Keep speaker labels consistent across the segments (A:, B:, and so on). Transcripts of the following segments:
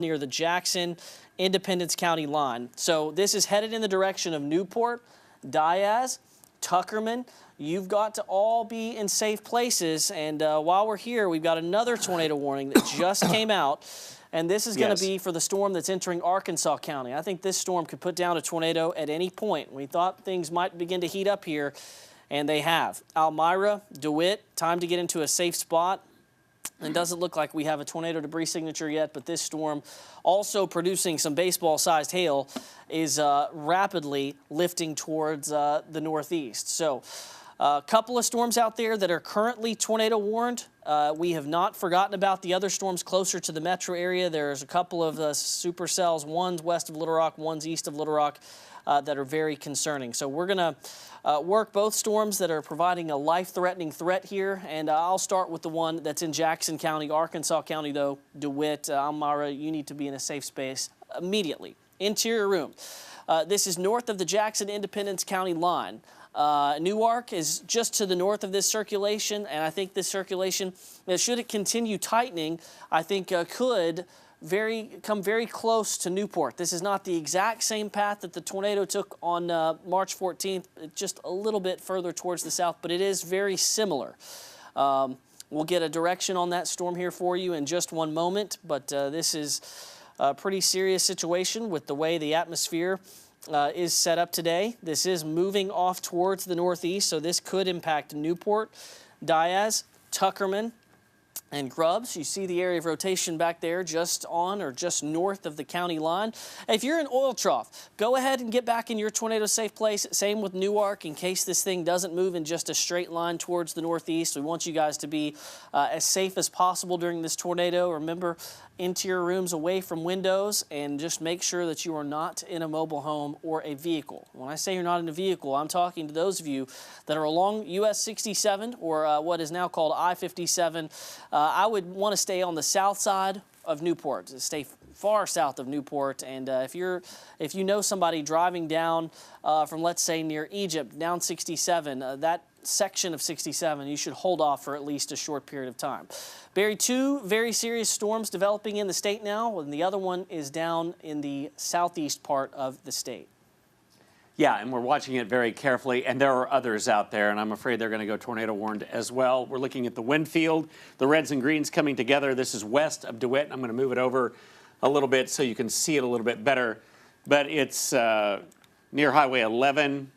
A: near the Jackson Independence County line. So this is headed in the direction of Newport, Diaz, Tuckerman. You've got to all be in safe places. And while we're here, we've got another tornado warning that just came out. And this is going to be for the storm that's entering Arkansas County. I think this storm could put down a tornado at any point. We thought things might begin to heat up here, and they have. Almyra, DeWitt, time to get into a safe spot. It doesn't look like we have a tornado debris signature yet, but this storm, also producing some baseball-sized hail, is rapidly lifting towards the northeast. So a couple of storms out there that are currently tornado warned. We have not forgotten about the other storms closer to the metro area. There's a couple of supercells, one's west of Little Rock, one's east of Little Rock, that are very concerning. So we're going to work both storms that are providing a life-threatening threat here, and I'll start with the one that's in Jackson County, Arkansas County, though. DeWitt, Almyra, you need to be in a safe space immediately. Interior room. This is north of the Jackson Independence County line. Newark is just to the north of this circulation, and I think this circulation, should it continue tightening, I think could come very close to Newport. This is not the exact same path that the tornado took on March 14th, just a little bit further towards the south, but it is very similar. We'll get a direction on that storm here for you in just one moment, but this is a pretty serious situation with the way the atmosphere is set up today. This is moving off towards the northeast, so this could impact Newport, Diaz, Tuckerman, and Grubbs. You see the area of rotation back there just on or just north of the county line. If you're in oil trough, go ahead and get back in your tornado safe place. Same with Newark in case this thing doesn't move in just a straight line towards the northeast. We want you guys to be as safe as possible during this tornado. Remember, interior rooms away from windows, and just make sure that you are not in a mobile home or a vehicle. When I say you're not in a vehicle, I'm talking to those of you that are along US 67 or what is now called I-57. I would want to stay on the south side of Newport, stay far south of Newport, and if you know somebody driving down from, let's say, near Egypt, down 67, that section of 67, you should hold off for at least a short period of time. Barry, two very serious storms developing in the state now, and the other one is down in the southeast part of the state.
B: Yeah, and we're watching it very carefully, and there are others out there, and I'm afraid they're going to go tornado warned as well. We're looking at the wind field, the reds and greens coming together. This is west of DeWitt. I'm going to move it over a little bit so you can see it a little bit better, but it's near Highway 11,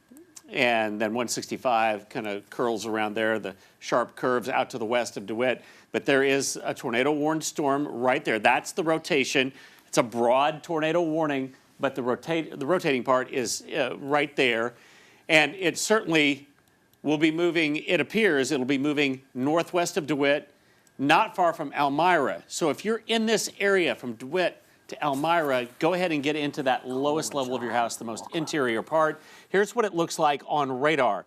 B: and then 165 kind of curls around there, the sharp curves out to the west of DeWitt. But there is a tornado warned storm right there. That's the rotation. It's a broad tornado warning, but the rotating part is right there. And it certainly will be moving, it appears it'll be moving northwest of DeWitt, not far from Almyra. So if you're in this area from DeWitt to Almyra, go ahead and get into that lowest level of your house, the most interior part. Here's what it looks like on radar.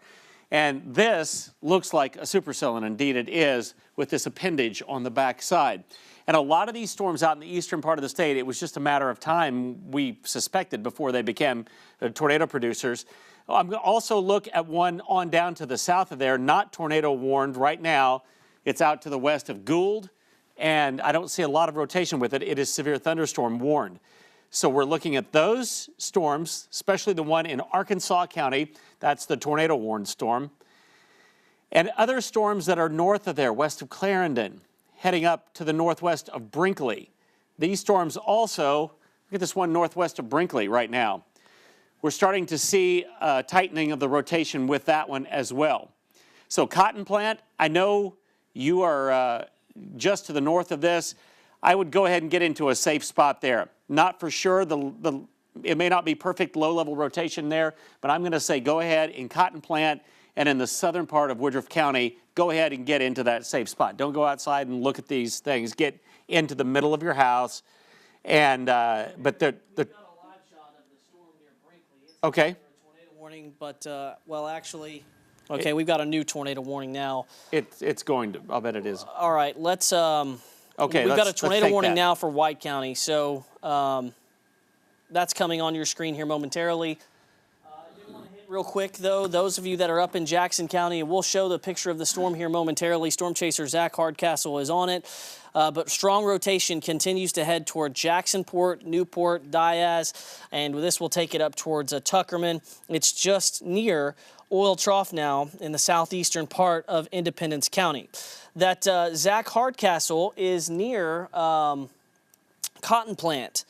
B: And this looks like a supercell, and indeed it is, with this appendage on the back side. And a lot of these storms out in the eastern part of the state, it was just a matter of time, we suspected, before they became tornado producers. I'm going to also look at one on down to the south of there, not tornado warned right now. It's out to the west of Gould, and I don't see a lot of rotation with it. It is severe thunderstorm warned. So we're looking at those storms, especially the one in Arkansas County. That's the tornado warned storm. And other storms that are north of there, west of Clarendon, heading up to the northwest of Brinkley. These storms also, look at this one northwest of Brinkley right now. We're starting to see a tightening of the rotation with that one as well. So Cotton Plant, I know you are just to the north of this. I would go ahead and get into a safe spot there. Not for sure, it may not be perfect low-level rotation there, but I'm going to say go ahead in Cotton Plant and in the southern part of Woodruff County, go ahead and get into that safe spot. Don't go outside and look at these things. Get into the middle of your house. And but
A: we've got a live shot of the storm near Brinkley. It's
B: okay.
A: A tornado warning, but well, actually, okay, we've got a new tornado warning now.
B: It's going to. I'll bet it is.
A: All right, let's.
B: Okay,
A: we've got a tornado warning now for White County, so that's coming on your screen here momentarily. I do want to hit real quick, though, those of you that are up in Jackson County, and we'll show the picture of the storm here momentarily. Storm chaser Zach Hardcastle is on it, but strong rotation continues to head toward Jacksonport, Newport, Diaz, and this will take it up towards Tuckerman. It's just near Oil Trough now in the southeastern part of Independence County. That Zach Hardcastle is near Cotton Plant.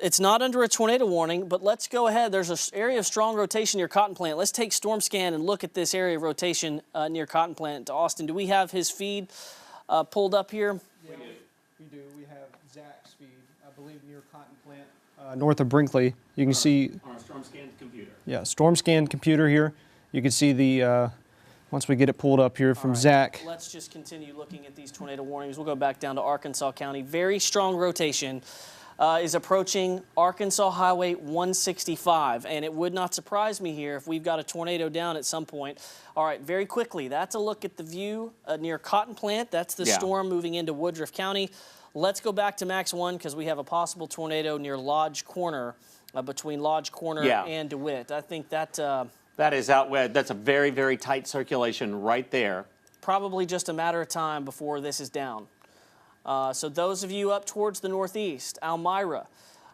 A: It's not under a tornado warning, but let's go ahead. There's an area of strong rotation near Cotton Plant. Let's take Storm Scan and look at this area of rotation near Cotton Plant. Austin, do we have his feed pulled up here?
C: Yeah, we do. We have Zach's feed, I believe, near Cotton Plant, north of Brinkley. You can see
B: on our Storm Scan computer.
C: Yeah, Storm Scan computer here. You can see the once we get it pulled up here from Zach.
A: Let's just continue looking at these tornado warnings. We'll go back down to Arkansas County. Very strong rotation. Is approaching Arkansas Highway 165, and it would not surprise me here if we've got a tornado down at some point. All right, very quickly, that's a look at the view near Cotton Plant. That's the storm moving into Woodruff County. Let's go back to Max 1 because we have a possible tornado near Lodge Corner, between Lodge Corner and DeWitt. I think that...
B: that is out west. That's a very, very tight circulation right there. Probably
A: just a matter of time before this is down. So those of you up towards the northeast, Almyra,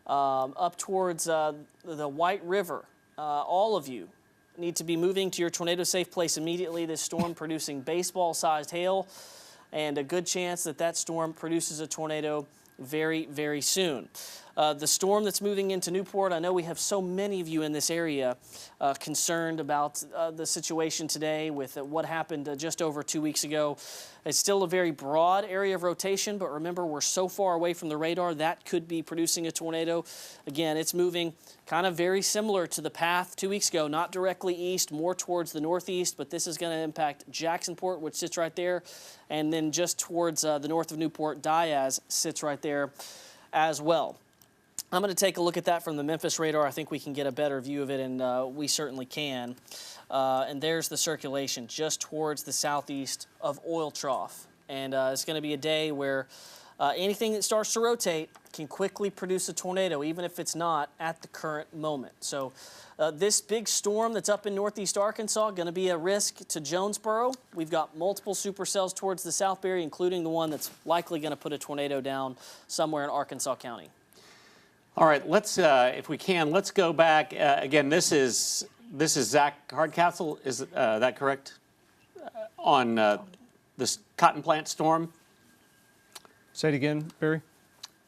A: up towards the White River, all of you need to be moving to your tornado-safe place immediately. This storm producing baseball-sized hail, and a good chance that that storm produces a tornado very, very soon. The storm that's moving into Newport, I know we have so many of you in this area concerned about the situation today with what happened just over 2 weeks ago. It's still a very broad area of rotation, but remember, we're so far away from the radar, that could be producing a tornado. Again, it's moving kind of very similar to the path 2 weeks ago, not directly east, more towards the northeast, but this is going to impact Jacksonport, which sits right there, and then just towards the north of Newport, Diaz sits right there as well. I'm going to take a look at that from the Memphis radar. I think we can get a better view of it, and we certainly can. And there's the circulation just towards the southeast of Oil Trough. And it's going to be a day where anything that starts to rotate can quickly produce a tornado, even if it's not at the current moment. So this big storm that's up in northeast Arkansas going to be a risk to Jonesboro. We've got multiple supercells towards the Southbury, including the one that's likely going to put a tornado down somewhere in Arkansas County.
B: All right, let's, if we can, let's go back. Again, this is Zach Hardcastle. Is that correct? On this Cotton Plant storm.
C: Say it again, Barry.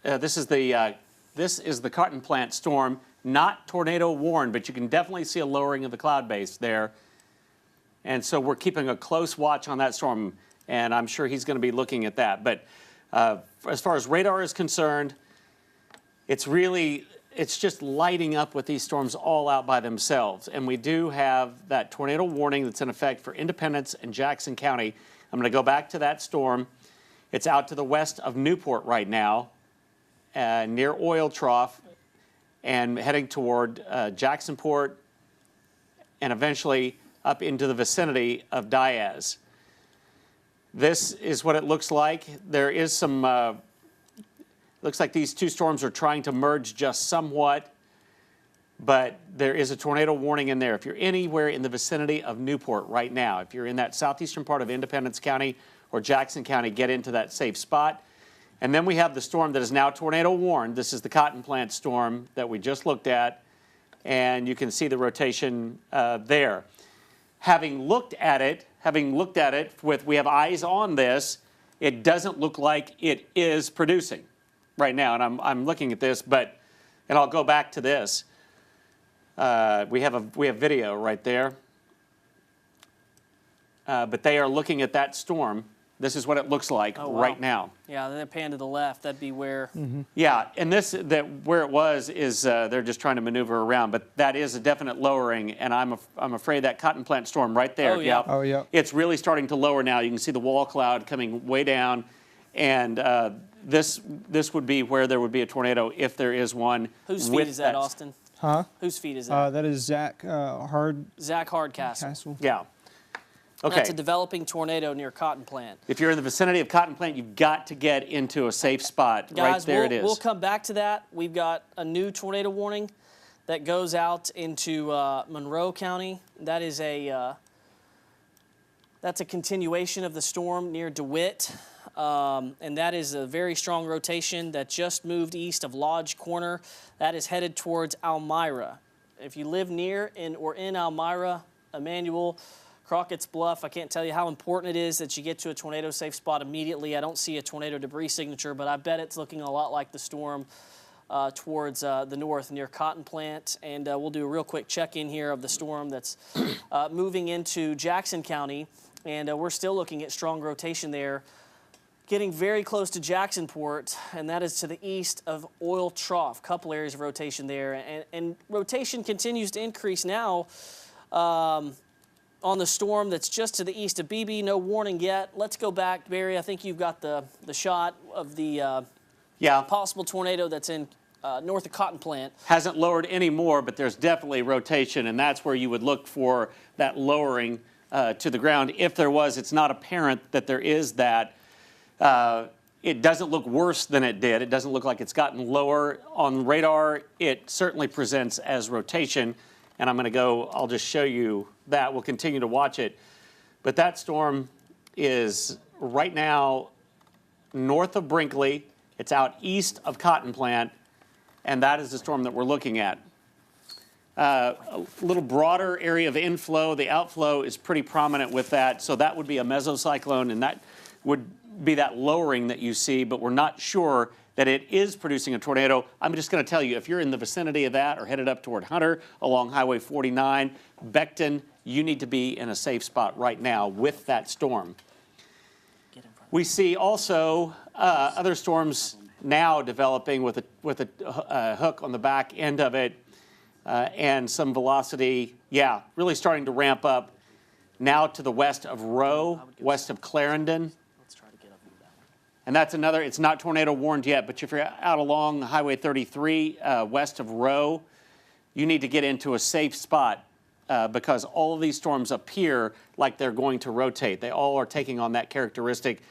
B: This is the Cotton Plant storm, not tornado warned, but you can definitely see a lowering of the cloud base there. And so we're keeping a close watch on that storm, and I'm sure he's going to be looking at that. But as far as radar is concerned, it's just lighting up with these storms all out by themselves. And we do have that tornado warning that's in effect for Independence and Jackson County. I'm going to go back to that storm. It's out to the west of Newport right now, near Oil Trough, and heading toward Jacksonport, and eventually up into the vicinity of Diaz. This is what it looks like. There is some... looks like these two storms are trying to merge just somewhat, but there is a tornado warning in there. If you're anywhere in the vicinity of Newport right now, if you're in that southeastern part of Independence County or Jackson County, get into that safe spot. And then we have the storm that is now tornado warned. This is the Cotton Plant storm that we just looked at, and you can see the rotation there. Having looked at it we have eyes on this, it doesn't look like it is producing right now, and I'm looking at this, and I'll go back to this. We have video right there, but they are looking at that storm. This is what it looks like right now.
A: Yeah, then pan to the left. That'd be where.
B: Yeah, and where it was is they're just trying to maneuver around, but that is a definite lowering, and I'm afraid that Cotton Plant storm right there.
A: Oh yeah.
C: Oh yeah.
B: It's really starting to lower now. You can see the wall cloud coming way down, and this would be where there would be a tornado if there is one.
A: Whose feet is that, Austin?
C: Huh?
A: Whose feet is that?
C: That is Zach
A: Zach Hardcastle.
B: Yeah. Okay.
A: That's a developing tornado near Cotton Plant.
B: If you're in the vicinity of Cotton Plant, you've got to get into a safe spot.
A: Guys,
B: right there it is.
A: We'll come back to that. We've got a new tornado warning that goes out into Monroe County. That is that's a continuation of the storm near DeWitt. And that is a very strong rotation that just moved east of Lodge Corner. That is headed towards Almyra. If you live near or in Almyra, Emmanuel, Crockett's Bluff, I can't tell you how important it is that you get to a tornado safe spot immediately. I don't see a tornado debris signature, but I bet it's looking a lot like the storm towards the north near Cotton Plant. And we'll do a real quick check-in here of the storm that's moving into Jackson County. And we're still looking at strong rotation there, getting very close to Jacksonport, and that is to the east of Oil Trough. Couple areas of rotation there, and rotation continues to increase now on the storm that's just to the east of BB. No warning yet. Let's go back, Barry. I think you've got the shot of the possible tornado that's in north of Cotton Plant.
B: Hasn't lowered any more, but there's definitely rotation, and that's where you would look for that lowering to the ground. If there was, it's not apparent that there is that. It doesn't look worse than it did. It doesn't look like it's gotten lower. On radar, it certainly presents as rotation, and I'll just show you that. We'll continue to watch it. But that storm is right now north of Brinkley. It's out east of Cotton Plant, and that is the storm that we're looking at. A little broader area of inflow. The outflow is pretty prominent with that, so that would be a mesocyclone, and that would be that lowering that you see, but we're not sure that it is producing a tornado. I'm just going to tell you, if you're in the vicinity of that or headed up toward Hunter along Highway 49, Beckton, you need to be in a safe spot right now with that storm. We see also other storms now developing with a hook on the back end of it and some velocity, really starting to ramp up now to the west of Rowe, west of Clarendon. And that's another, it's not tornado warned yet, but if you're out along Highway 33 west of Rowe, you need to get into a safe spot because all of these storms appear like they're going to rotate. They all are taking on that characteristic,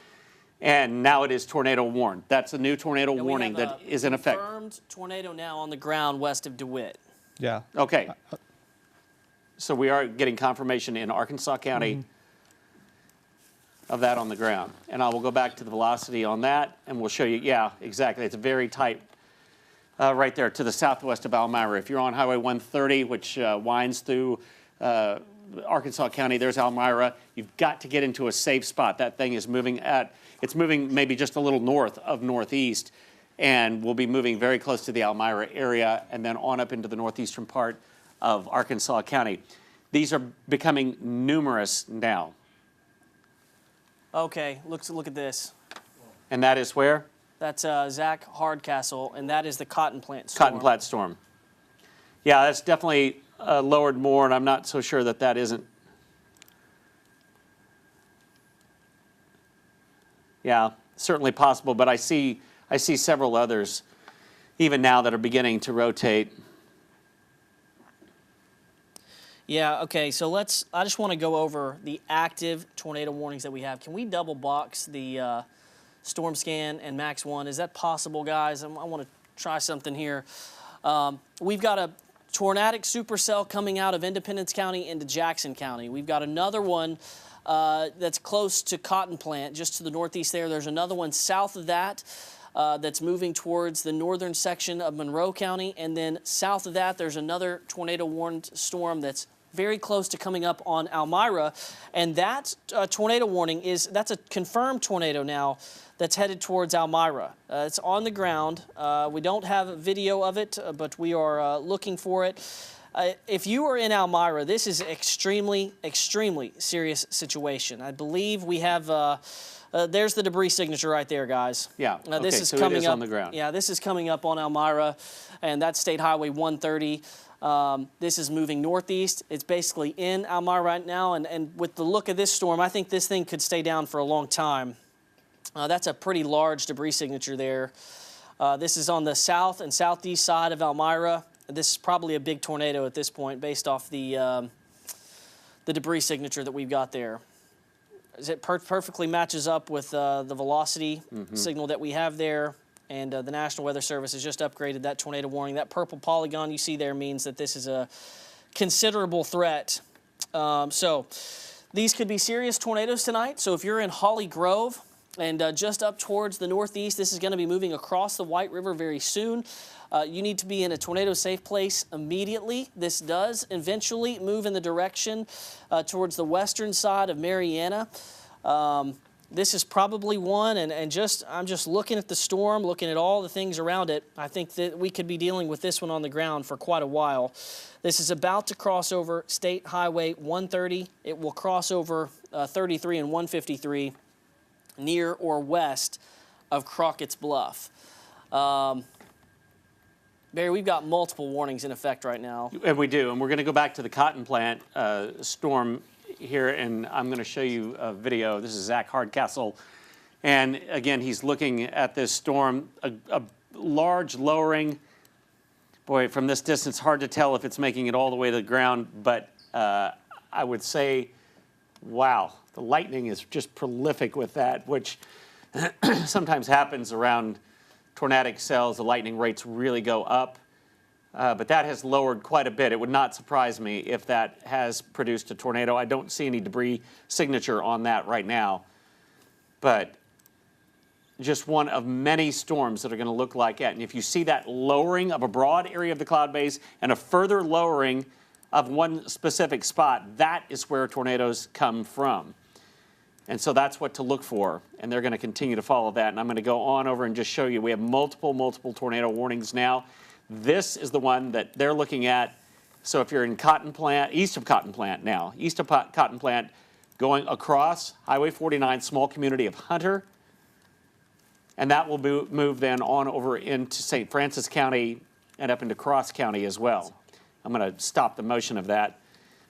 B: and now it is tornado warned. That's a new tornado warning that is in effect.
A: Confirmed tornado now on the ground west of DeWitt.
C: Yeah.
B: Okay. So we are getting confirmation in Arkansas County of that on the ground. And I will go back to the velocity on that, and we'll show you, exactly. It's very tight right there to the southwest of Almyra. If you're on Highway 130, which winds through Arkansas County, there's Almyra. You've got to get into a safe spot. That thing is moving it's moving maybe just a little north of northeast, and we'll be moving very close to the Almyra area and then on up into the northeastern part of Arkansas County. These are becoming numerous now.
A: Okay, look at this.
B: And that is where?
A: That's Zach Hardcastle, and that is the Cotton Plant storm.
B: Cotton Plant storm. Yeah, that's definitely lowered more, and I'm not so sure that that isn't. Yeah, certainly possible, but I see several others even now that are beginning to rotate.
A: Yeah, okay, so I just want to go over the active tornado warnings that we have. Can we double box the storm scan and Max 1? Is that possible, guys? I want to try something here. We've got a tornadic supercell coming out of Independence County into Jackson County. We've got another one that's close to Cotton Plant, just to the northeast there. There's another one south of that that's moving towards the northern section of Monroe County. And then south of that, there's another tornado warned storm that's very close to coming up on Almyra. And that tornado warning that's a confirmed tornado now that's headed towards Almyra. It's on the ground. We don't have a video of it, but we are looking for it. If you are in Almyra, this is extremely, extremely serious situation. I believe we have, there's the debris signature right there, guys.
B: Yeah,
A: this is
B: so
A: coming
B: it is
A: up
B: on the ground.
A: Yeah, this is coming up on Almyra, and that's State Highway 130. This is moving northeast. It's basically in Almyra right now, and with the look of this storm, I think this thing could stay down for a long time. That's a pretty large debris signature there. This is on the south and southeast side of Almyra. This is probably a big tornado at this point based off the debris signature that we've got there. It perfectly matches up with the velocity signal that we have there. and the National Weather Service has just upgraded that tornado warning. That purple polygon you see there means that this is a considerable threat. So these could be serious tornadoes tonight. So if you're in Holly Grove and just up towards the northeast, this is going to be moving across the White River very soon. You need to be in a tornado-safe place immediately. This does eventually move in the direction towards the western side of Mariana. This is probably one, and I'm just looking at the storm, looking at all the things around it. I think that we could be dealing with this one on the ground for quite a while. This is about to cross over State Highway 130. It will cross over 33 and 153 near or west of Crockett's Bluff. Barry, we've got multiple warnings in effect right now.
B: And we do, and we're going to go back to the cotton plant storm here, and I'm going to show you a video. This is Zach Hardcastle, and again, he's looking at this storm, a large lowering. Boy, from this distance, hard to tell if it's making it all the way to the ground, but I would say, wow, the lightning is just prolific with that, which sometimes happens around tornadic cells. The lightning rates really go up, but that has lowered quite a bit. It would not surprise me if that has produced a tornado. I don't see any debris signature on that right now, but just one of many storms that are going to look like that. And if you see that lowering of a broad area of the cloud base and a further lowering of one specific spot, that is where tornadoes come from. And so that's what to look for, and they're going to continue to follow that. And I'm going to go on over and just show you. We have multiple tornado warnings now. This is the one that they're looking at. So if you're in Cotton Plant, east of Cotton Plant now, east of Cotton Plant, going across Highway 49, small community of Hunter, and that will move then on over into St. Francis County and up into Cross County as well. I'm going to stop the motion of that.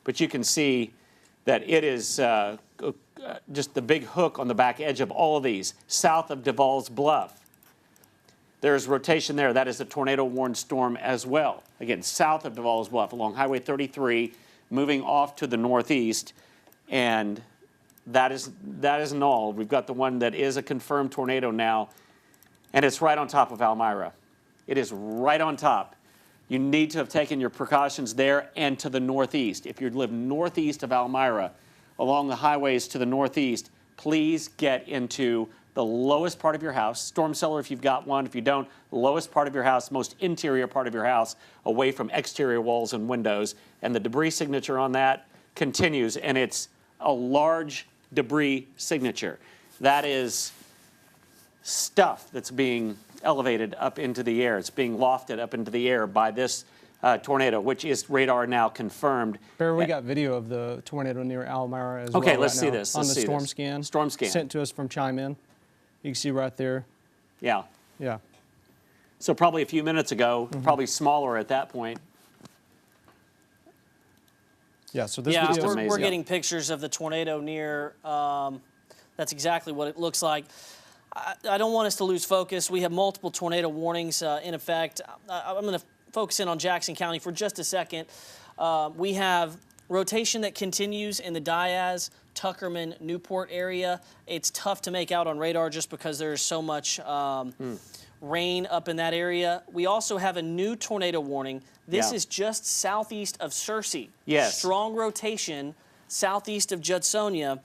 B: But you can see that it is just the big hook on the back edge of all of these, south of Duval's Bluff. There's rotation there. That is a tornado-warned storm as well. Again, south of Duval's Bluff along Highway 33, moving off to the northeast. And that isn't all. We've got the one that is a confirmed tornado now, and it's right on top of Almyra. It is right on top. You need to have taken your precautions there and to the northeast. If you live northeast of Almyra, along the highways to the northeast, please get into the lowest part of your house, storm cellar if you've got one. If you don't, lowest part of your house, most interior part of your house, away from exterior walls and windows. And the debris signature on that continues, and it's a large debris signature. That is stuff that's being elevated up into the air. It's being lofted up into the air by this tornado, which is radar now confirmed.
C: Barry, we got video of the tornado near Almyra as well.
B: Okay, let's
C: right
B: see
C: now
B: this.
C: on
B: Let's
C: the
B: see
C: storm
B: this.
C: scan.
B: Storm scan.
C: Sent to us from Chime In. You can see right there.
B: Yeah.
C: Yeah.
B: So probably a few minutes ago, probably smaller at that point.
C: Yeah, so this
A: Yeah,
C: video is
A: we're getting pictures of the tornado near, that's exactly what it looks like. I don't want us to lose focus. We have multiple tornado warnings in effect. I'm going to focus in on Jackson County for just a second. We have rotation that continues in the Diaz, Tuckerman, Newport area. It's tough to make out on radar just because there's so much rain up in that area. We also have a new tornado warning. This is just southeast of Searcy.
B: Yes.
A: Strong rotation southeast of Judsonia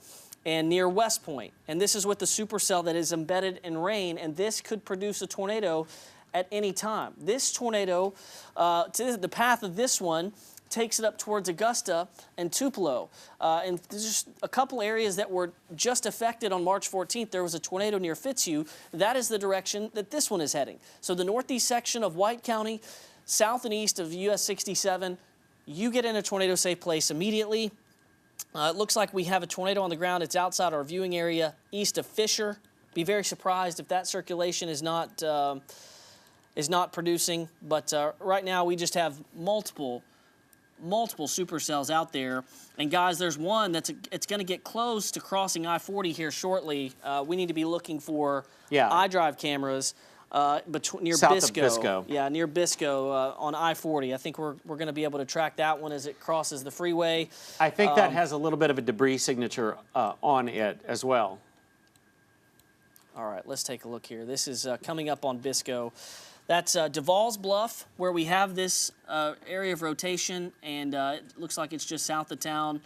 A: and near West Point. And this is with the supercell that is embedded in rain, and this could produce a tornado at any time. This tornado, the path of this one, takes it up towards Augusta and Tupelo. And there's just a couple areas that were just affected on March 14th. There was a tornado near Fitzhugh. That is the direction that this one is heading. So the northeast section of White County, south and east of US 67, you get in a tornado-safe place immediately. It looks like we have a tornado on the ground. It's outside our viewing area east of Fisher. Be very surprised if that circulation is not producing. But right now we just have multiple supercells out there. And guys, there's one it's going to get close to crossing I-40 here shortly. We need to be looking for iDrive cameras near
B: South
A: Bisco.
B: of Bisco.
A: Yeah, near Bisco on I-40. I think we're going to be able to track that one as it crosses the freeway.
B: I think that has a little bit of a debris signature on it as well.
A: All right, let's take a look here. This is coming up on Bisco. That's Duval's Bluff, where we have this area of rotation, and it looks like it's just south of town.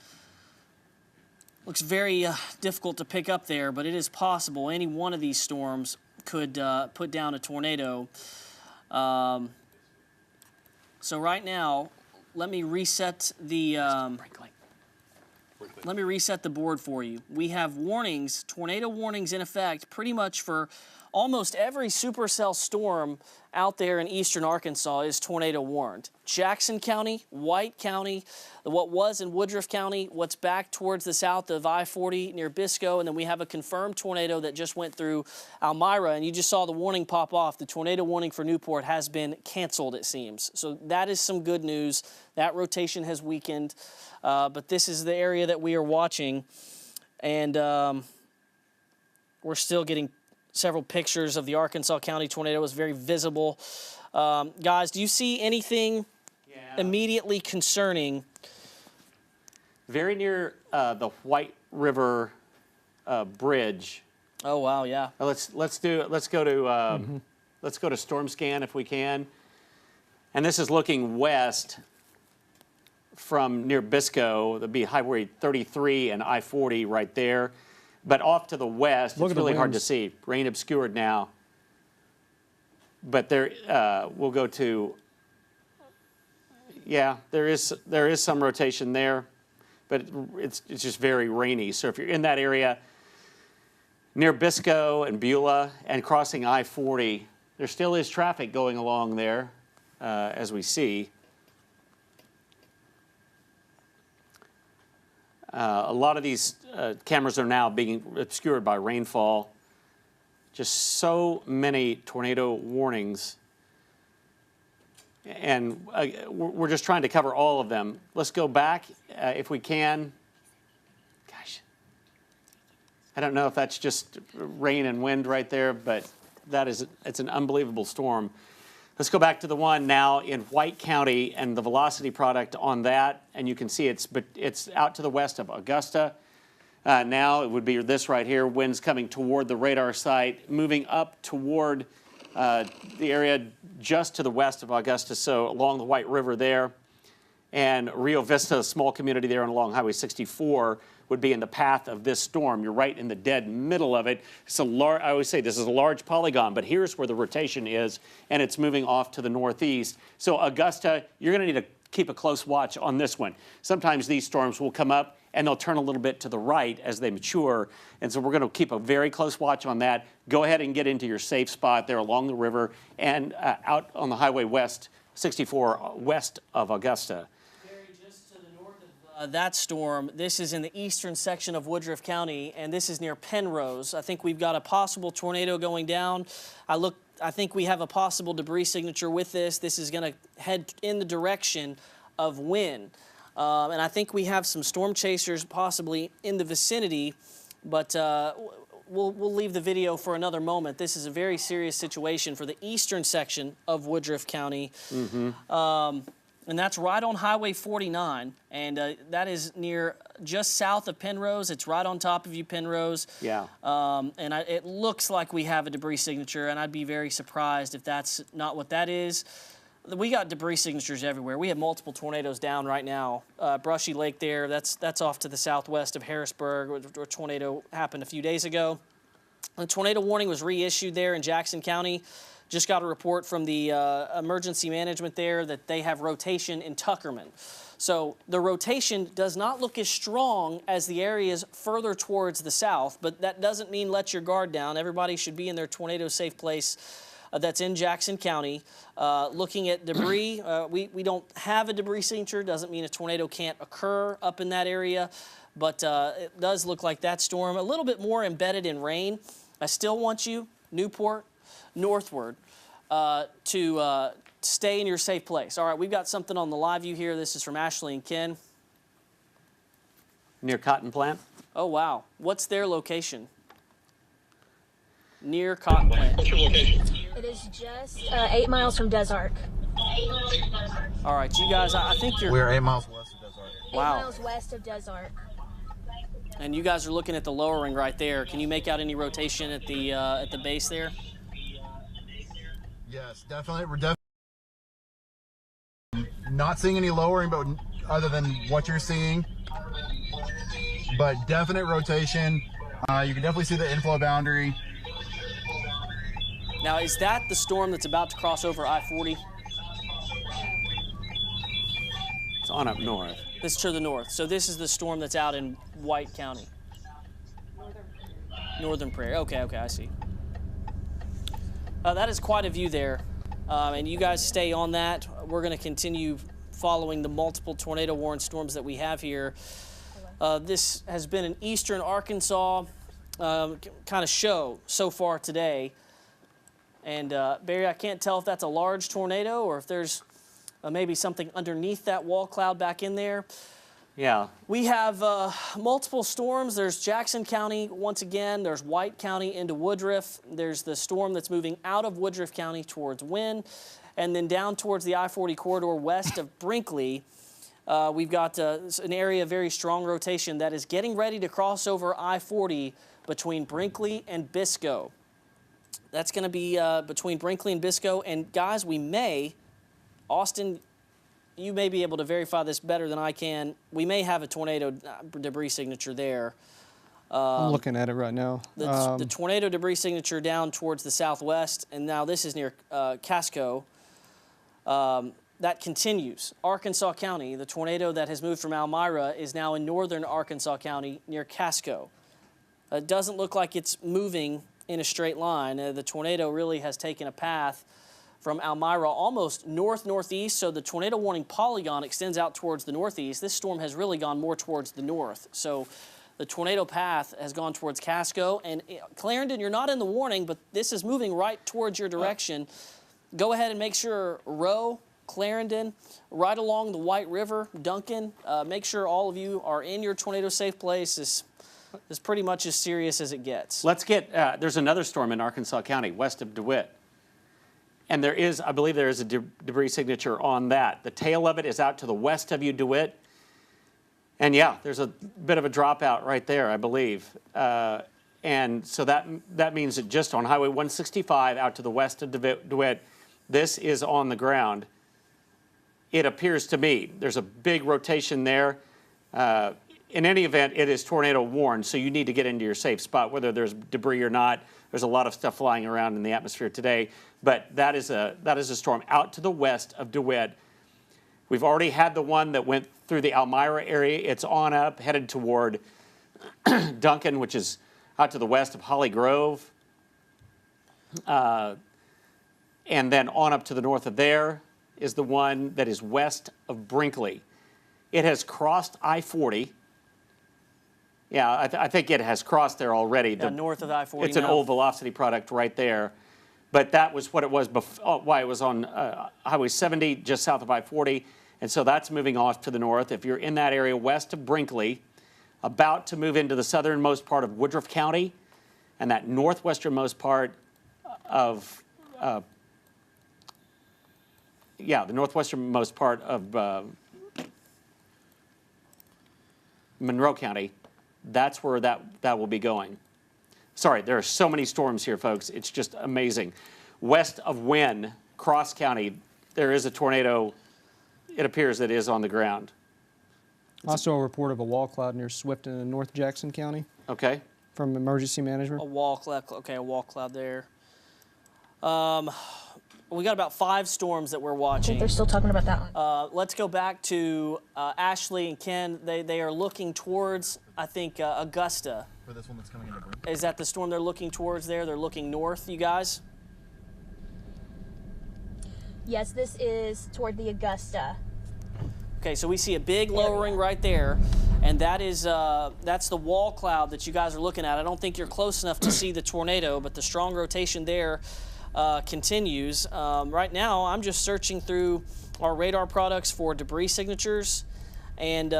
A: Looks very difficult to pick up there, but it is possible. Any one of these storms could put down a tornado. So right now, let me reset the board for you. We have warnings, tornado warnings in effect, pretty much for almost every supercell storm out there in eastern Arkansas is tornado warned. Jackson County, White County, what was in Woodruff County, what's back towards the south of I-40 near Bisco, and then we have a confirmed tornado that just went through Almyra, and you just saw the warning pop off. The tornado warning for Newport has been canceled, it seems. So that is some good news. That rotation has weakened, but this is the area that we are watching, and we're still getting several pictures of the Arkansas County tornado. It was very visible. Guys, do you see anything immediately concerning?
B: Very near the White River Bridge.
A: Oh wow, yeah.
B: Let's go to Storm Scan if we can. And this is looking west from near Bisco. That'd be Highway 33 and I-40 right there. But off to the west, it's really hard to see. Rain obscured now. But there, we'll go to, yeah, there is some rotation there, but it's just very rainy. So if you're in that area near Bisco and Beulah and crossing I-40, there still is traffic going along there, as we see. A lot of these cameras are now being obscured by rainfall. Just so many tornado warnings. And we're just trying to cover all of them. Let's go back if we can. Gosh, I don't know if that's just rain and wind right there, but it's an unbelievable storm. Let's go back to the one now in White County and the velocity product on that, and you can see it's out to the west of Augusta. Now it would be this right here, winds coming toward the radar site, moving up toward the area just to the west of Augusta, so along the White River there. And Rio Vista, a small community there along Highway 64, would be in the path of this storm. You're right in the dead middle of it. It's I always say this is a large polygon, but here's where the rotation is, and it's moving off to the northeast. So Augusta, you're going to need to keep a close watch on this one. Sometimes these storms will come up, and they'll turn a little bit to the right as they mature, and so we're going to keep a very close watch on that. Go ahead and get into your safe spot there along the river and out on the Highway West 64 west of Augusta.
A: That storm, this is in the eastern section of Woodruff County, and this is near Penrose. I think we've got a possible tornado going down. I think we have a possible debris signature with this. This is going to head in the direction of wind. And I think we have some storm chasers possibly in the vicinity, but we'll leave the video for another moment. This is a very serious situation for the eastern section of Woodruff County. Mm-hmm. And that's right on Highway 49, and that is near just south of Penrose. It's right on top of you, Penrose.
B: Yeah.
A: And it looks like we have a debris signature, and I'd be very surprised if that's not what that is. We got debris signatures everywhere. We have multiple tornadoes down right now. Brushy Lake there, that's off to the southwest of Harrisburg, where a tornado happened a few days ago. The tornado warning was reissued there in Jackson County. Just got a report from the emergency management there that they have rotation in Tuckerman. So the rotation does not look as strong as the areas further towards the south, but that doesn't mean let your guard down. Everybody should be in their tornado safe place that's in Jackson County. Looking at debris, we don't have a debris signature. Doesn't mean a tornado can't occur up in that area, but it does look like that storm a little bit more embedded in rain. I still want you, Newport, northward, to stay in your safe place. All right, we've got something on the live view here. This is from Ashley and Ken.
B: Near Cotton Plant?
A: Oh, wow. What's their location? Near Cotton Plant.
D: What's your location? It is just 8 miles from Des Arc.
A: All right, you guys, I think you're...
E: We're 8 miles west of Des Arc.
A: Wow.
D: 8 miles west of Des Arc.
A: And you guys are looking at the lowering right there. Can you make out any rotation at the base there?
E: Yes, definitely. We're definitely not seeing any lowering, but other than what you're seeing, but definite rotation. You can definitely see the inflow boundary.
A: Now, is that the storm that's about to cross over I-40?
B: It's on up north.
A: This is to the north. So this is the storm that's out in White County. Northern Prairie. Okay, I see. That is quite a view there. And you guys stay on that. We're going to continue following the multiple tornado warned storms that we have here. This has been an eastern Arkansas kind of show so far today. And Barry, I can't tell if that's a large tornado or if there's maybe something underneath that wall cloud back in there.
B: Yeah.
A: We have multiple storms. There's Jackson County once again. There's White County into Woodruff. There's the storm that's moving out of Woodruff County towards Wynn, and then down towards the I-40 corridor west of Brinkley. We've got an area of very strong rotation that is getting ready to cross over I-40 between Brinkley and Biscoe. That's going to be between Brinkley and Biscoe. And guys, we may, Austin, you may be able to verify this better than I can. We may have a tornado debris signature there.
C: I'm looking at it right now.
A: The tornado debris signature down towards the southwest, and now this is near Casco. That continues. Arkansas County, the tornado that has moved from Almyra is now in northern Arkansas County near Casco. It doesn't look like it's moving in a straight line. The tornado really has taken a path from Almyra almost north-northeast, so the tornado warning polygon extends out towards the northeast. This storm has really gone more towards the north. So the tornado path has gone towards Casco. And Clarendon, you're not in the warning, but this is moving right towards your direction. Go ahead and make sure Rowe, Clarendon, right along the White River, Duncan, make sure all of you are in your tornado safe place. This is pretty much as serious as it gets.
B: Let's get, there's another storm in Arkansas County, west of DeWitt. And there is, I believe there is a debris signature on that. The tail of it is out to the west of you, DeWitt. And yeah, there's a bit of a dropout right there, I believe. And so that means that just on Highway 165 out to the west of DeWitt, this is on the ground. It appears to me there's a big rotation there. In any event, it is tornado warned, so you need to get into your safe spot, whether there's debris or not. There's a lot of stuff flying around in the atmosphere today, but that is a storm out to the west of DeWitt. We've already had the one that went through the Almyra area. It's on up, headed toward Duncan, which is out to the west of Holly Grove. And then on up to the north of there is the one that is west of Brinkley. It has crossed I-40. Yeah, I think it has crossed there already.
A: North of I-40
B: It's an old velocity product right there. But that was what it was before, why it was on Highway 70, just south of I-40. And so that's moving off to the north. If you're in that area west of Brinkley, about to move into the southernmost part of Woodruff County, and that northwesternmost part of, the northwesternmost part of Monroe County, that's where that will be going. Sorry, there are so many storms here, folks. It's just amazing. West of Wynn, Cross County, there is a tornado. It appears that is on the ground.
C: Also a report of a wall cloud near Swifton in North Jackson County.
B: Okay.
C: From emergency management.
A: A wall cloud, okay, a wall cloud there. We got about 5 storms that we're
D: I
A: watching.
D: think they're still talking about that one.
A: Let's go back to Ashley and Ken. They are looking towards, I think, Augusta.
E: For this one that's coming in.
A: Is that the storm they're looking towards there? They're looking north, you guys?
D: Yes, this is toward the Augusta.
A: Okay, so we see a big lowering right there, and that is that's the wall cloud that you guys are looking at. I don't think you're close enough to see the tornado, but the strong rotation there continues. Right now, I'm just searching through our radar products for debris signatures, and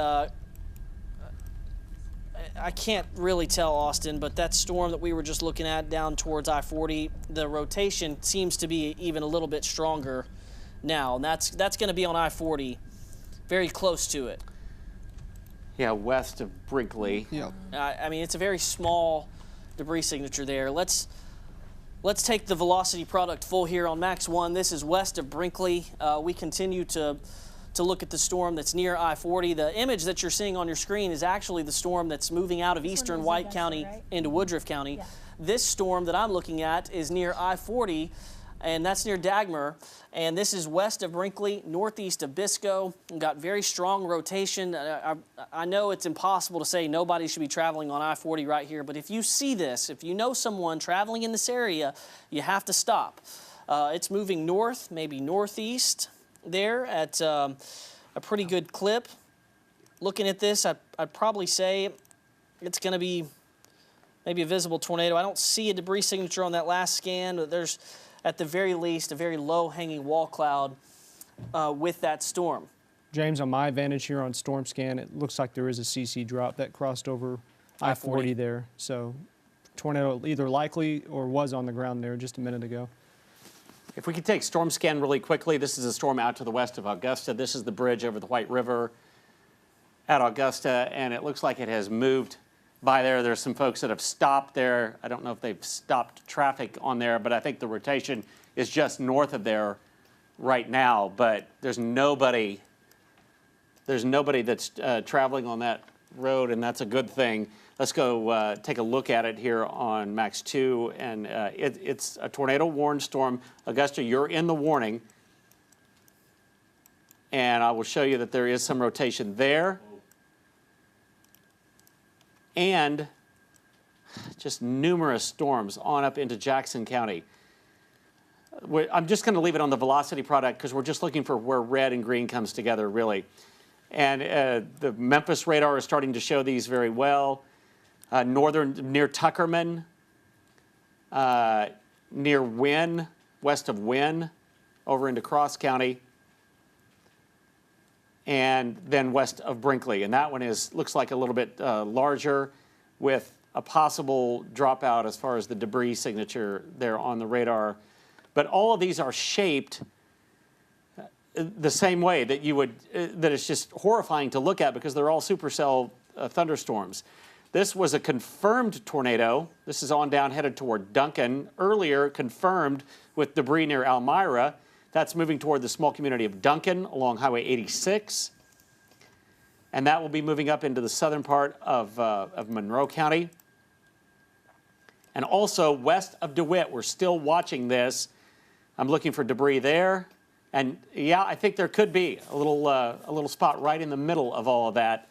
A: I can't really tell, Austin, but that storm that we were just looking at down towards I-40, the rotation seems to be even a little bit stronger now, and that's going to be on I-40, very close to it.
B: Yeah, west of Brinkley.
C: Yep.
A: I mean, it's a very small debris signature there. Let's take the velocity product full here on Max 1. This is west of Brinkley. We continue to look at the storm that's near I-40. The image that you're seeing on your screen is actually the storm that's moving out of eastern White County into Woodruff County.
D: Yeah.
A: This storm that I'm looking at is near I-40, and that's near Dagmar. And this is west of Brinkley, northeast of Bisco. We've got very strong rotation. I know it's impossible to say nobody should be traveling on I-40 right here, but if you see this, if you know someone traveling in this area, you have to stop. It's moving north, maybe northeast there at a pretty good clip. Looking at this, I'd probably say it's going to be maybe a visible tornado. I don't see a debris signature on that last scan, but there's at the very least a very low hanging wall cloud with that storm.
C: James, on my vantage here on storm scan, it looks like there is a CC drop that crossed over I-40 there. So tornado either likely or was on the ground there just a minute ago.
B: If we could take storm scan really quickly, this is a storm out to the west of Augusta. This is the bridge over the White River at Augusta, and it looks like it has moved by there. There's some folks that have stopped there. I don't know if they've stopped traffic on there, but I think the rotation is just north of there right now. But there's nobody that's traveling on that road, and that's a good thing. Let's go take a look at it here on Max 2, and it's a tornado warned storm. Augusta, you're in the warning, and I will show you that there is some rotation there. And just numerous storms on up into Jackson County. I'm just going to leave it on the velocity product because we're just looking for where red and green comes together, really. And the Memphis radar is starting to show these very well. Northern, near Tuckerman, near Wynn, west of Wynn, over into Cross County, and then west of Brinkley. And that one looks like a little bit larger with a possible dropout as far as the debris signature there on the radar. But all of these are shaped the same way that you would, that it's just horrifying to look at because they're all supercell thunderstorms. This was a confirmed tornado. This is on down headed toward Duncan. Earlier confirmed with debris near Almyra. That's moving toward the small community of Duncan along Highway 86. And that will be moving up into the southern part of Monroe County. And also west of DeWitt, we're still watching this. I'm looking for debris there. And yeah, I think there could be a little spot right in the middle of all of that.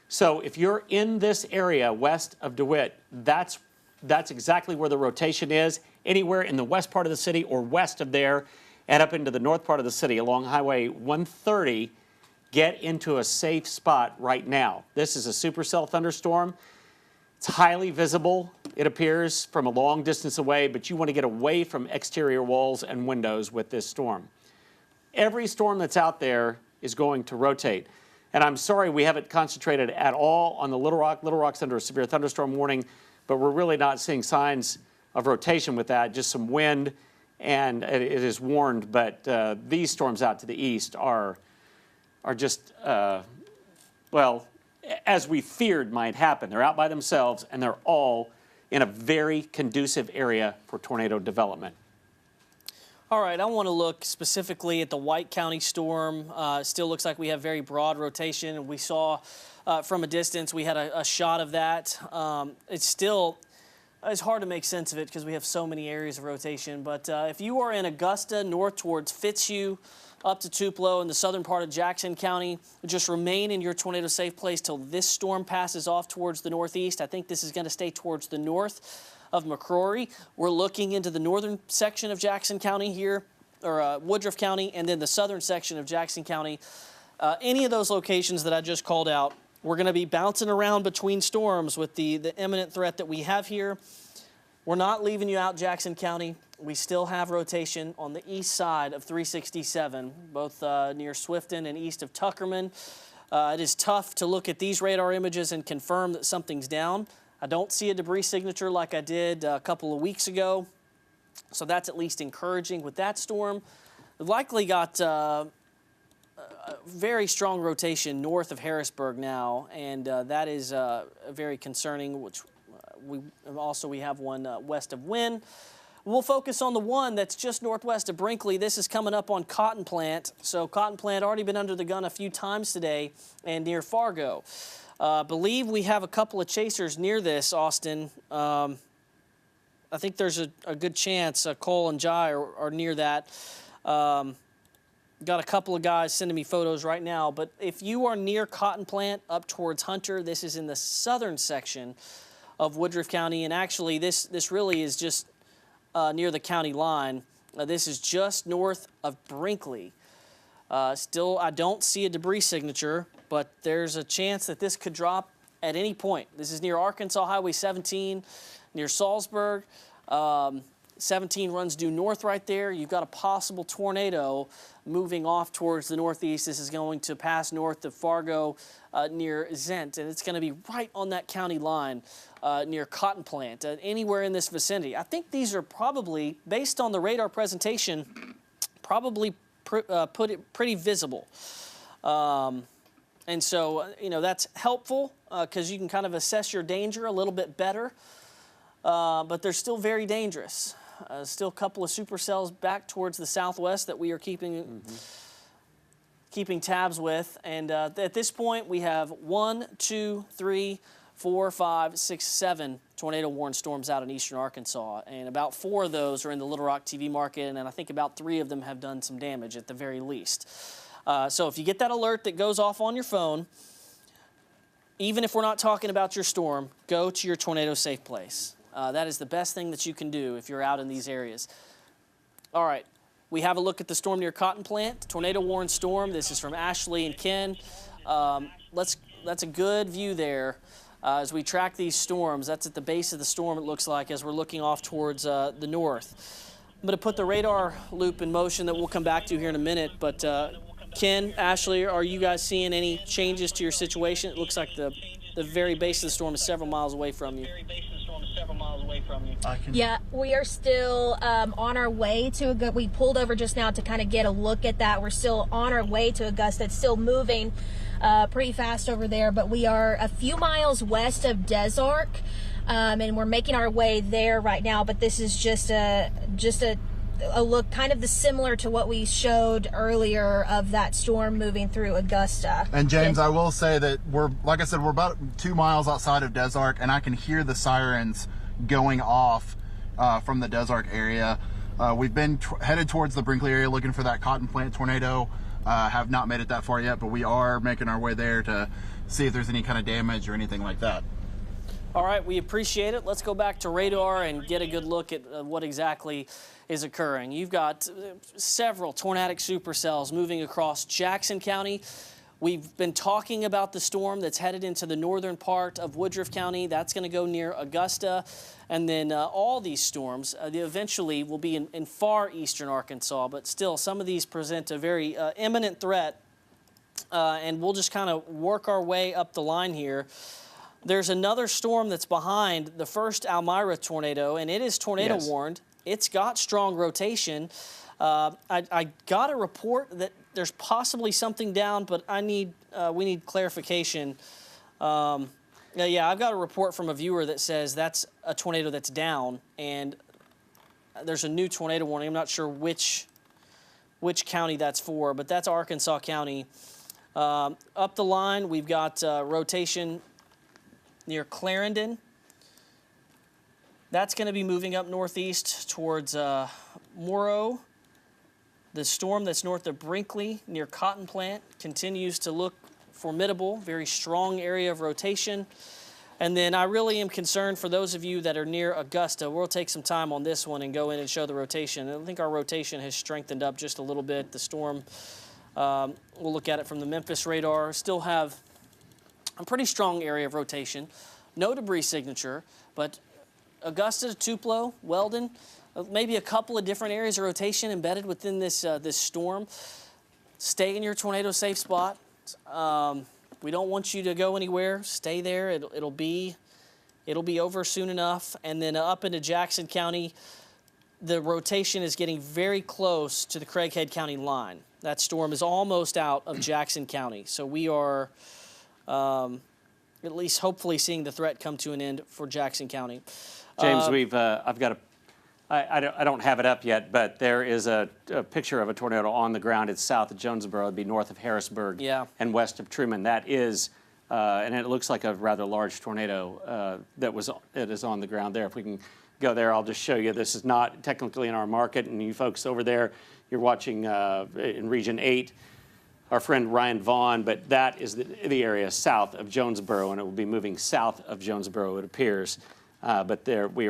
B: So if you're in this area west of DeWitt, that's exactly where the rotation is. Anywhere in the west part of the city or west of there, and up into the north part of the city along Highway 130, get into a safe spot right now. This is a supercell thunderstorm. It's highly visible, it appears, from a long distance away, but you want to get away from exterior walls and windows with this storm. Every storm that's out there is going to rotate. And I'm sorry we haven't concentrated at all on the Little Rock. Little Rock's under a severe thunderstorm warning, but we're really not seeing signs of rotation with that, just some wind. And it is warned, but these storms out to the east are just, well, as we feared might happen. They're out by themselves, and they're all in a very conducive area for tornado development.
A: All right, I want to look specifically at the White County storm. Still looks like we have very broad rotation. We saw from a distance, we had a shot of that. It's hard to make sense of it because we have so many areas of rotation. But if you are in Augusta, north towards Fitzhugh, up to Tupelo in the southern part of Jackson County, just remain in your tornado safe place till this storm passes off towards the northeast. I think this is going to stay towards the north of McCrory. We're looking into the northern section of Jackson County here, or Woodruff County, and then the southern section of Jackson County. Any of those locations that I just called out, we're going to be bouncing around between storms with the imminent threat that we have here. We're not leaving you out, Jackson County. We still have rotation on the east side of 367, both near Swifton and east of Tuckerman. It is tough to look at these radar images and confirm that something's down. I don't see a debris signature like I did a couple of weeks ago, so that's at least encouraging with that storm. We've likely got a very strong rotation north of Harrisburg now, and that is very concerning. Which we have one west of Wynn. We'll focus on the one that's just northwest of Brinkley. This is coming up on Cotton Plant. So Cotton Plant already been under the gun a few times today and near Fargo. Believe we have a couple of chasers near this, Austin. I think there's a good chance Cole and Jai are near that. Got a couple of guys sending me photos right now. But if you are near Cotton Plant up towards Hunter, this is in the southern section of Woodruff County. And actually, this really is just near the county line. This is just north of Brinkley. Still, I don't see a debris signature, but there's a chance that this could drop at any point. This is near Arkansas Highway 17, near Salisbury. 17 runs due north right there. You've got a possible tornado moving off towards the northeast. This is going to pass north of Fargo near Zent, and it's going to be right on that county line near Cotton Plant, anywhere in this vicinity. I think these are probably, based on the radar presentation, probably pretty visible. And so, that's helpful because you can kind of assess your danger a little bit better. But they're still very dangerous. Still a couple of supercells back towards the southwest that we are keeping tabs with. And at this point, we have 1, 2, 3, 4, 5, 6, 7 tornado-warned storms out in eastern Arkansas. And about 4 of those are in the Little Rock TV market, and I think about 3 of them have done some damage at the very least. So if you get that alert that goes off on your phone, even if we're not talking about your storm, go to your tornado safe place. That is the best thing that you can do if you're out in these areas. All right, we have a look at the storm near Cotton Plant, tornado-warned storm. This is from Ashley and Ken. That's a good view there as we track these storms. That's at the base of the storm, it looks like, as we're looking off towards the north. I'm going to put the radar loop in motion that we'll come back to here in a minute. But Ken, Ashley, are you guys seeing any changes to your situation? It looks like the very base of the storm is several miles away from you.
D: Yeah, we are still on our way to Augusta. We pulled over just now to kind of get a look at that. We're still on our way to Augusta. It's still moving pretty fast over there, but we are a few miles west of Des Arc, and we're making our way there right now. But this is just a look kind of similar to what we showed earlier of that storm moving through Augusta.
E: And James, I will say that like I said, we're about 2 miles outside of Des Arc, and I can hear the sirens going off from the Des Arc area. We've been headed towards the Brinkley area looking for that Cotton Plant tornado. Have not made it that far yet, but we are making our way there to see if there's any kind of damage or anything like that.
A: All right, we appreciate it. Let's go back to radar and get a good look at what exactly is occurring. You've got several tornadic supercells moving across Jackson County. We've been talking about the storm that's headed into the northern part of Woodruff County. That's going to go near Augusta. And then all these storms eventually will be in far eastern Arkansas. But still, some of these present a very imminent threat. And we'll just kind of work our way up the line here. There's another storm that's behind the first Almyra tornado, and it is tornado warned. It's got strong rotation. I got a report that there's possibly something down, but we need clarification. Yeah, I've got a report from a viewer that says that's a tornado that's down, and there's a new tornado warning. I'm not sure which county that's for, but that's Arkansas County. Up the line, we've got rotation near Clarendon. That's going to be moving up northeast towards Morrow. The storm that's north of Brinkley near Cotton Plant continues to look formidable, very strong area of rotation. And then I really am concerned for those of you that are near Augusta. We'll take some time on this one and go in and show the rotation. I think our rotation has strengthened up just a little bit. The storm, we'll look at it from the Memphis radar, still have a pretty strong area of rotation. No debris signature, but Augusta to Tupelo, Weldon, maybe a couple of different areas of rotation embedded within this storm. Stay in your tornado safe spot. We don't want you to go anywhere. Stay there. It'll be over soon enough. And then up into Jackson County, the rotation is getting very close to the Craighead County line. That storm is almost out of Jackson County. So we are at least hopefully seeing the threat come to an end for Jackson County.
B: James, I've got I don't have it up yet, but there is a picture of a tornado on the ground. It's south of Jonesboro. It'd be north of Harrisburg and west of Truman. That is, and it looks like a rather large tornado it is on the ground there. If we can go there, I'll just show you. This is not technically in our market, and you folks over there, you're watching in Region 8, our friend Ryan Vaughn, but that is the area south of Jonesboro, and it will be moving south of Jonesboro, it appears. But there we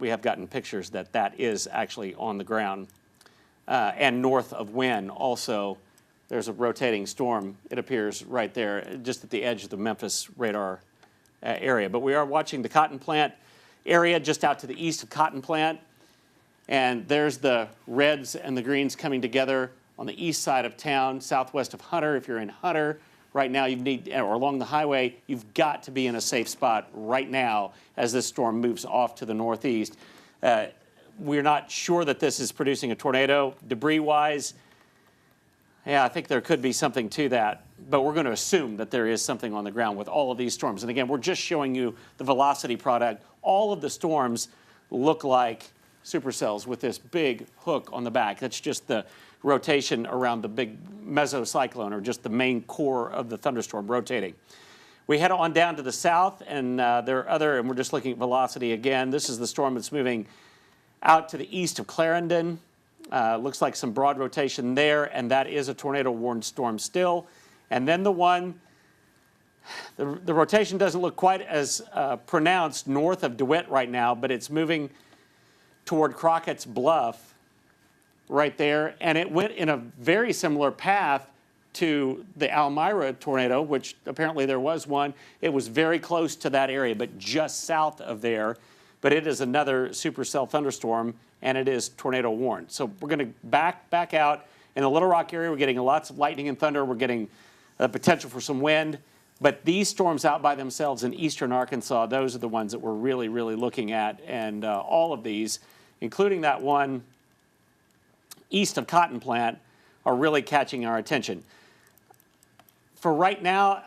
B: have gotten pictures that is actually on the ground. And north of Wynn also, there's a rotating storm, it appears right there, just at the edge of the Memphis radar area. But we are watching the cotton plant area just out to the east of Cotton Plant. And there's the reds and the greens coming together on the east side of town, southwest of Hunter. If you're in Hunter right now, or along the highway, you've got to be in a safe spot right now as this storm moves off to the northeast. We're not sure that this is producing a tornado. Debris-wise, yeah, I think there could be something to that. But we're going to assume that there is something on the ground with all of these storms. And again, we're just showing you the velocity product. All of the storms look like supercells with this big hook on the back. That's just the rotation around the big mesocyclone, or just the main core of the thunderstorm rotating. We head on down to the south, and and we're just looking at velocity again. This is the storm that's moving out to the east of Clarendon. Looks like some broad rotation there, and that is a tornado-warned storm still. And then the rotation doesn't look quite as pronounced north of DeWitt right now, but it's moving toward Crockett's Bluff right there, and it went in a very similar path to the Almyra tornado, which apparently there was one. It was very close to that area, but just south of there. But it is another supercell thunderstorm, and it is tornado warned. So we're going to back out. In the Little Rock area, we're getting lots of lightning and thunder. We're getting potential for some wind. But these storms out by themselves in eastern Arkansas, those are the ones that we're really, really looking at. And all of these, including that one east of Cotton Plant, are really catching our attention. For right now,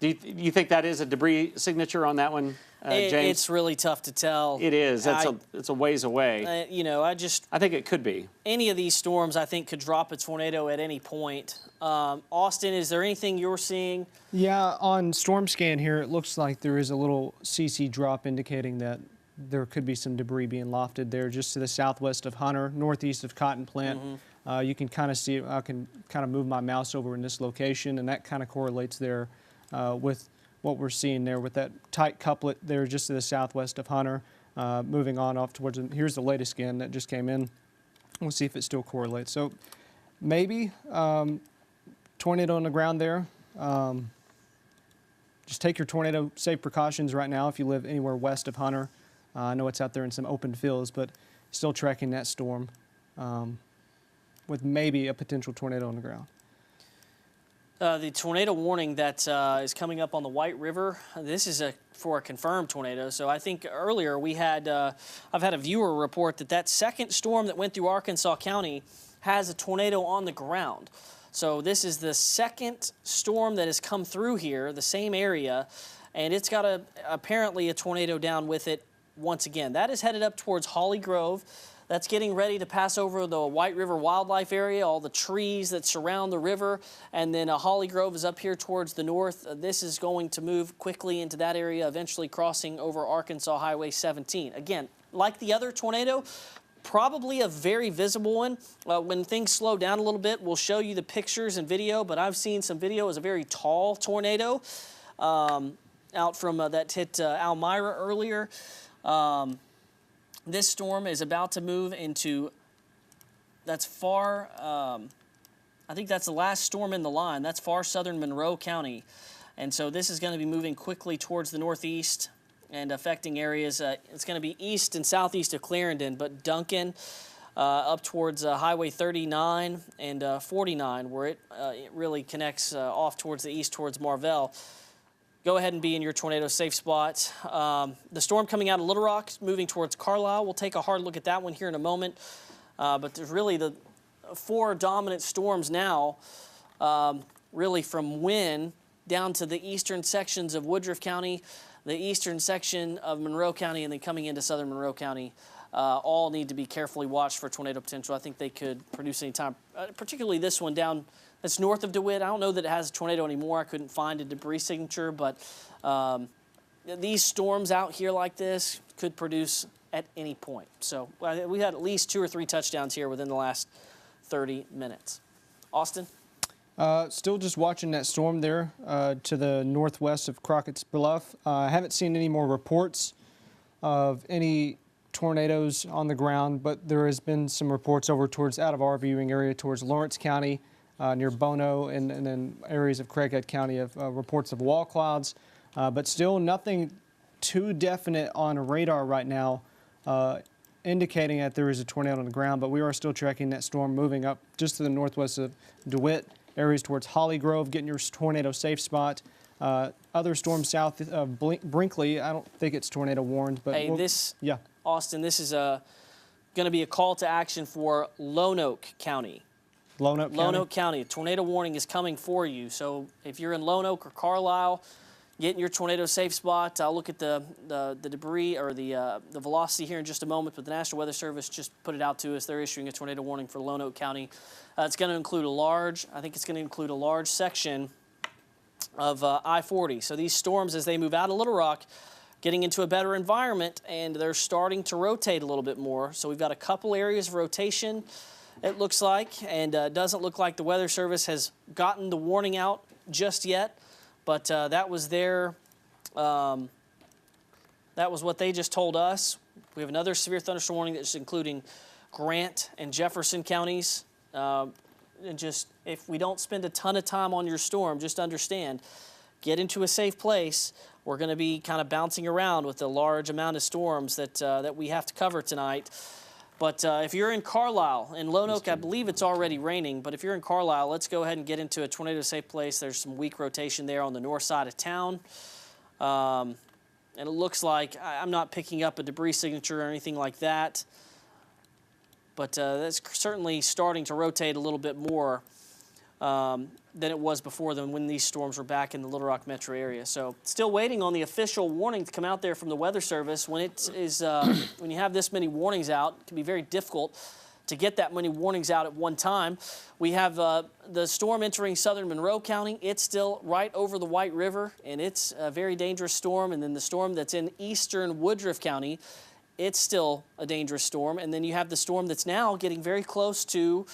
B: do you think that is a debris signature on that one, James?
A: It's really tough to tell.
B: It is. It's a ways away.
A: I
B: think it could be.
A: Any of these storms, I think, could drop a tornado at any point. Austin, is there anything you're seeing?
C: Yeah, on storm scan here, it looks like there is a little CC drop indicating that there could be some debris being lofted there just to the southwest of Hunter, northeast of Cotton Plant. Mm-hmm. You can kind of see, I can kind of move my mouse over in this location, and that kind of correlates there with what we're seeing there with that tight couplet there just to the southwest of Hunter. Moving on off towards, here's the latest scan that just came in. We'll see if it still correlates. So maybe tornado on the ground there. Just take your tornado safe precautions right now if you live anywhere west of Hunter. I know it's out there in some open fields, but still tracking that storm with maybe a potential tornado on the ground.
A: The tornado warning that is coming up on the White River, this is for a confirmed tornado. So I think earlier we had, I've had a viewer report that second storm that went through Arkansas County has a tornado on the ground. So this is the second storm that has come through here, the same area, and it's got apparently a tornado down with it once again. That is headed up towards Holly Grove. That's getting ready to pass over the White River Wildlife Area, all the trees that surround the river, and then Holly Grove is up here towards the north. This is going to move quickly into that area, eventually crossing over Arkansas Highway 17. Again, like the other tornado, probably a very visible one. When things slow down a little bit, we'll show you the pictures and video, but I've seen some video as a very tall tornado out from that hit Almyra earlier. This storm is about to move into, that's far, I think that's the last storm in the line. That's far southern Monroe County. And so this is going to be moving quickly towards the northeast and affecting areas. It's going to be east and southeast of Clarendon, but Duncan up towards Highway 39 and 49, where it really connects off towards the east towards Marvell. Go ahead and be in your tornado safe spot. The storm coming out of Little Rock, moving towards Carlisle. We'll take a hard look at that one here in a moment. But there's really 4 dominant storms now, really from Wynne down to the eastern sections of Woodruff County, the eastern section of Monroe County, and then coming into southern Monroe County. All need to be carefully watched for tornado potential. I think they could produce any time, particularly this one down that's north of DeWitt. I don't know that it has a tornado anymore. I couldn't find a debris signature, but these storms out here like this could produce at any point. So we had at least 2 or 3 touchdowns here within the last 30 minutes. Austin?
C: Still just watching that storm there to the northwest of Crockett's Bluff. I haven't seen any more reports of any tornadoes on the ground, but there has been some reports over towards out of our viewing area towards Lawrence County, near Bono, and then areas of Craighead County of reports of wall clouds, but still nothing too definite on radar right now indicating that there is a tornado on the ground, but we are still tracking that storm moving up just to the northwest of DeWitt, areas towards Holly Grove, getting your tornado safe spot. Other storms south of Brinkley, I don't think it's tornado warned, but
A: hey, Austin, this is going to be a call to action for Lonoke County.
C: Lonoke
A: County. A tornado warning is coming for you. So if you're in Lonoke or Carlisle, get in your tornado safe spot. I'll look at the debris or the velocity here in just a moment, but the National Weather Service just put it out to us. They're issuing a tornado warning for Lonoke County. It's going to include a large section of I-40. So these storms, as they move out of Little Rock, getting into a better environment, and they're starting to rotate a little bit more. So we've got a couple areas of rotation, it looks like, and it doesn't look like the Weather Service has gotten the warning out just yet, but that was that was what they just told us. We have another severe thunderstorm warning that's including Grant and Jefferson counties. And just, if we don't spend a ton of time on your storm, just understand, get into a safe place. We're going to be kind of bouncing around with the large amount of storms that we have to cover tonight. But if you're in Carlisle, in Lonoke, I believe it's already raining, but if you're in Carlisle, let's go ahead and get into a tornado safe place. There's some weak rotation there on the north side of town. And it looks like, I'm not picking up a debris signature or anything like that, but that's certainly starting to rotate a little bit more than it was before when these storms were back in the Little Rock metro area. So still waiting on the official warning to come out there from the Weather Service. When it is when you have this many warnings out, it can be very difficult to get that many warnings out at one time. We have the storm entering southern Monroe County. It's still right over the White River, and it's a very dangerous storm. And then the storm that's in eastern Woodruff County, it's still a dangerous storm. And then you have the storm that's now getting very close to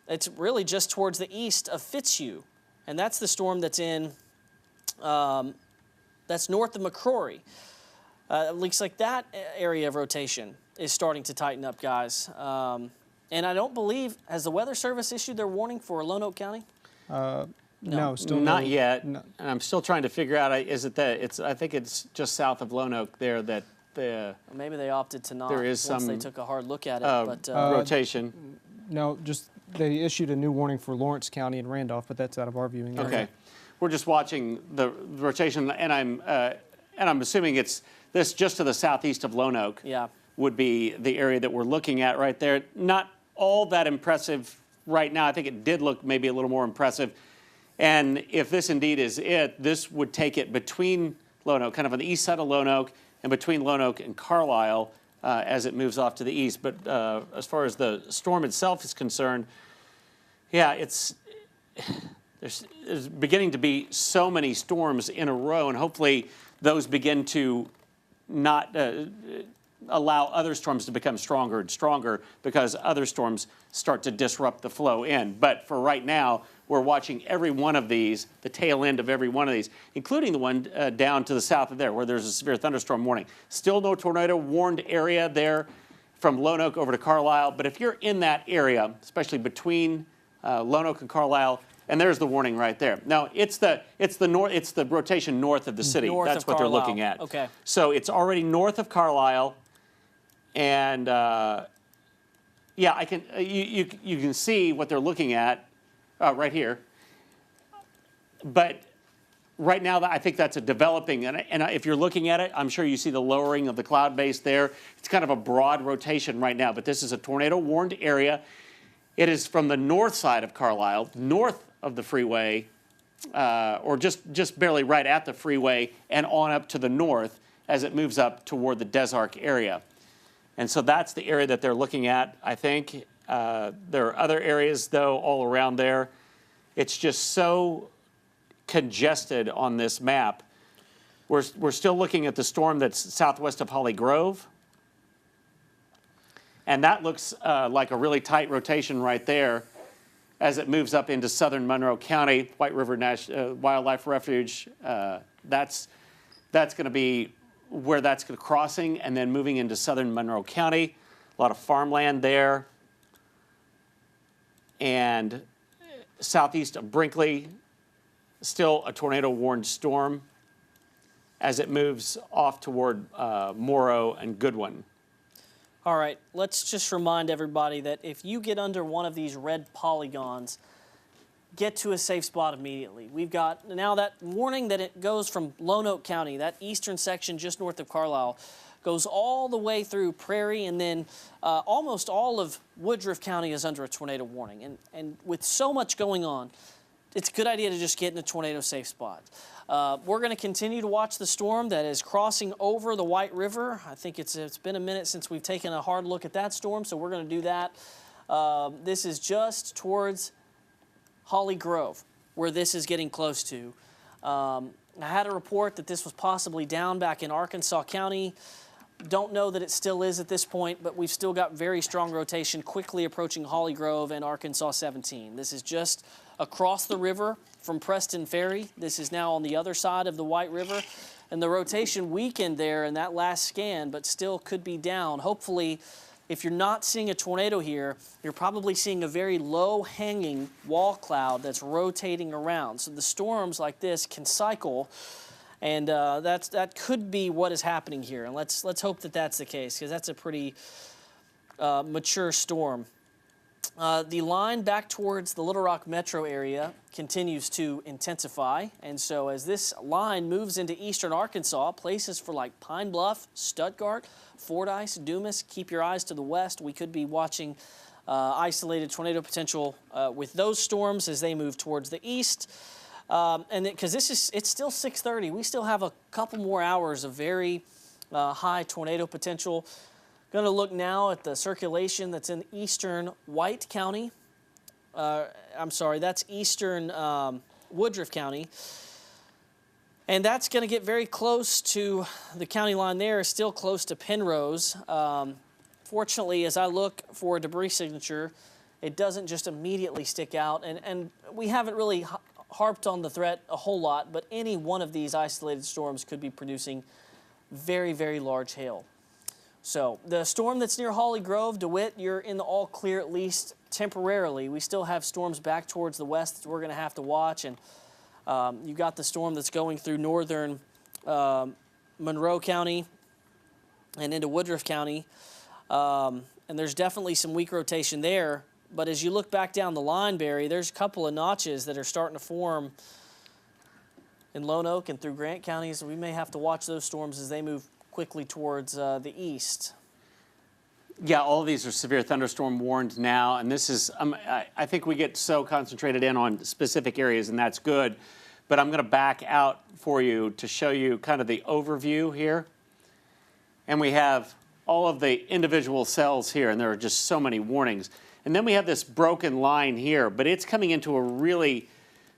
A: it's really just towards the east of Fitzhugh, and that's the storm that's in, that's north of McCrory. It looks like that area of rotation is starting to tighten up, guys. And I don't believe, has the Weather Service issued their warning for Lonoke County?
C: No, still
B: not
C: no,
B: yet.
C: No.
B: And I'm still trying to figure out, is it that I think it's just south of Lonoke there that
A: maybe they opted to not.
B: There is
A: once
B: some
A: they took a hard look at it.
B: rotation.
C: No, just they issued a new warning for Lawrence County and Randolph, but that's out of our viewing area.
B: Okay, we're just watching the rotation, and I'm assuming it's this just to the southeast of Lonoke.
A: Yeah,
B: would be the area that we're looking at right there. Not all that impressive right now. I think it did look maybe a little more impressive. And if this indeed is it, this would take it between Lonoke, kind of on the east side of Lonoke, and between Lonoke and Carlisle as it moves off to the east. But as far as the storm itself is concerned, yeah, there's beginning to be so many storms in a row, and hopefully those begin to not allow other storms to become stronger and stronger because other storms start to disrupt the flow in. But for right now, we're watching every one of these, the tail end of every one of these, including the one down to the south of there where there's a severe thunderstorm warning. Still no tornado warned area there from Lonoke over to Carlisle. But if you're in that area, especially between Lonoke and Carlisle, and there's the warning right there. Now it's the rotation north of the city. That's what they're looking at.
A: Okay.
B: So it's already north of Carlisle, and yeah, I can you can see what they're looking at right here. But right now, I think that's a developing, and if you're looking at it, I'm sure you see the lowering of the cloud base there. It's kind of a broad rotation right now, but this is a tornado-warned area. It is from the north side of Carlisle, north of the freeway, or just barely right at the freeway, and on up to the north as it moves up toward the Des Arc area. And so that's the area that they're looking at, I think. There are other areas, though, all around there. It's just so congested on this map. We're still looking at the storm that's southwest of Holly Grove. And that looks like a really tight rotation right there as it moves up into southern Monroe County, White River Wildlife Refuge. That's going to be where that's crossing, and then moving into southern Monroe County. A lot of farmland there. And southeast of Brinkley, still a tornado-warned storm as it moves off toward Morrow and Goodwin.
A: All right, let's just remind everybody that if you get under one of these red polygons, get to a safe spot immediately. We've got now that warning that it goes from Lonoke County, that eastern section just north of Carlisle, goes all the way through Prairie, and then almost all of Woodruff County is under a tornado warning. And with so much going on, it's a good idea to just get in a tornado safe spot. We're going to continue to watch the storm that is crossing over the White River. I think it's been a minute since we've taken a hard look at that storm, so we're going to do that. This is just towards Holly Grove, where this is getting close to. I had a report that this was possibly down back in Arkansas County. Don't know that it still is at this point, but we've still got very strong rotation quickly approaching Holly Grove and Arkansas 17. This is just across the river from Preston Ferry. This is now on the other side of the White River, and the rotation weakened there in that last scan, but still could be down. Hopefully, if you're not seeing a tornado here, you're probably seeing a very low-hanging wall cloud that's rotating around. So the storms like this can cycle, and that could be what is happening here. And let's hope that that's the case, because that's a pretty mature storm. The line back towards the Little Rock metro area continues to intensify, and so as this line moves into eastern Arkansas, places for like Pine Bluff, Stuttgart, Fordyce, Dumas, keep your eyes to the west. We could be watching isolated tornado potential with those storms as they move towards the east. And because it's still 6:30, we still have a couple more hours of very high tornado potential. Going to look now at the circulation that's in eastern White County. I'm sorry, that's eastern Woodruff County. And that's going to get very close to the county line there, still close to Penrose. Fortunately, as I look for a debris signature, it doesn't just immediately stick out. And we haven't really harped on the threat a whole lot, but any one of these isolated storms could be producing very, very large hail. So the storm that's near Holly Grove, DeWitt, you're in the all clear at least temporarily. We still have storms back towards the west that we're going to have to watch. And you've got the storm that's going through northern Monroe County and into Woodruff County. And there's definitely some weak rotation there. But as you look back down the line, Barry, there's a couple of notches that are starting to form in Lonoke and through Grant counties. So we may have to watch those storms as they move quickly towards the east.
B: Yeah, all of these are severe thunderstorm warned now, and this is, I think we get so concentrated in on specific areas, and that's good, but I'm going to back out for you to show you kind of the overview here. And we have all of the individual cells here, and there are just so many warnings. And then we have this broken line here, but it's coming into a really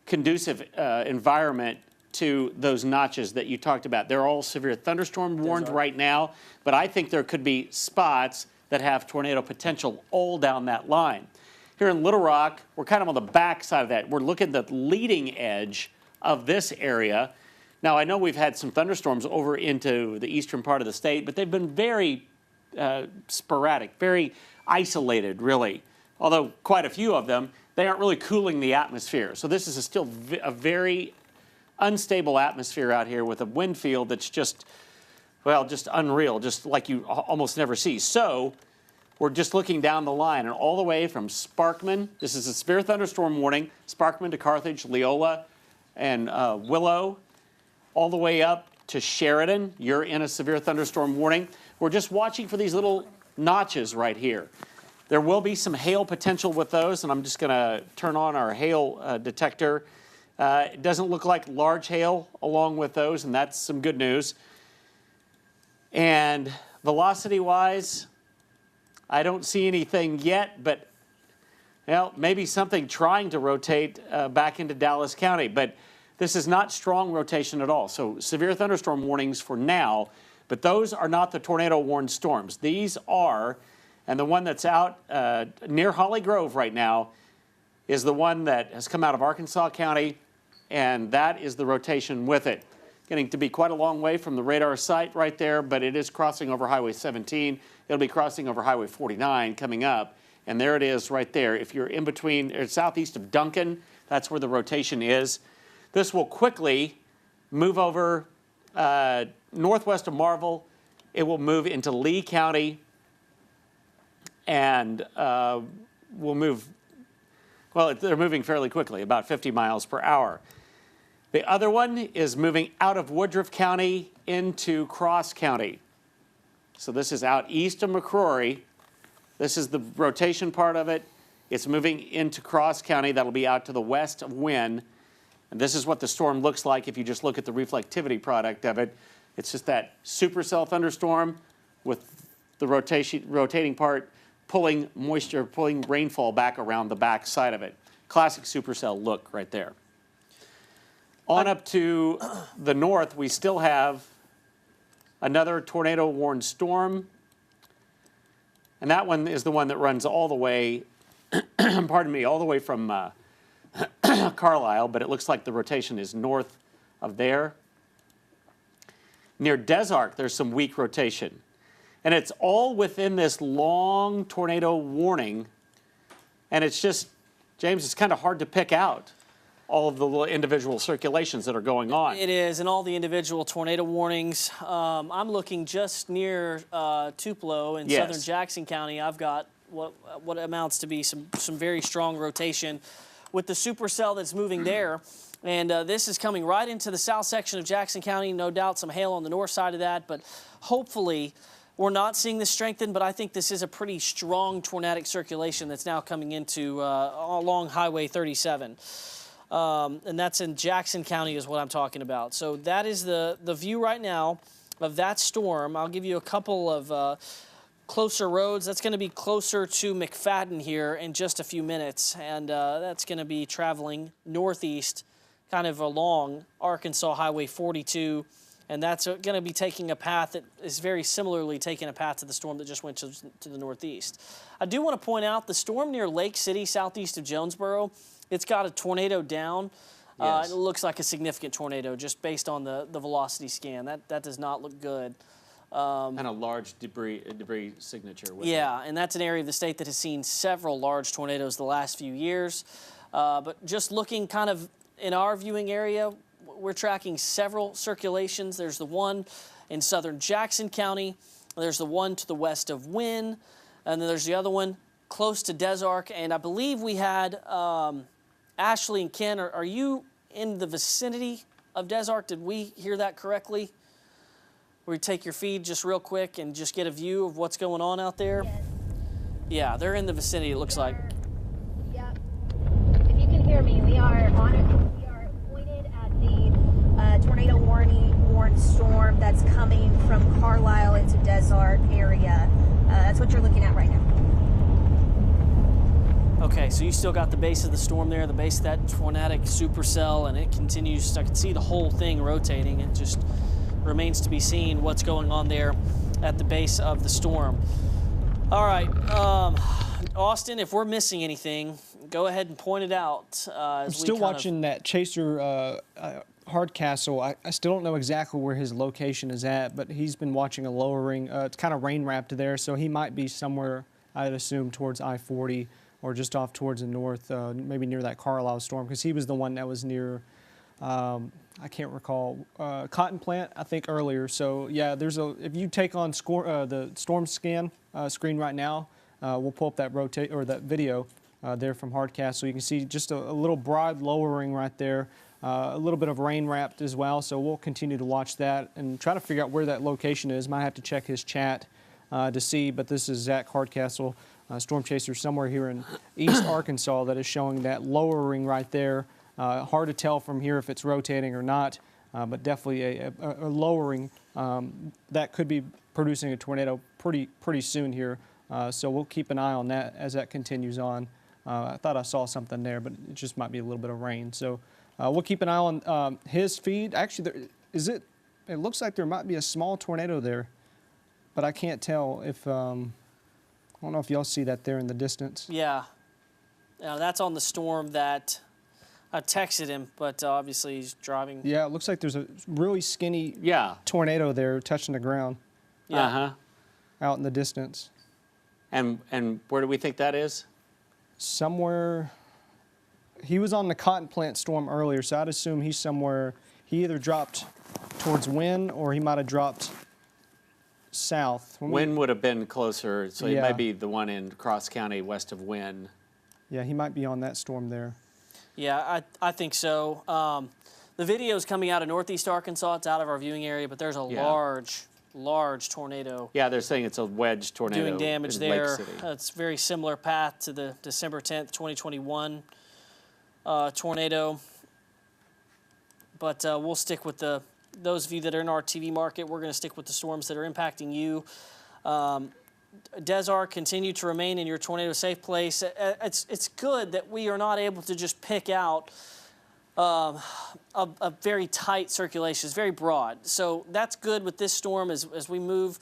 B: conducive environment to those notches that you talked about. They're all severe thunderstorm warned right now, but I think there could be spots that have tornado potential all down that line. Here in Little Rock, we're kind of on the back side of that. We're looking at the leading edge of this area. Now, I know we've had some thunderstorms over into the eastern part of the state, but they've been very sporadic, very isolated, really. Although quite a few of them, they aren't really cooling the atmosphere. So this is still a very unstable atmosphere out here with a wind field that's just, well, just unreal, just like you almost never see. So we're just looking down the line, and all the way from Sparkman, this is a severe thunderstorm warning, Sparkman to Carthage, Leola, and Willow. all the way up to Sheridan. You're in a severe thunderstorm warning. We're just watching for these little notches right here. There will be some hail potential with those, and I'm just going to turn on our hail detector. It doesn't look like large hail along with those, and that's some good news. And velocity-wise, I don't see anything yet, but well, maybe something trying to rotate back into Dallas County. But this is not strong rotation at all. So severe thunderstorm warnings for now, but those are not the tornado-warned storms. These are, and the one that's out near Holly Grove right now is the one that has come out of Arkansas County, and that is the rotation with it. Getting to be quite a long way from the radar site right there, but it is crossing over Highway 17. It'll be crossing over Highway 49 coming up, and there it is right there. If you're in between, or southeast of Duncan, that's where the rotation is. This will quickly move over northwest of Marvel. It will move into Lee County, and will move, well, they're moving fairly quickly, about 50 miles per hour. The other one is moving out of Woodruff County into Cross County. So this is out east of McCrory. This is the rotation part of it. It's moving into Cross County. That'll be out to the west of Wynn. And this is what the storm looks like if you just look at the reflectivity product of it. It's just that supercell thunderstorm with the rotating part pulling moisture, pulling rainfall back around the back side of it. Classic supercell look right there. On up to the north, we still have another tornado-warned storm. And that one is the one that runs all the way, pardon me, all the way from Carlisle, but it looks like the rotation is north of there. Near Des Arc, there's some weak rotation. And it's all within this long tornado warning. And it's just, James, it's kind of hard to pick out all of the little individual circulations that are going on.
A: It is, and all the individual tornado warnings. I'm looking just near Tupelo in southern Jackson County. I've got what amounts to be some very strong rotation with the supercell that's moving there. And this is coming right into the south section of Jackson County. No doubt some hail on the north side of that, but hopefully we're not seeing this strengthen, but I think this is a pretty strong tornadic circulation that's now coming into along Highway 37. And that's in Jackson County is what I'm talking about. So that is the view right now of that storm. I'll give you a couple of closer roads. That's going to be closer to McFadden here in just a few minutes. And that's going to be traveling northeast kind of along Arkansas Highway 42. And that's going to be taking a path that is very similarly taking a path to the storm that just went to the northeast. I do want to point out the storm near Lake City, southeast of Jonesboro. It's got a tornado down. It looks like a significant tornado just based on the velocity scan. That does not look good.
B: And a large debris signature. With
A: yeah, and that's an area of the state that has seen several large tornadoes the last few years. But just looking kind of in our viewing area, we're tracking several circulations. There's the one in southern Jackson County. There's the one to the west of Wynn. And then there's the other one close to Des Arc. And I believe we had Ashley and Ken, are you in the vicinity of Des Arc? Did we hear that correctly? Where you take your feed just real quick and just get a view of what's going on out there?
D: Yes.
A: Yeah, they're in the vicinity, it looks like.
D: Yep. If you can hear me, we are on it. We are pointed at the tornado warned storm that's coming from Carlisle into Des Arc area. That's what you're looking at right now.
A: Okay, so you still got the base of the storm there, the base of that tornadic supercell, and it continues. I can see the whole thing rotating. It just remains to be seen what's going on there at the base of the storm. All right, Austin, if we're missing anything, go ahead and point it out.
C: I'm still watching that Chaser Hardcastle. I still don't know exactly where his location is at, but he's been watching a lowering. It's kind of rain wrapped there, so he might be somewhere, I'd assume, towards I-40 or just off towards the north, maybe near that Carlisle storm, because he was the one that was near, I can't recall, Cotton Plant, I think, earlier. So, yeah, if you take on the storm scan screen right now, we'll pull up that video there from Hardcastle. You can see just a little broad lowering right there. a little bit of rain wrapped as well, so we'll continue to watch that and try to figure out where that location is. Might have to check his chat to see, but this is Zach Hardcastle, storm chaser somewhere here in East Arkansas, that is showing that lowering right there. Hard to tell from here if it's rotating or not, but definitely a lowering that could be producing a tornado pretty soon here. So we'll keep an eye on that as that continues on. I thought I saw something there, but it just might be a little bit of rain. So we'll keep an eye on his feed. Actually, it looks like there might be a small tornado there, but I can't tell if, I don't know if y'all see that there in the distance.
A: Yeah. That's on the storm that I texted him, but obviously he's driving.
C: Yeah, it looks like there's a really skinny tornado there touching the ground.
A: Yeah.
C: Out in the distance.
B: And where do we think that is?
C: Somewhere. He was on the cotton plant storm earlier, so I'd assume he's somewhere. He either dropped towards Wynn or he might have dropped south.
B: Wynn would have been closer, so it might be the one in Cross County west of Wynn.
C: Yeah, he might be on that storm there.
A: Yeah, I think so. The video is coming out of northeast Arkansas. It's out of our viewing area, but there's a large tornado.
B: Yeah, they're saying it's a wedge tornado
A: doing damage
B: in
A: there.
B: Lake City.
A: It's a very similar path to the December 10th, 2021 tornado. But we'll stick with those of you that are in our TV market. We're going to stick with the storms that are impacting you. Desark, continue to remain in your tornado safe place. It's good that we are not able to just pick out a very tight circulation. It's very broad. So that's good with this storm as we move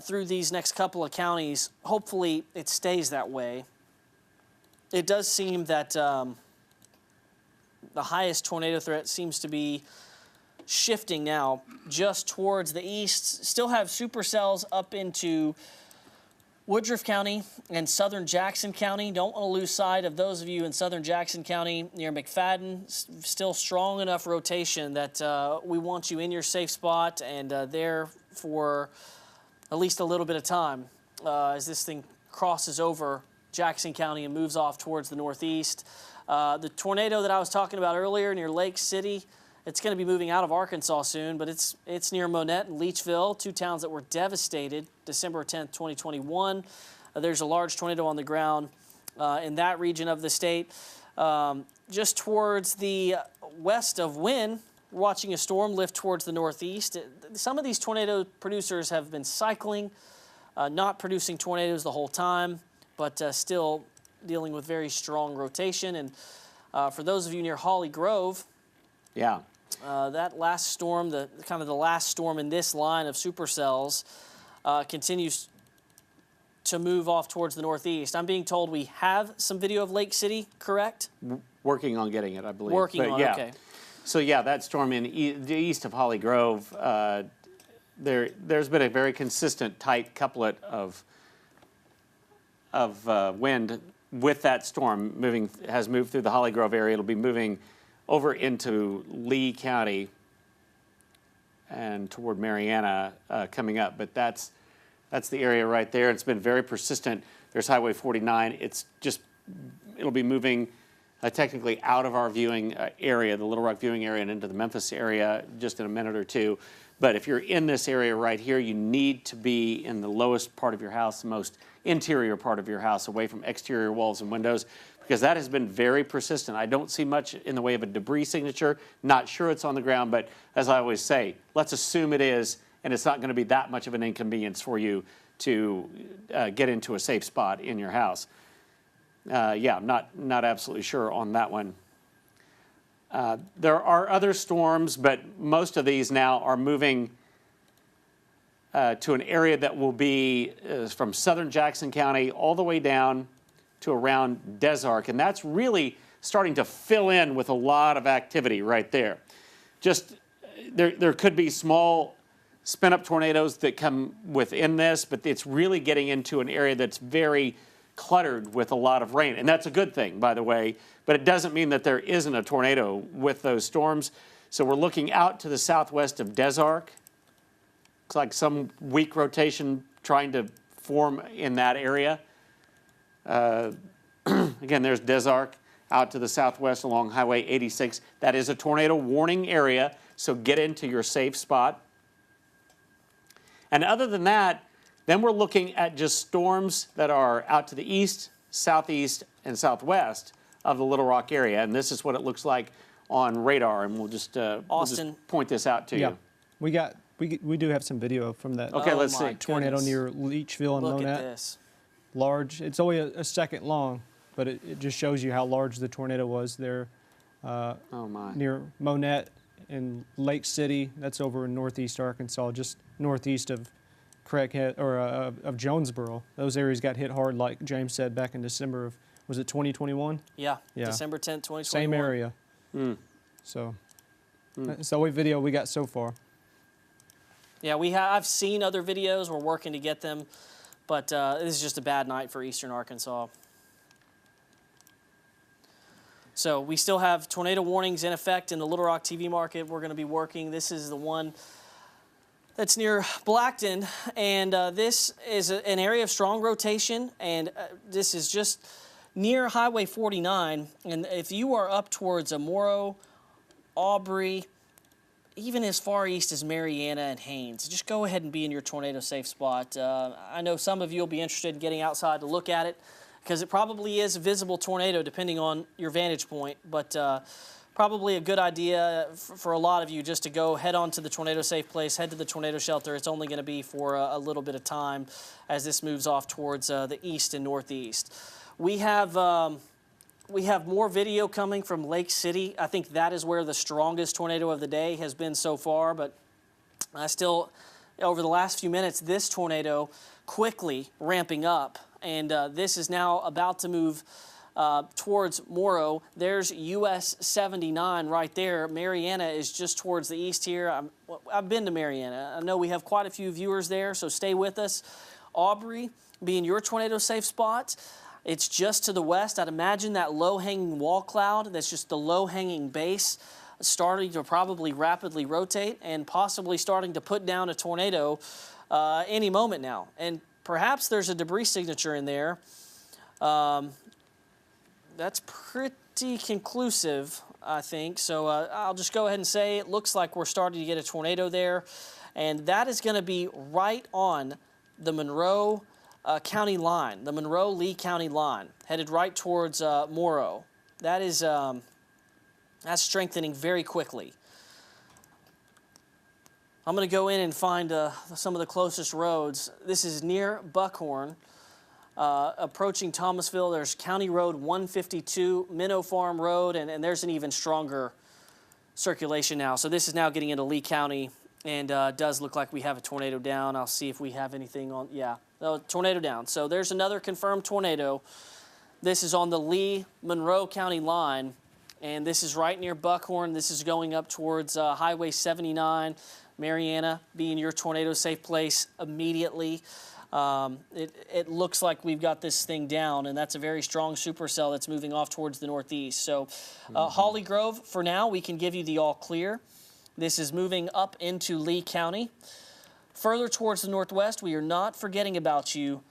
A: through these next couple of counties. Hopefully it stays that way. It does seem that the highest tornado threat seems to be shifting now just towards the east. Still have supercells up into Woodruff County and southern Jackson County. Don't want to lose sight of those of you in southern Jackson County near McFadden. Still strong enough rotation that we want you in your safe spot and there for at least a little bit of time as this thing crosses over Jackson County and moves off towards the northeast. The tornado that I was talking about earlier near Lake City, it's going to be moving out of Arkansas soon, but it's near Monette and Leachville, two towns that were devastated December 10th, 2021. There's a large tornado on the ground in that region of the state. Just towards the west of Wynn, we're watching a storm lift towards the northeast. Some of these tornado producers have been cycling, not producing tornadoes the whole time, but still dealing with very strong rotation. And for those of you near Holly Grove, that last storm, the last storm in this line of supercells, continues to move off towards the northeast. I'm being told we have some video of Lake City, correct?
B: Working on getting it, I believe.
A: Okay.
B: So that storm in the east of Holly Grove, there's been a very consistent tight couplet of wind with that storm has moved through the Holly Grove area. It'll be moving over into Lee County and toward Mariana coming up. But that's the area right there. It's been very persistent. There's Highway 49. It'll be moving technically out of our viewing area, the Little Rock viewing area, and into the Memphis area just in a minute or two. But if you're in this area right here, you need to be in the lowest part of your house, the most interior part of your house, away from exterior walls and windows, because that has been very persistent. I don't see much in the way of a debris signature. Not sure it's on the ground, but as I always say, let's assume it is, and it's not going to be that much of an inconvenience for you to get into a safe spot in your house. I'm not absolutely sure on that one. There are other storms, but most of these now are moving to an area that will be from southern Jackson County all the way down to around Desark, and that's really starting to fill in with a lot of activity right there. Just there could be small spin-up tornadoes that come within this, but it's really getting into an area that's very cluttered with a lot of rain, and that's a good thing, by the way, but it doesn't mean that there isn't a tornado with those storms. So we're looking out to the southwest of Desark. Looks like some weak rotation trying to form in that area. Again, there's Desark. out to the southwest along Highway 86. That is a tornado warning area, so get into your safe spot. And other than that, then we're looking at just storms that are out to the east, southeast, and southwest of the Little Rock area. And this is what it looks like on radar. And we'll just point this out to you.
C: We do have some video from that.
B: Okay, let's see.
C: Tornado near Leachville and
A: Look
C: Monette.
A: at this.
C: Large. It's only a second long, but it just shows you how large the tornado was there near Monette in Lake City. That's over in northeast Arkansas, just northeast of Craighead or of Jonesboro. Those areas got hit hard, like James said, back in December of, was it 2021?
A: Yeah. December 10th, 2021.
C: Same area. So that's the only video we got so far.
A: Yeah, I've seen other videos. We're working to get them, but this is just a bad night for eastern Arkansas. So we still have tornado warnings in effect in the Little Rock TV market. We're going to be working. This is the one that's near Blackton, and this is an area of strong rotation, and this is just near Highway 49. And if you are up towards Morrow, Aubrey, even as far east as Mariana and Haines, just go ahead and be in your tornado safe spot. I know some of you will be interested in getting outside to look at it, because it probably is a visible tornado depending on your vantage point, but probably a good idea for a lot of you just to go head on to the tornado safe place, head to the tornado shelter. It's only going to be for a little bit of time as this moves off towards the east and northeast. We have more video coming from Lake City. I think that is where the strongest tornado of the day has been so far, but over the last few minutes, this tornado quickly ramping up. And this is now about to move towards Morrow. There's US 79 right there. Mariana is just towards the east here. I've been to Mariana. I know we have quite a few viewers there, so stay with us. Aubrey, being your tornado safe spot, it's just to the west. I'd imagine that low-hanging wall cloud, that's just the low-hanging base, starting to probably rapidly rotate and possibly starting to put down a tornado any moment now. And perhaps there's a debris signature in there. That's pretty conclusive, I think. So I'll just go ahead and say it looks like we're starting to get a tornado there. And that is going to be right on the Monroe County line, the Monroe-Lee County line, headed right towards Morrow. That is that's strengthening very quickly. I'm going to go in and find some of the closest roads. This is near Buckhorn, approaching Thomasville. There's County Road 152, Minnow Farm Road, and there's an even stronger circulation now. So this is now getting into Lee County, and does look like we have a tornado down. I'll see if we have anything on. Yeah, tornado down. So there's another confirmed tornado. This is on the Lee-Monroe County line, and this is right near Buckhorn. This is going up towards Highway 79. Mariana being your tornado safe place immediately. It looks like we've got this thing down, and that's a very strong supercell that's moving off towards the northeast. So Holly Grove, for now, we can give you the all clear. This is moving up into Lee County. Further towards the northwest, we are not forgetting about you.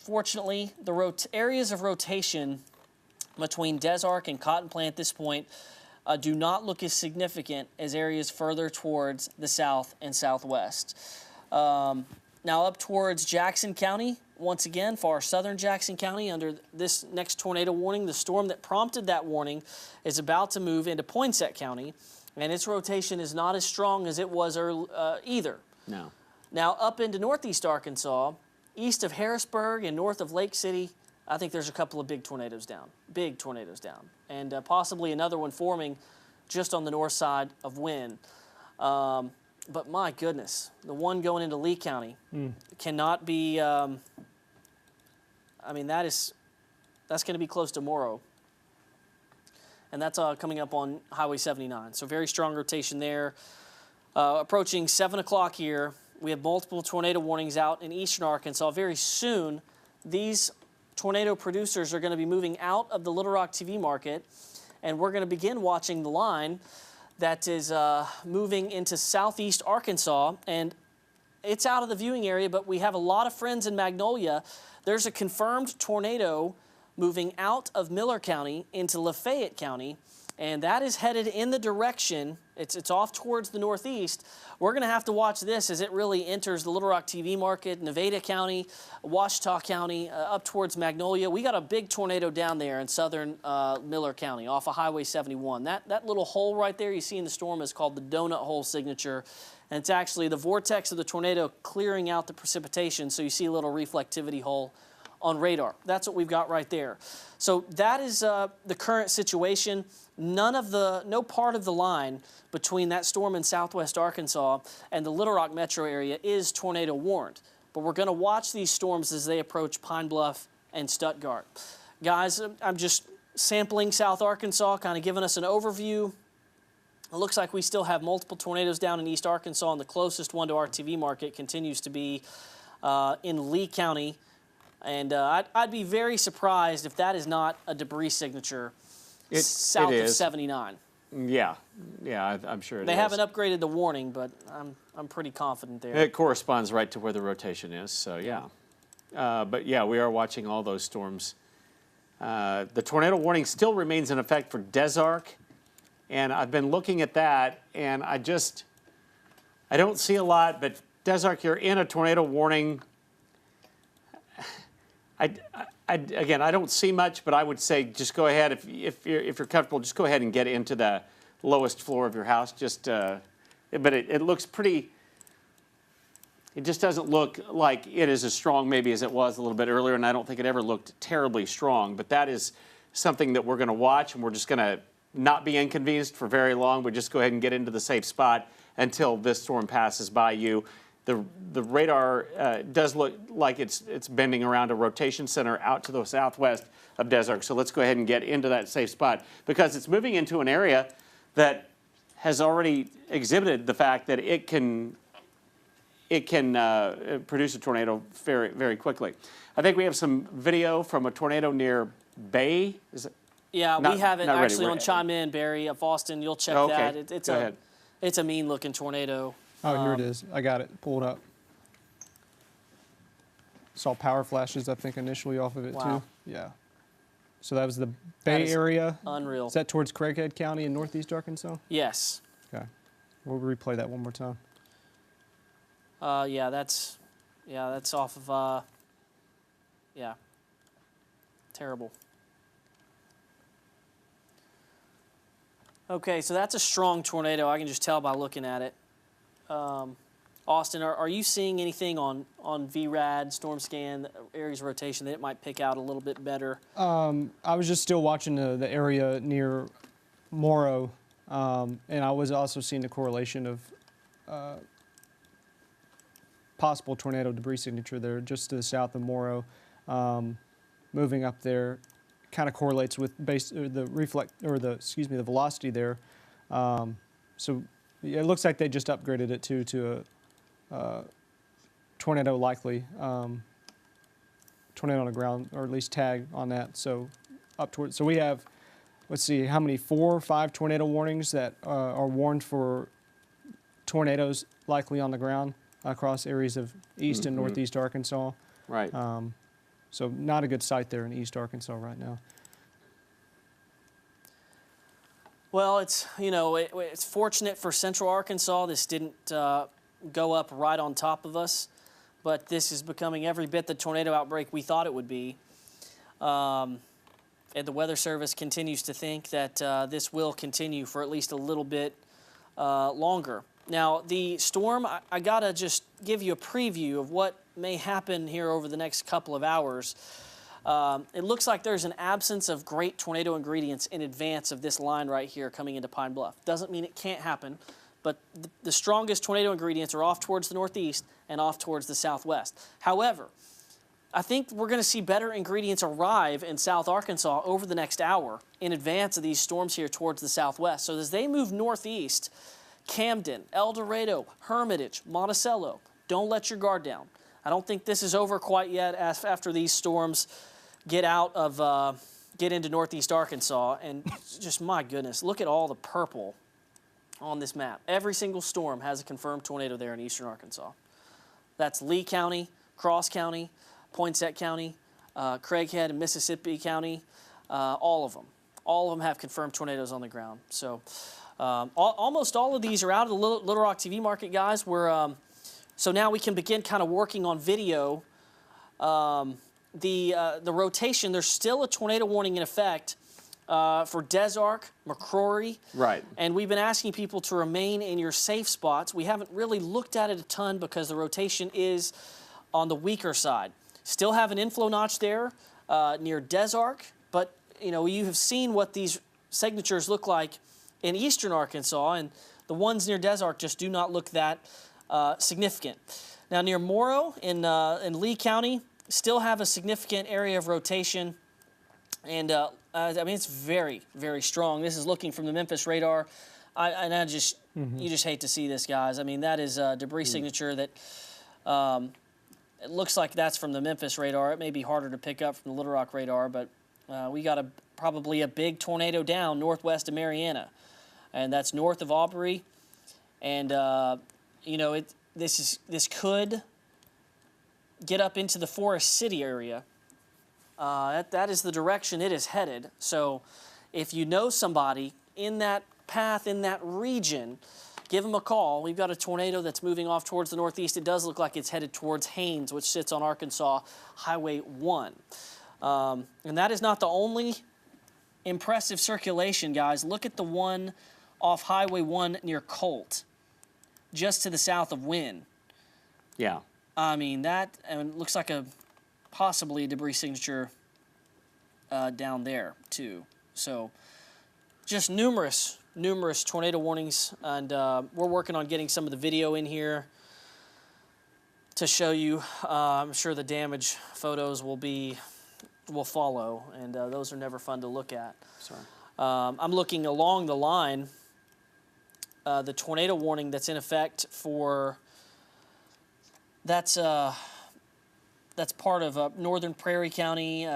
A: Fortunately, the areas of rotation between Des Arc and Cotton Plant at this point do not look as significant as areas further towards the south and southwest. Now up towards Jackson County, once again, far southern Jackson County, under this next tornado warning, the storm that prompted that warning is about to move into Poinsett County, and its rotation is not as strong as it was either. No. Now up into northeast Arkansas, east of Harrisburg and north of Lake City, I think there's a couple of big tornadoes down, and possibly another one forming just on the north side of Wynn. But my goodness, the one going into Lee County cannot be, I mean, that's going to be close to Morrow. And that's coming up on Highway 79. So very strong rotation there. Approaching 7 o'clock here, we have multiple tornado warnings out in eastern Arkansas. Very soon, these tornado producers are going to be moving out of the Little Rock TV market, and we're going to begin watching the line that is moving into southeast Arkansas, and it's out of the viewing area, but we have a lot of friends in Magnolia. There's a confirmed tornado moving out of Miller County into Lafayette County, and that is headed in the direction, it's off towards the northeast. We're going to have to watch this as it really enters the Little Rock TV market, Nevada County, Ouachita County, up towards Magnolia. We got a big tornado down there in southern Miller County off of Highway 71. That little hole right there you see in the storm is called the donut hole signature, and it's actually the vortex of the tornado clearing out the precipitation, so you see a little reflectivity hole on radar. That's what we've got right there. So that is the current situation. No part of the line between that storm in southwest Arkansas and the Little Rock metro area is tornado warned. But we're going to watch these storms as they approach Pine Bluff and Stuttgart. Guys, I'm just sampling South Arkansas, kind of giving us an overview. It looks like we still have multiple tornadoes down in East Arkansas, and the closest one to our TV market continues to be in Lee County. And I'd be very surprised if that is not a debris signature south of 79.
B: Yeah, I'm sure it is.
A: They haven't upgraded the warning, but I'm pretty confident there.
B: It corresponds right to where the rotation is, so yeah. But yeah, we are watching all those storms. The tornado warning still remains in effect for Desark, and I've been looking at that, and I don't see a lot, but Desark, you're in a tornado warning. Again, I don't see much, but I would say just go ahead if you're comfortable. Just go ahead and get into the lowest floor of your house. But it looks pretty. It just doesn't look like it is as strong maybe as it was a little bit earlier, and I don't think it ever looked terribly strong. But that is something that we're going to watch, and we're just going to not be inconvenienced for very long. But just go ahead and get into the safe spot until this storm passes by you. The radar does look like it's bending around a rotation center out to the southwest of Desark. So let's go ahead and get into that safe spot because it's moving into an area that has already exhibited the fact that it can produce a tornado very, very quickly. I think we have some video from a tornado near Bay. Is it?
A: Yeah, we have it actually on Chime In, Barry, of Austin. You'll check that. It's a mean-looking tornado.
C: Oh, here it is. I got it pulled up. Saw power flashes, I think, initially off of it, too. Yeah. So that was the Bay Area.
A: Unreal.
C: Is that towards Craighead County in northeast Arkansas?
A: Yes.
C: Okay. We'll replay that one more time.
A: That's off of, terrible. Okay, so that's a strong tornado. I can just tell by looking at it. Austin, are you seeing anything on VRAD, storm scan, areas of rotation that it might pick out a little bit better?
C: I was just still watching the area near Morrow, and I was also seeing the correlation of possible tornado debris signature there just to the south of Morrow. Moving up there kind of correlates with the velocity there. So it looks like they just upgraded it to a tornado likely, tornado on the ground, or at least tag on that. So up towards, so we have, let's see, how many, 4 or 5 tornado warnings that are warned for tornadoes likely on the ground across areas of east and northeast Arkansas.
B: Right.
C: So not a good sight there in East Arkansas right now.
A: Well, it's fortunate for Central Arkansas this didn't go up right on top of us, but this is becoming every bit the tornado outbreak we thought it would be. And the Weather Service continues to think that this will continue for at least a little bit longer. Now, the storm, I gotta just give you a preview of what may happen here over the next couple of hours. It looks like there's an absence of great tornado ingredients in advance of this line right here coming into Pine Bluff. Doesn't mean it can't happen, but the strongest tornado ingredients are off towards the northeast and off towards the southwest. However, I think we're going to see better ingredients arrive in South Arkansas over the next hour in advance of these storms here towards the southwest. So as they move northeast, Camden, El Dorado, Hermitage, Monticello, don't let your guard down. I don't think this is over quite yet after these storms get into northeast Arkansas. And just, my goodness, look at all the purple on this map. Every single storm has a confirmed tornado there in eastern Arkansas. That's Lee County, Cross County, Poinsett County, Craighead and Mississippi County, all of them have confirmed tornadoes on the ground. So almost all of these are out of the Little Rock TV market, guys. So now we can begin kind of working on video. The rotation, there's still a tornado warning in effect for Des Arc, McCrory.
B: Right.
A: And we've been asking people to remain in your safe spots. We haven't really looked at it a ton because the rotation is on the weaker side. Still have an inflow notch there near Des Arc, but you have seen what these signatures look like in eastern Arkansas, and the ones near Des Arc just do not look that significant. Now near Morrow in Lee County, still have a significant area of rotation, and I mean it's very, very strong. This is looking from the Memphis radar, you just hate to see this, guys. I mean that is a debris signature that it looks like that's from the Memphis radar. It may be harder to pick up from the Little Rock radar, but we got probably a big tornado down northwest of Marianna, and that's north of Aubrey, and this could get up into the Forest City area. That is the direction it is headed. So if you know somebody in that path, in that region, give them a call. We've got a tornado that's moving off towards the northeast. It does look like it's headed towards Haines, which sits on Arkansas Highway 1. And that is not the only impressive circulation, guys. Look at the one off Highway 1 near Colt, just to the south of Wynn.
B: Yeah.
A: I mean, that looks like possibly a debris signature down there, too. So just numerous tornado warnings, and we're working on getting some of the video in here to show you. I'm sure the damage photos will follow, and those are never fun to look at.
B: Sorry.
A: I'm looking along the line, the tornado warning that's in effect for that's part of Northern Prairie County,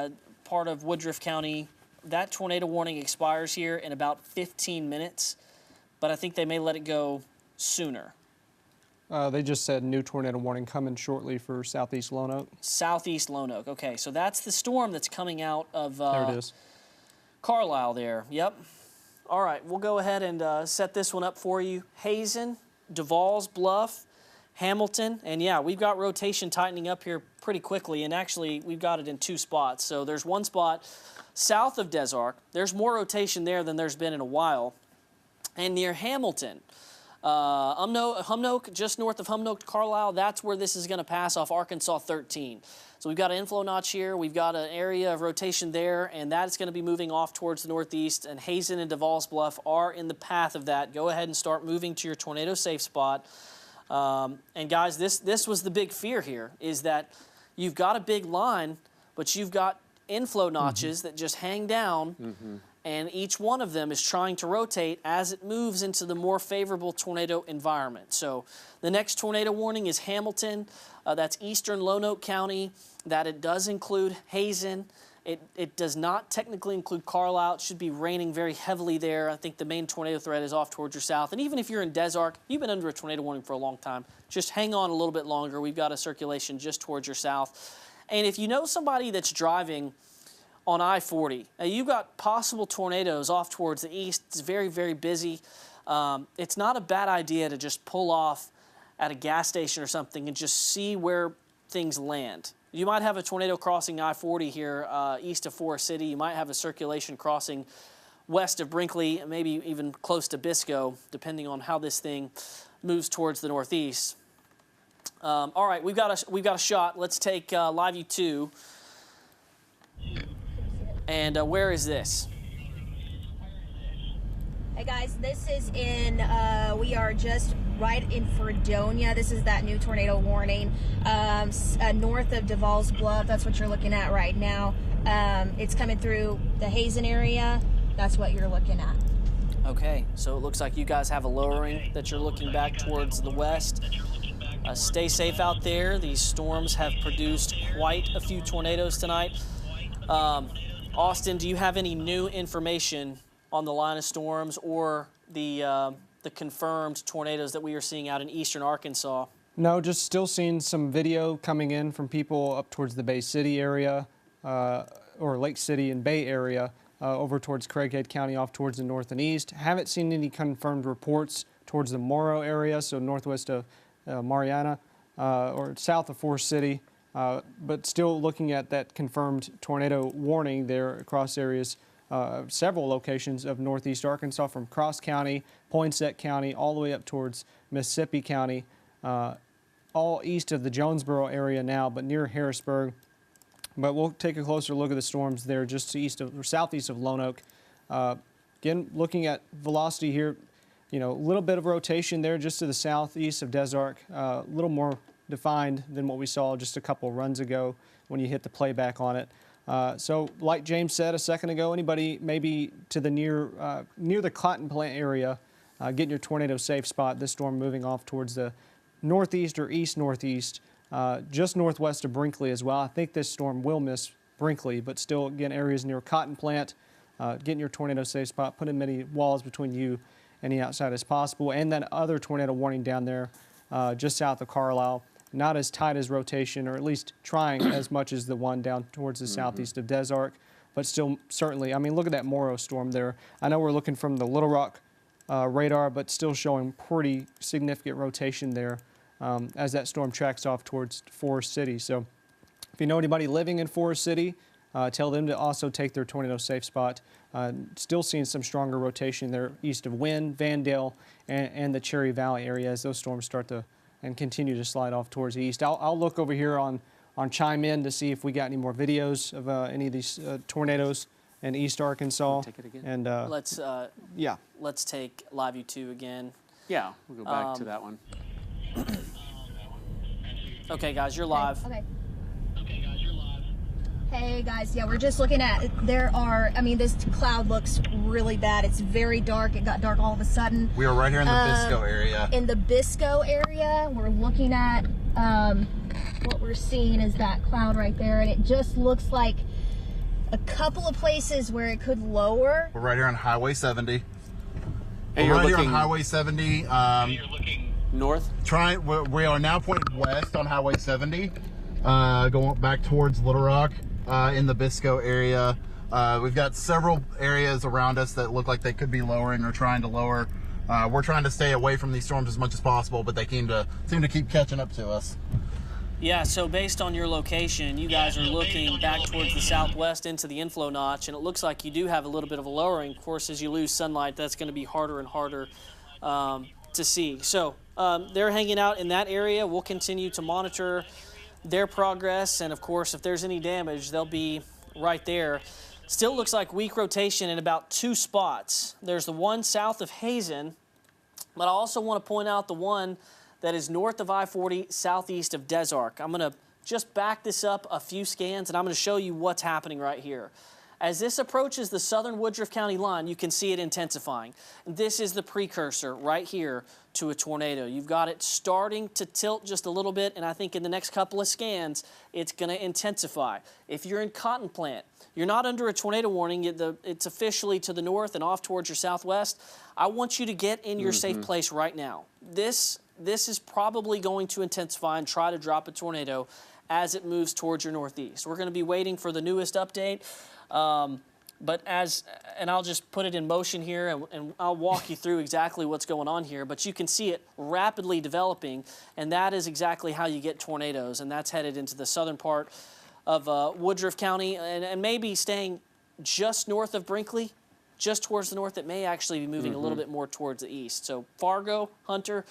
A: part of Woodruff County. That tornado warning expires here in about 15 minutes, but I think they may let it go sooner.
C: They just said new tornado warning coming shortly for southeast Lonoke.
A: Southeast Lonoke. Okay, so that's the storm that's coming out of
C: There it is.
A: Carlisle there. Yep. All right, we'll go ahead and set this one up for you. Hazen, Duval's Bluff, Hamilton, and yeah, we've got rotation tightening up here pretty quickly, and actually we've got it in 2 spots. So there's one spot south of Des Arc. There's more rotation there than there's been in a while. And near Hamilton, Humnoke, just north of Humnoke, Carlisle, that's where this is going to pass off Arkansas 13. So we've got an inflow notch here, we've got an area of rotation there, and that's going to be moving off towards the northeast, and Hazen and Duval's Bluff are in the path of that. Go ahead and start moving to your tornado safe spot. And guys, this was the big fear here, is that you've got a big line, but you've got inflow notches that just hang down, and each one of them is trying to rotate as it moves into the more favorable tornado environment. So the next tornado warning is Hamilton. That's eastern Lonoke County. That it does include Hazen. It does not technically include Carlisle. It should be raining very heavily there. I think the main tornado threat is off towards your south. And even if you're in Des Arc, you've been under a tornado warning for a long time. Just hang on a little bit longer. We've got a circulation just towards your south. And if you know somebody that's driving on I-40, you've got possible tornadoes off towards the east. It's very, very busy. It's not a bad idea to just pull off at a gas station or something and just see where things land. You might have a tornado crossing I-40 here east of Forest City. You might have a circulation crossing west of Brinkley, maybe even close to Bisco, depending on how this thing moves towards the northeast. All right, we've got a shot. Let's take LiveView 2. And where is this?
D: Hey guys, this is in, we are just right in Fredonia. This is that new tornado warning. North of Duval's Bluff, that's what you're looking at right now. It's coming through the Hazen area. That's what you're looking at.
A: Okay, so it looks like you guys have a lowering that you're looking back towards the west. Stay safe out there. These storms have produced quite a few tornadoes tonight. Austin, do you have any new information on the line of storms or the confirmed tornadoes that we are seeing out in eastern Arkansas?
C: No, just still seeing some video coming in from people up towards the Bay City area. or Lake City and Bay area over towards Craighead County off towards the north and east. Haven't seen any confirmed reports towards the Morrow area, so northwest of Mariana or south of Forest City, but still looking at that confirmed tornado warning there across areas, several locations of northeast Arkansas from Cross County, Poinsett County, all the way up towards Mississippi County, all east of the Jonesboro area now, but near Harrisburg. But we'll take a closer look at the storms there just east of, or southeast of Lonoke. Again, looking at velocity here, a little bit of rotation there just to the southeast of Desark, a little more defined than what we saw just a couple runs ago when you hit the playback on it. So like James said a second ago, anybody maybe to the near the cotton plant area, getting your tornado safe spot, this storm moving off towards the northeast or east-northeast, just northwest of Brinkley as well. I think this storm will miss Brinkley, but still, again, areas near cotton plant, getting your tornado safe spot, put in many walls between you and the outside as possible. And that other tornado warning down there just south of Carlisle, not as tight as rotation, or at least trying as much as the one down towards the southeast of Desark, but still certainly, I mean, look at that Morrow storm there. I know we're looking from the Little Rock radar, but still showing pretty significant rotation there as that storm tracks off towards Forest City. So if you know anybody living in Forest City, tell them to also take their tornado safe spot. Still seeing some stronger rotation there east of Wynn, Vandale, and the Cherry Valley area as those storms start to and continue to slide off towards the east. I'll look over here on Chime In to see if we got any more videos of any of these tornadoes in East Arkansas.
B: Take it again.
C: And
A: let's take Live View 2 again.
B: Yeah, we'll go back to that one.
A: Okay, guys, you're live.
D: Okay. Hey guys, yeah, we're just looking at, this cloud looks really bad. It's very dark. It got dark all of a sudden.
E: We are right here in the Bisco area.
D: In the Bisco area, we're looking at, what we're seeing is that cloud right there, and it just looks like a couple of places where it could lower.
E: We're right here on Highway 70.
B: And
E: We're
B: you're
E: right here
B: looking
E: on Highway 70.
B: you're looking north?
E: We are now pointed west on Highway 70, going back towards Little Rock. In the Bisco area. We've got several areas around us that look like they could be lowering or trying to lower. We're trying to stay away from these storms as much as possible, but they seem to keep catching up to us.
A: Yeah, so based on your location, you guys are looking back towards the southwest into the inflow notch, and it looks like you do have a little bit of a lowering. Of course, as you lose sunlight, that's going to be harder and harder to see. So they're hanging out in that area. We'll continue to monitor their progress, and of course, if there's any damage, they'll be right there. Still looks like weak rotation in about 2 spots. There's the one south of Hazen, but I also want to point out the one that is north of I-40, southeast of Desark. I'm going to just back this up a few scans, and I'm going to show you what's happening right here. As this approaches the southern Woodruff County line, you can see it intensifying. This is the precursor right here to a tornado. You've got it starting to tilt just a little bit, and I think in the next couple of scans, it's going to intensify. If you're in Cotton Plant, you're not under a tornado warning. It's officially to the north and off towards your southwest. I want you to get in your safe place right now. This is probably going to intensify and try to drop a tornado as it moves towards your northeast. We're going to be waiting for the newest update. And I'll just put it in motion here, and I'll walk you through exactly what's going on here, but you can see it rapidly developing, and that is exactly how you get tornadoes, and that's headed into the southern part of Woodruff County, and maybe staying just north of Brinkley, just towards the north. It may actually be moving a little bit more towards the east. So Fargo, Hunter,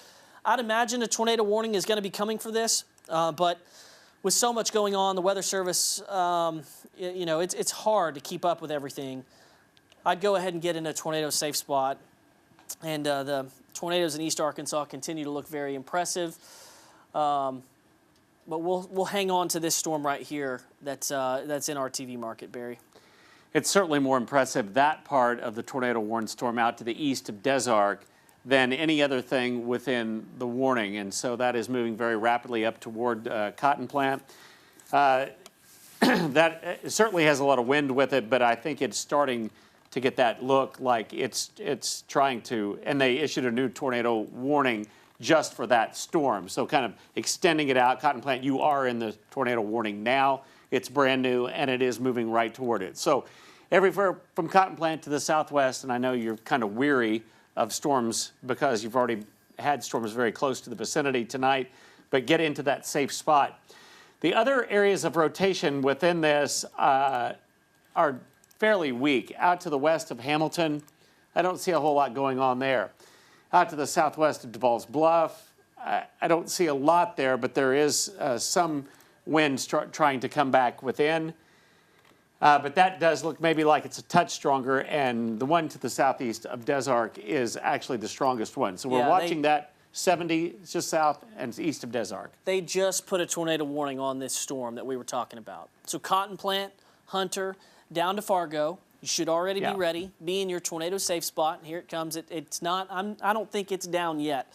A: I'd imagine a tornado warning is going to be coming for this, but with so much going on, the Weather Service, it's hard to keep up with everything. I'd go ahead and get in a tornado safe spot. And the tornadoes in East Arkansas continue to look very impressive. But we'll hang on to this storm right here that's in our TV market, Barry.
B: It's certainly more impressive, that part of the tornado warned storm out to the east of Desark, than any other thing within the warning. And so that is moving very rapidly up toward Cotton Plant. That certainly has a lot of wind with it, but I think it's starting to get that look like it's trying to, and they issued a new tornado warning just for that storm. So kind of extending it out. Cotton Plant, you are in the tornado warning now. It's brand new, and it is moving right toward it. So everywhere from Cotton Plant to the southwest, and I know you're kind of weary of storms because you've already had storms very close to the vicinity tonight, but get into that safe spot. The other areas of rotation within this are fairly weak. Out to the west of Hamilton, I don't see a whole lot going on there. Out to the southwest of Duval's Bluff, I don't see a lot there, but there is some wind trying to come back within. But that does look maybe like it's a touch stronger, and the one to the southeast of Des Arc is actually the strongest one. So we're watching that 70 just south and east of Des Arc.
A: They just put a tornado warning on this storm that we were talking about. So Cotton Plant, Hunter, down to Fargo. You should already be ready. Be in your tornado safe spot. Here it comes. It's not. I don't think it's down yet.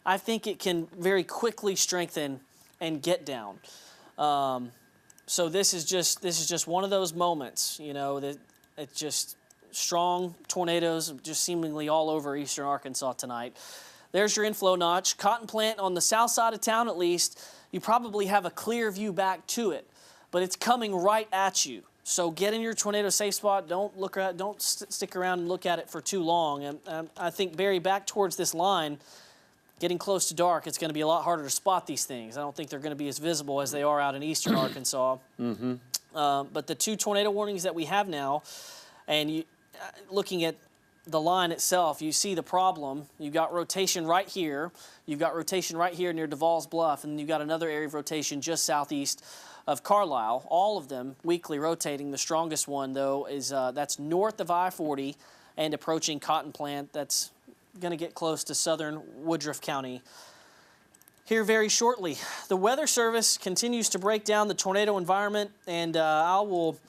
A: I think it can very quickly strengthen and get down. So this is just one of those moments, you know, that it's just strong tornadoes just seemingly all over eastern Arkansas tonight. There's your inflow notch. Cotton Plant on the south side of town, at least, you probably have a clear view back to it, but it's coming right at you. So get in your tornado safe spot. Don't stick around and look at it for too long. And I think, Barry, back towards this line, getting close to dark, it's going to be a lot harder to spot these things. I don't think they're going to be as visible as they are out in eastern Arkansas. But the two tornado warnings that we have now, and looking at the line itself, you see the problem. You've got rotation right here. You've got rotation right here near Duval's Bluff, and you've got another area of rotation just southeast of Carlisle. All of them weakly rotating. The strongest one, though, is that's north of I-40 and approaching Cotton Plant. That's going to get close to southern Woodruff County here very shortly. The Weather Service continues to break down the tornado environment, and I will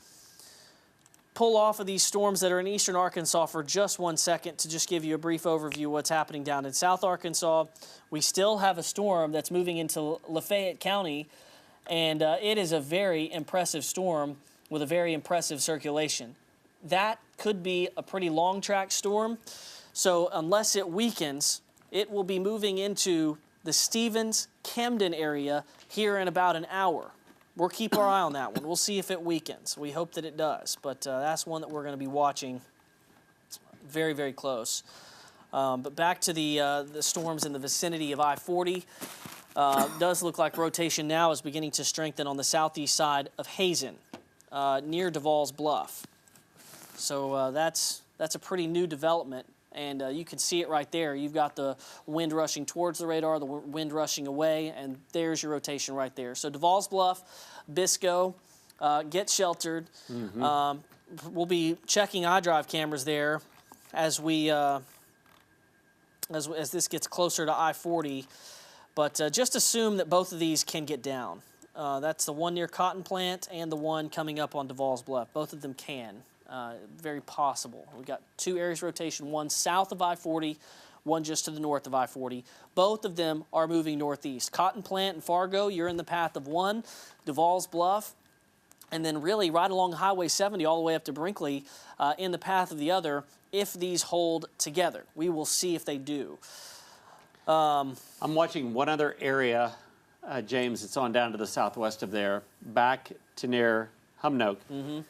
A: pull off of these storms that are in eastern Arkansas for just 1 second to just give you a brief overview of what's happening down in South Arkansas. We still have a storm that's moving into Lafayette County, and it is a very impressive storm with a very impressive circulation. That could be a pretty long track storm. So unless it weakens, it will be moving into the Stevens, Camden area here in about an hour. We'll keep our eye on that one. We'll see if it weakens. We hope that it does, but that's one that we're going to be watching very, very close. But back to the storms in the vicinity of I-40. Does look like rotation now is beginning to strengthen on the southeast side of Hazen, near Duval's Bluff. So that's a pretty new development. And you can see it right there. You've got the wind rushing towards the radar, the wind rushing away, and there's your rotation right there. So Duval's Bluff, Bisco, get sheltered. We'll be checking iDrive cameras there as we as this gets closer to I-40. But just assume that both of these can get down. That's the one near Cotton Plant and the one coming up on Duval's Bluff. Both of them can. Very possible. We've got two areas of rotation, one south of I-40, one just to the north of I-40. Both of them are moving northeast. Cotton Plant and Fargo, you're in the path of one. Duval's Bluff, and then really right along Highway 70 all the way up to Brinkley in the path of the other, if these hold together. We will see if they do.
B: I'm watching one other area, James, it's on down to the southwest of there, back to near Humnoke.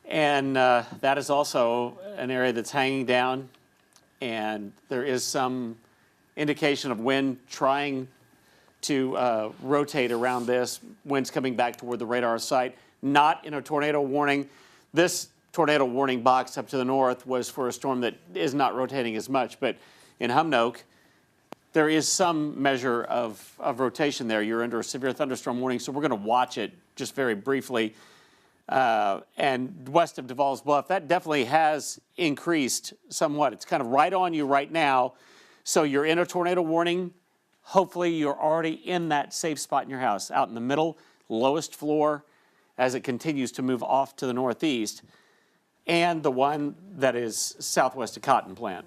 B: And that is also an area that's hanging down, and there is some indication of wind trying to rotate around this. Wind's coming back toward the radar site, not in a tornado warning. This tornado warning box up to the north was for a storm that is not rotating as much, but in Humnoke, there is some measure of rotation there. You're under a severe thunderstorm warning, so we're going to watch it just very briefly. And west of Duval's Bluff, that definitely has increased somewhat. It's kind of right on you right now. So you're in a tornado warning. Hopefully you're already in that safe spot in your house, out in the middle, lowest floor, as it continues to move off to the northeast, and the one that is southwest of Cotton Plant.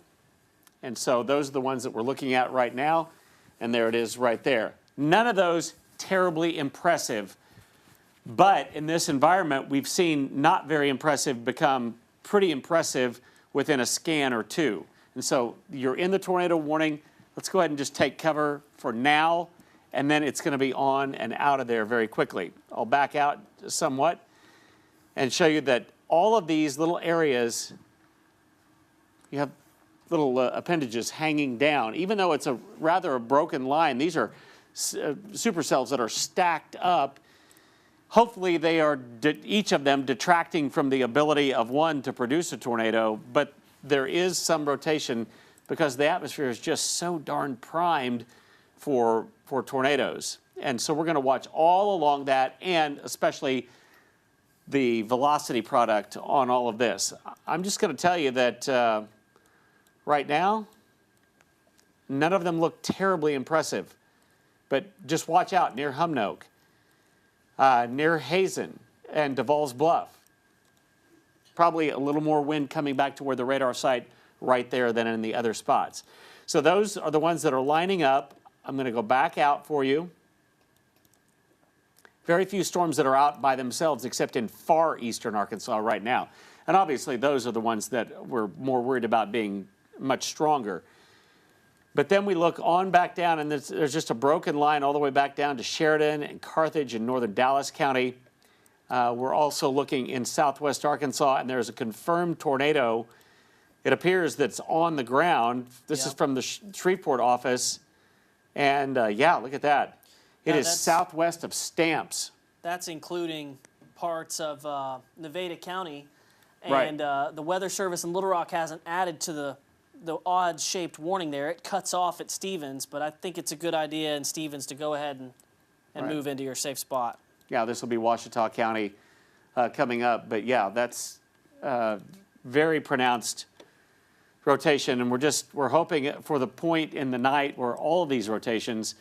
B: And so those are the ones that we're looking at right now, and there it is right there. None of those terribly impressive. But in this environment, we've seen not very impressive become pretty impressive within a scan or two. And so you're in the tornado warning. Let's go ahead and just take cover for now, and then it's going to be on and out of there very quickly. I'll back out somewhat and show you that all of these little areas, you have little appendages hanging down. Even though it's a rather broken line, these are supercells that are stacked up. Hopefully they are, each of them, detracting from the ability of one to produce a tornado, but there is some rotation because the atmosphere is just so darn primed for tornadoes. And so we're going to watch all along that, and especially the velocity product on all of this. I'm just going to tell you that right now, none of them look terribly impressive. But just watch out near Lonoke, near Hazen and Duval's Bluff. Probably a little more wind coming back to where the radar site right there than in the other spots. So those are the ones that are lining up. I'm going to go back out for you. Very few storms that are out by themselves except in far eastern Arkansas right now. And obviously those are the ones that we're more worried about being much stronger. But then we look on back down, and there's just a broken line all the way back down to Sheridan and Carthage in northern Dallas County. We're also looking in southwest Arkansas, and there's a confirmed tornado. It appears that's on the ground. This is from the Shreveport office. And yeah, look at that. It is southwest of Stamps.
A: That's including parts of Nevada County.
B: Right.
A: And the Weather Service in Little Rock hasn't added to the odd-shaped warning there. It cuts off at Stevens, but I think it's a good idea in Stevens to go ahead and move into your safe spot.
B: Yeah, this will be Ouachita County coming up. But yeah, that's very pronounced rotation, and we're hoping for the point in the night where all of these rotations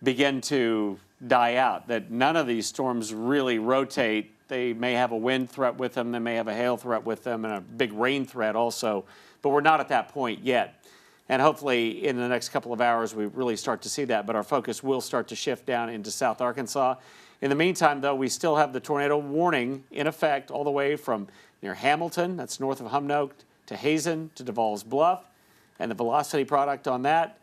B: begin to die out, that none of these storms really rotate. They may have a wind threat with them, they may have a hail threat with them, and a big rain threat also, but we're not at that point yet. And hopefully in the next couple of hours we really start to see that, but our focus will start to shift down into South Arkansas. In the meantime, though, we still have the tornado warning in effect all the way from near Hamilton, that's north of Lonoke, to Hazen, to Duval's Bluff, and the velocity product on that.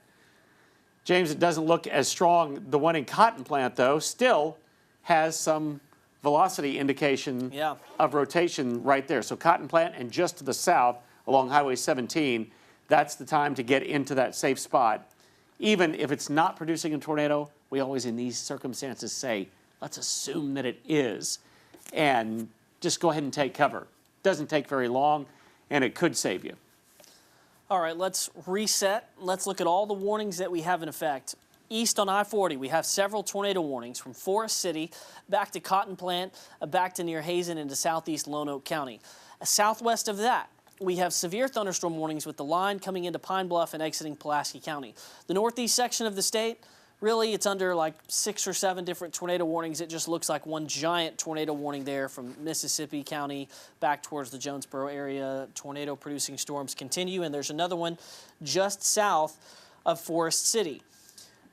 B: James, it doesn't look as strong. The one in Cotton Plant, though, still has some velocity indication of rotation right there. So Cotton Plant and just to the south along Highway 17, that's the time to get into that safe spot. Even if it's not producing a tornado, we always in these circumstances say, let's assume that it is, and just go ahead and take cover. Doesn't take very long, and it could save you.
A: All right, let's reset. Let's look at all the warnings that we have in effect. East on I-40, we have several tornado warnings from Forest City back to Cotton Plant, back to near Hazen into southeast Lonoke County. Southwest of that, we have severe thunderstorm warnings with the line coming into Pine Bluff and exiting Pulaski County. The northeast section of the state, really, it's under like 6 or 7 different tornado warnings. It just looks like one giant tornado warning there from Mississippi County back towards the Jonesboro area. Tornado-producing storms continue, and there's another one just south of Forest City.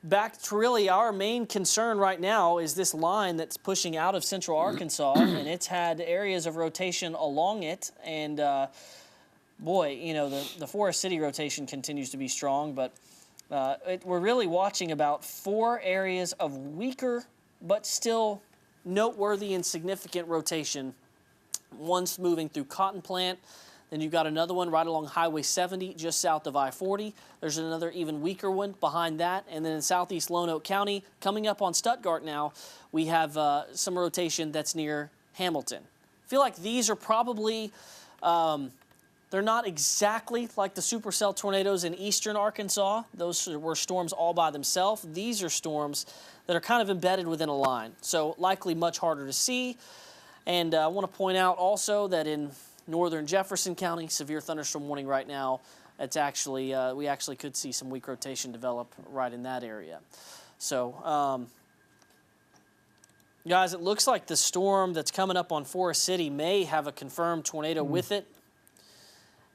A: Back to really our main concern right now is this line that's pushing out of central Arkansas, and it's had areas of rotation along it. And boy, you know, the Forest City rotation continues to be strong, but we're really watching about 4 areas of weaker but still noteworthy and significant rotation. One's moving through Cotton Plant. Then you've got another one right along Highway 70 just south of I-40. There's another even weaker one behind that. And then in southeast Lonoke County, coming up on Stuttgart now, we have some rotation that's near Hamilton. I feel like these are probably... they're not exactly like the supercell tornadoes in eastern Arkansas. Those were storms all by themselves. These are storms that are kind of embedded within a line, so likely much harder to see. And I want to point out also that in northern Jefferson County, severe thunderstorm warning right now. It's actually we actually could see some weak rotation develop right in that area. So, guys, it looks like the storm that's coming up on Forest City may have a confirmed tornado with it.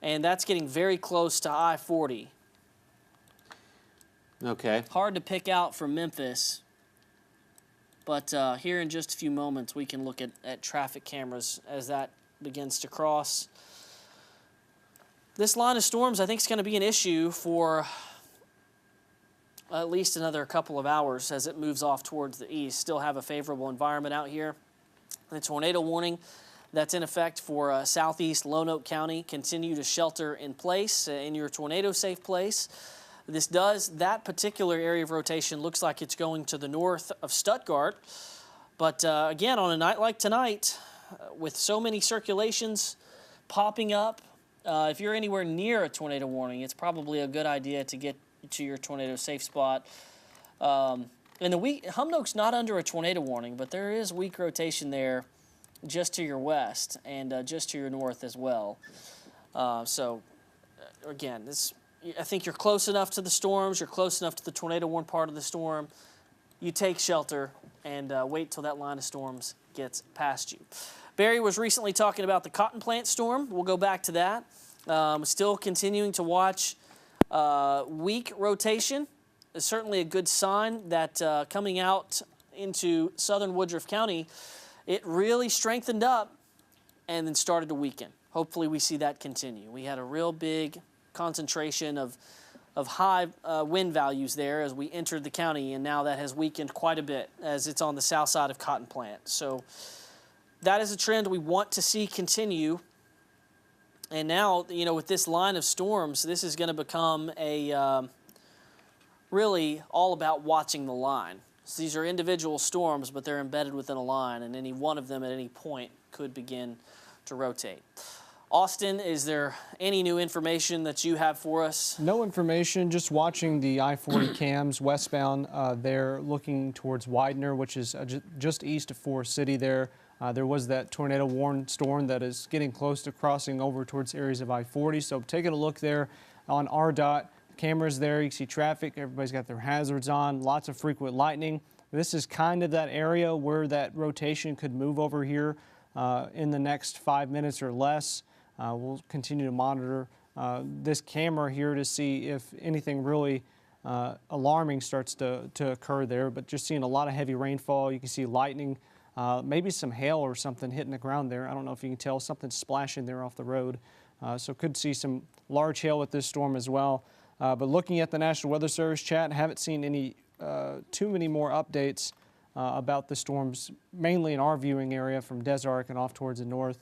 A: And that's getting very close to I-40.
B: Okay.
A: Hard to pick out from Memphis. But here in just a few moments, we can look at traffic cameras as that begins to cross. This line of storms, I think, is going to be an issue for at least another couple of hours as it moves off towards the east. Still have a favorable environment out here. The tornado warning that's in effect for southeast Lonoke County, continue to shelter in place in your tornado safe place. That particular area of rotation looks like it's going to the north of Stuttgart. But again, on a night like tonight, with so many circulations popping up, if you're anywhere near a tornado warning, it's probably a good idea to get to your tornado safe spot. And Humnoke's not under a tornado warning, but there is weak rotation there just to your west and just to your north as well. Again, I think you're close enough to the storms, you're close enough to the tornado warned part of the storm. You take shelter and wait till that line of storms gets past you. Barry was recently talking about the cotton plant storm. We'll go back to that. Still continuing to watch weak rotation. Is certainly a good sign that coming out into southern Woodruff County, it really strengthened up and then started to weaken. Hopefully we see that continue. We had a real big concentration of high wind values there as we entered the county, and now that has weakened quite a bit as it's on the south side of Cotton Plant. So that is a trend we want to see continue. And now, with this line of storms, this is going to become really all about watching the line. So these are individual storms, but they're embedded within a line, and any one of them at any point could begin to rotate. Austin, is there any new information that you have for us?
C: No information, just watching the I-40 cams westbound. They're looking towards Widener, which is just east of Forest City there. There was that tornado warned storm that is getting close to crossing over towards areas of I-40. So taking a look there on RDOT, cameras there, you can see traffic, everybody's got their hazards on, lots of frequent lightning. This is kind of that area where that rotation could move over here in the next 5 minutes or less. We'll continue to monitor this camera here to see if anything really alarming starts to occur there, but just seeing a lot of heavy rainfall. You can see lightning, maybe some hail or something hitting the ground there. I don't know if you can tell, something splashing there off the road. So could see some large hail with this storm as well. But looking at the National Weather Service chat, haven't seen any too many more updates about the storms, mainly in our viewing area from Des Arc and off towards the north.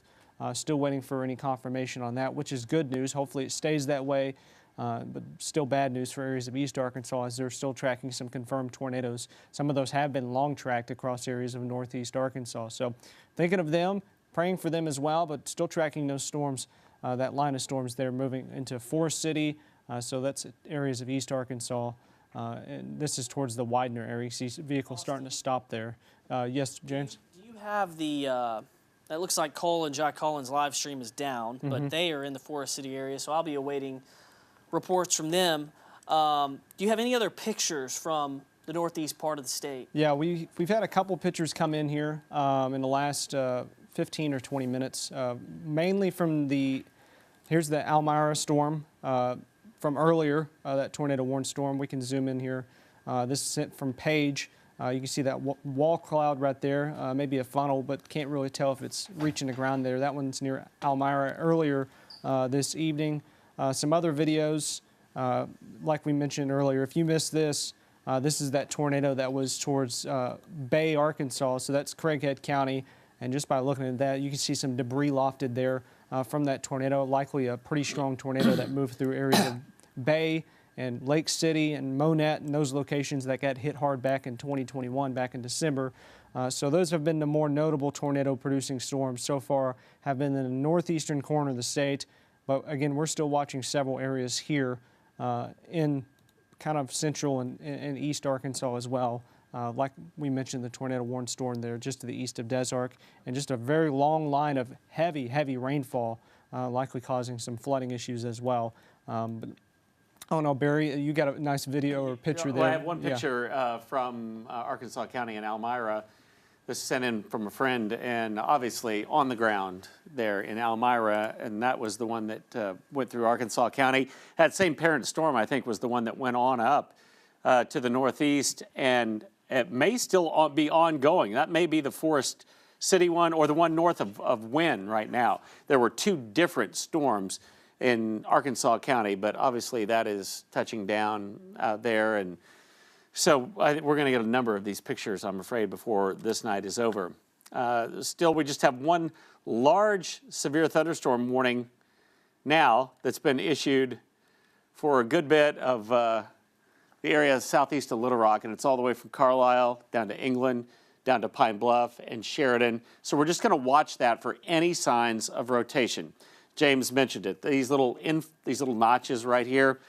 C: Still waiting for any confirmation on that, which is good news. Hopefully it stays that way, but still bad news for areas of East Arkansas as they're still tracking some confirmed tornadoes. Some of those have been long tracked across areas of northeast Arkansas. So thinking of them, praying for them as well, but still tracking those storms, that line of storms there moving into Forest City. So that's areas of East Arkansas. And this is towards the Widener area. You see vehicles starting to stop there. Yes, James?
A: Do you have the... It looks like Cole and Jack Collins' live stream is down, but they are in the Forest City area, so I'll be awaiting reports from them. Do you have any other pictures from the northeast part of the state?
C: Yeah, we've had a couple pictures come in here in the last 15 or 20 minutes, mainly from here's the Almyra storm from earlier, that tornado warned storm. We can zoom in here. This is sent from Page. You can see that wall cloud right there, maybe a funnel, but can't really tell if it's reaching the ground there. That one's near Almyra earlier this evening. Some other videos, like we mentioned earlier, if you missed this, this is that tornado that was towards Bay, Arkansas, so that's Craighead County, and just by looking at that, you can see some debris lofted there from that tornado, likely a pretty strong tornado that moved through areas of Bay and Lake City and Monette and those locations that got hit hard back in 2021, back in December. So those have been the more notable tornado-producing storms so far, have been in the northeastern corner of the state. But again, we're still watching several areas here in kind of central and east Arkansas as well. Like we mentioned, the tornado warned storm there just to the east of Des Arc, and just a very long line of heavy, heavy rainfall, likely causing some flooding issues as well. But I don't know, Barry, you got a nice video or picture there.
B: Well, I have one picture from Arkansas County in Almyra. This is sent in from a friend, and obviously on the ground there in Almyra, and that was the one that went through Arkansas County. That same parent storm, I think, was the one that went on up to the northeast, and it may still be ongoing. That may be the Forest City one or the one north of Wynn right now. There were two different storms in Arkansas County, but obviously that is touching down there, and So we're going to get a number of these pictures, I'm afraid, before this night is over. Still, we just have one large severe thunderstorm warning now that's been issued for a good bit of the area southeast of Little Rock, and it's all the way from Carlisle down to England, down to Pine Bluff and Sheridan. So we're just going to watch that for any signs of rotation. James mentioned it. These little notches right here.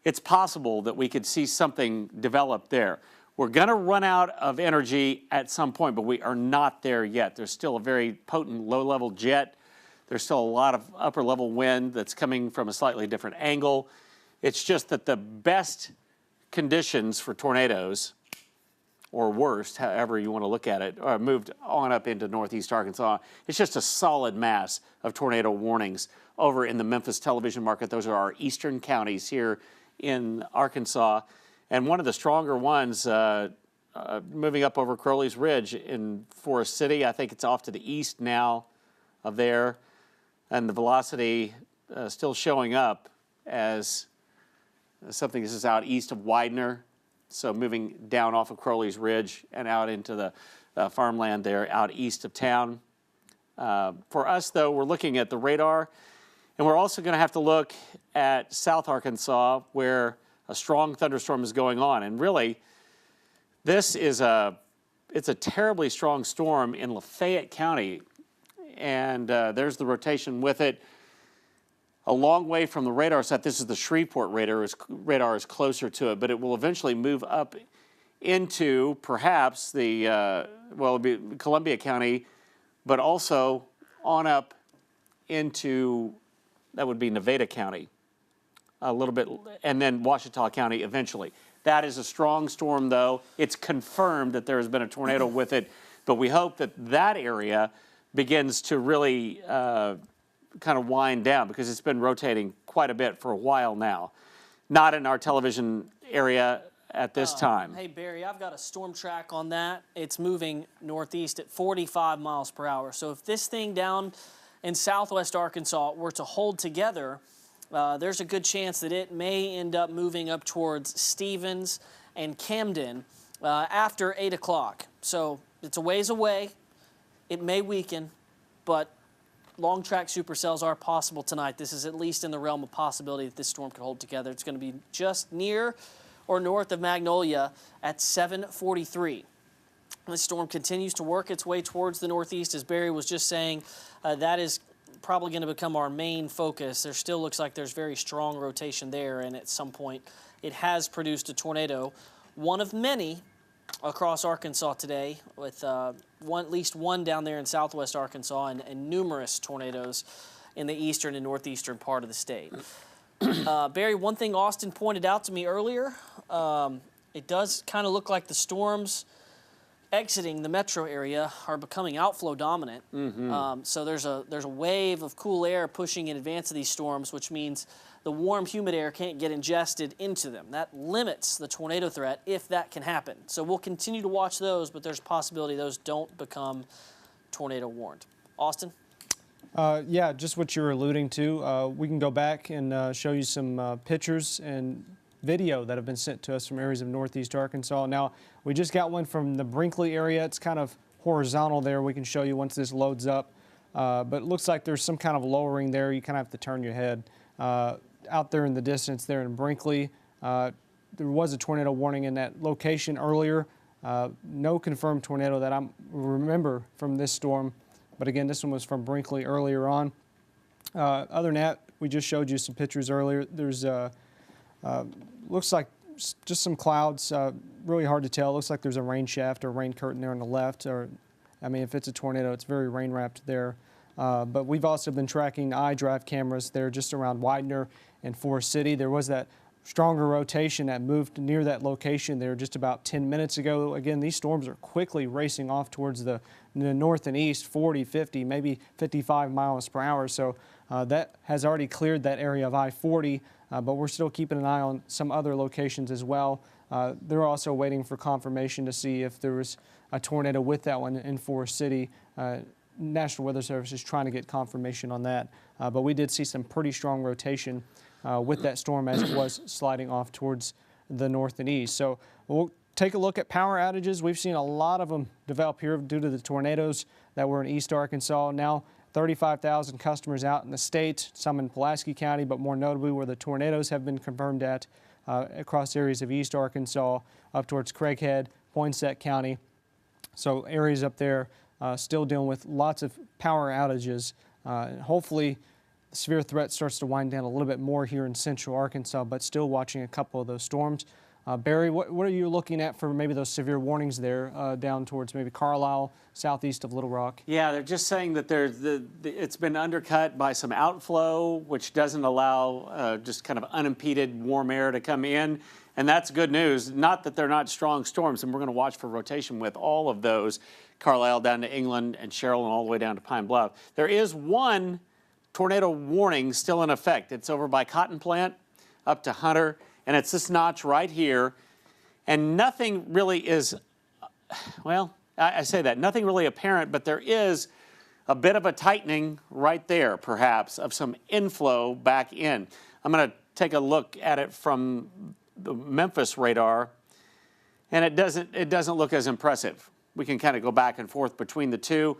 B: It's possible that we could see something develop there. We're going to run out of energy at some point, but we are not there yet. There's still a very potent low-level jet. There's still a lot of upper-level wind that's coming from a slightly different angle. It's just that the best conditions for tornadoes, or worst, however you want to look at it, moved on up into northeast Arkansas. It's just a solid mass of tornado warnings over in the Memphis television market. Those are our eastern counties here in Arkansas. And one of the stronger ones moving up over Crowley's Ridge in Forest City. I think it's off to the east now of there. And the velocity still showing up as something that is out east of Widener. So moving down off of Crowley's Ridge and out into the farmland there out east of town. For us, though, we're looking at the radar. And we're also going to have to look at South Arkansas, where a strong thunderstorm is going on. And really, this is it's a terribly strong storm in Lafayette County. And there's the rotation with it. A long way from the radar set. This is the Shreveport radar. Radar is closer to it, but it will eventually move up into perhaps the, well, it'll be Columbia County, but also on up into, that would be Nevada County, a little bit, and then Ouachita County eventually. That is a strong storm, though. It's confirmed that there has been a tornado with it, but we hope that that area begins to really kind of wind down, because it's been rotating quite a bit for a while now. Not in our television area at this time.
A: Hey, Barry, I've got a storm track on that. It's moving northeast at 45 miles per hour. So if this thing down in southwest Arkansas were to hold together, there's a good chance that it may end up moving up towards Stevens and Camden after 8 o'clock. So it's a ways away. It may weaken, but long track supercells are possible tonight. This is at least in the realm of possibility that this storm could hold together. It's going to be just near or north of Magnolia at 7:43. This storm continues to work its way towards the northeast. As Barry was just saying, that is probably going to become our main focus. There still looks like there's very strong rotation there, and at some point it has produced a tornado, one of many across Arkansas today, with at least one down there in southwest Arkansas, and numerous tornadoes in the eastern and northeastern part of the state. Barry, one thing Austin pointed out to me earlier, it does kind of look like the storms exiting the metro area are becoming outflow dominant. So there's a wave of cool air pushing in advance of these storms, which means the warm, humid air can't get ingested into them. That limits the tornado threat if that can happen. So we'll continue to watch those, but there's a possibility those don't become tornado warned. Austin?
C: Yeah, just what you're alluding to. We can go back and show you some pictures and video that have been sent to us from areas of northeast Arkansas. Now, we just got one from the Brinkley area. It's kind of horizontal there. We can show you once this loads up. But it looks like there's some kind of lowering there. You kind of have to turn your head. Out there in the distance there in Brinkley, there was a tornado warning in that location earlier. No confirmed tornado that I remember from this storm. But again, this one was from Brinkley earlier on. Other than that, we just showed you some pictures earlier. There's looks like just some clouds, really hard to tell. Looks like there's a rain shaft or rain curtain there on the left. Or, I mean, if it's a tornado, it's very rain wrapped there. But we've also been tracking iDrive cameras there just around Widener and Forest City. There was that stronger rotation that moved near that location there just about 10 minutes ago. Again, these storms are quickly racing off towards the north and east, 40, 50, maybe 55 miles per hour. So that has already cleared that area of I-40, but we're still keeping an eye on some other locations as well. They're also waiting for confirmation to see if there was a tornado with that one in Forest City. National Weather Service is trying to get confirmation on that. But we did see some pretty strong rotation with that storm as it was sliding off towards the north and east. So we'll take a look at power outages. We've seen a lot of them develop here due to the tornadoes that were in East Arkansas. Now 35,000 customers out in the state, some in Pulaski County, but more notably where the tornadoes have been confirmed at across areas of East Arkansas up towards Craighead, Poinsett County. So areas up there still dealing with lots of power outages. Hopefully the severe threat starts to wind down a little bit more here in central Arkansas, but still watching a couple of those storms. Barry, what are you looking at for maybe those severe warnings there down towards maybe Carlisle, southeast of Little Rock?
B: Yeah, they're just saying that it's been undercut by some outflow, which doesn't allow just kind of unimpeded warm air to come in. And that's good news. Not that they're not strong storms, and we're going to watch for rotation with all of those, Carlisle down to England and Sherrill and all the way down to Pine Bluff. There is one tornado warning still in effect. It's over by Cotton Plant up to Hunter. And it's this notch right here, and nothing really is, well, I say that, nothing really apparent, but there is a bit of a tightening right there, perhaps, of some inflow back in. I'm going to take a look at it from the Memphis radar, and it doesn't look as impressive. We can kind of go back and forth between the two,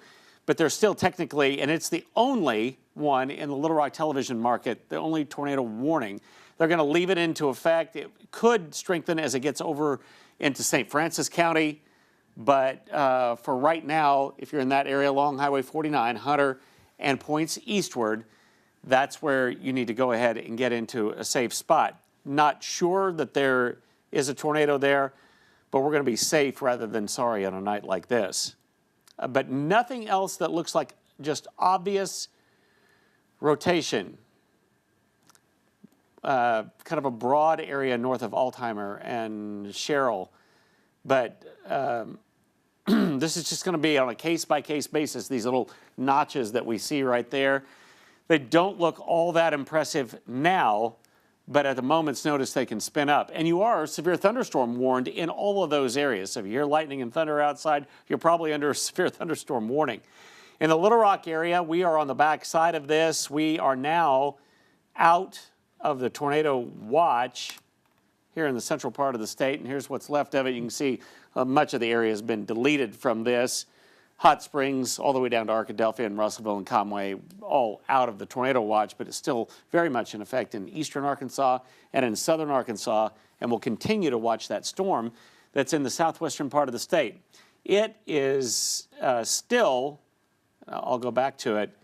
B: but there's still technically, and it's the only one in the Little Rock television market, the only tornado warning. They're going to leave it into effect. It could strengthen as it gets over into St. Francis County. But for right now, if you're in that area along Highway 49, Hunter, and points eastward, that's where you need to go ahead and get into a safe spot. Not sure that there is a tornado there, but we're going to be safe rather than sorry on a night like this. But nothing else that looks like just obvious rotation. Kind of a broad area north of Almyra and Sherrill. But this is just going to be on a case-by-case basis, these little notches that we see right there. They don't look all that impressive now, but at the moment's notice they can spin up. And you are severe thunderstorm warned in all of those areas. So if you hear lightning and thunder outside, you're probably under a severe thunderstorm warning. In the Little Rock area, we are on the back side of this. We are now out of the tornado watch here in the central part of the state, and here's what's left of it. You can see much of the area has been deleted from this. Hot Springs all the way down to Arkadelphia and Russellville and Conway, all out of the tornado watch, but it's still very much in effect in eastern Arkansas and in southern Arkansas, and we'll continue to watch that storm that's in the southwestern part of the state. It is still, I'll go back to it,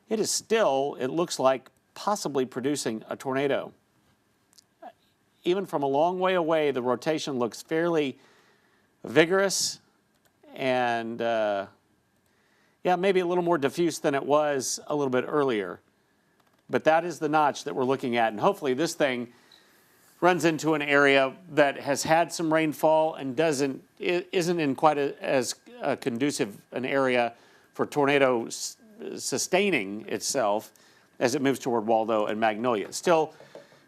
B: it is still, it looks like, possibly producing a tornado. Even from a long way away, the rotation looks fairly vigorous and, yeah, maybe a little more diffuse than it was a little bit earlier. But that is the notch that we're looking at, and hopefully this thing runs into an area that has had some rainfall and isn't in quite as conducive an area for tornado sustaining itself as it moves toward Waldo and Magnolia. Still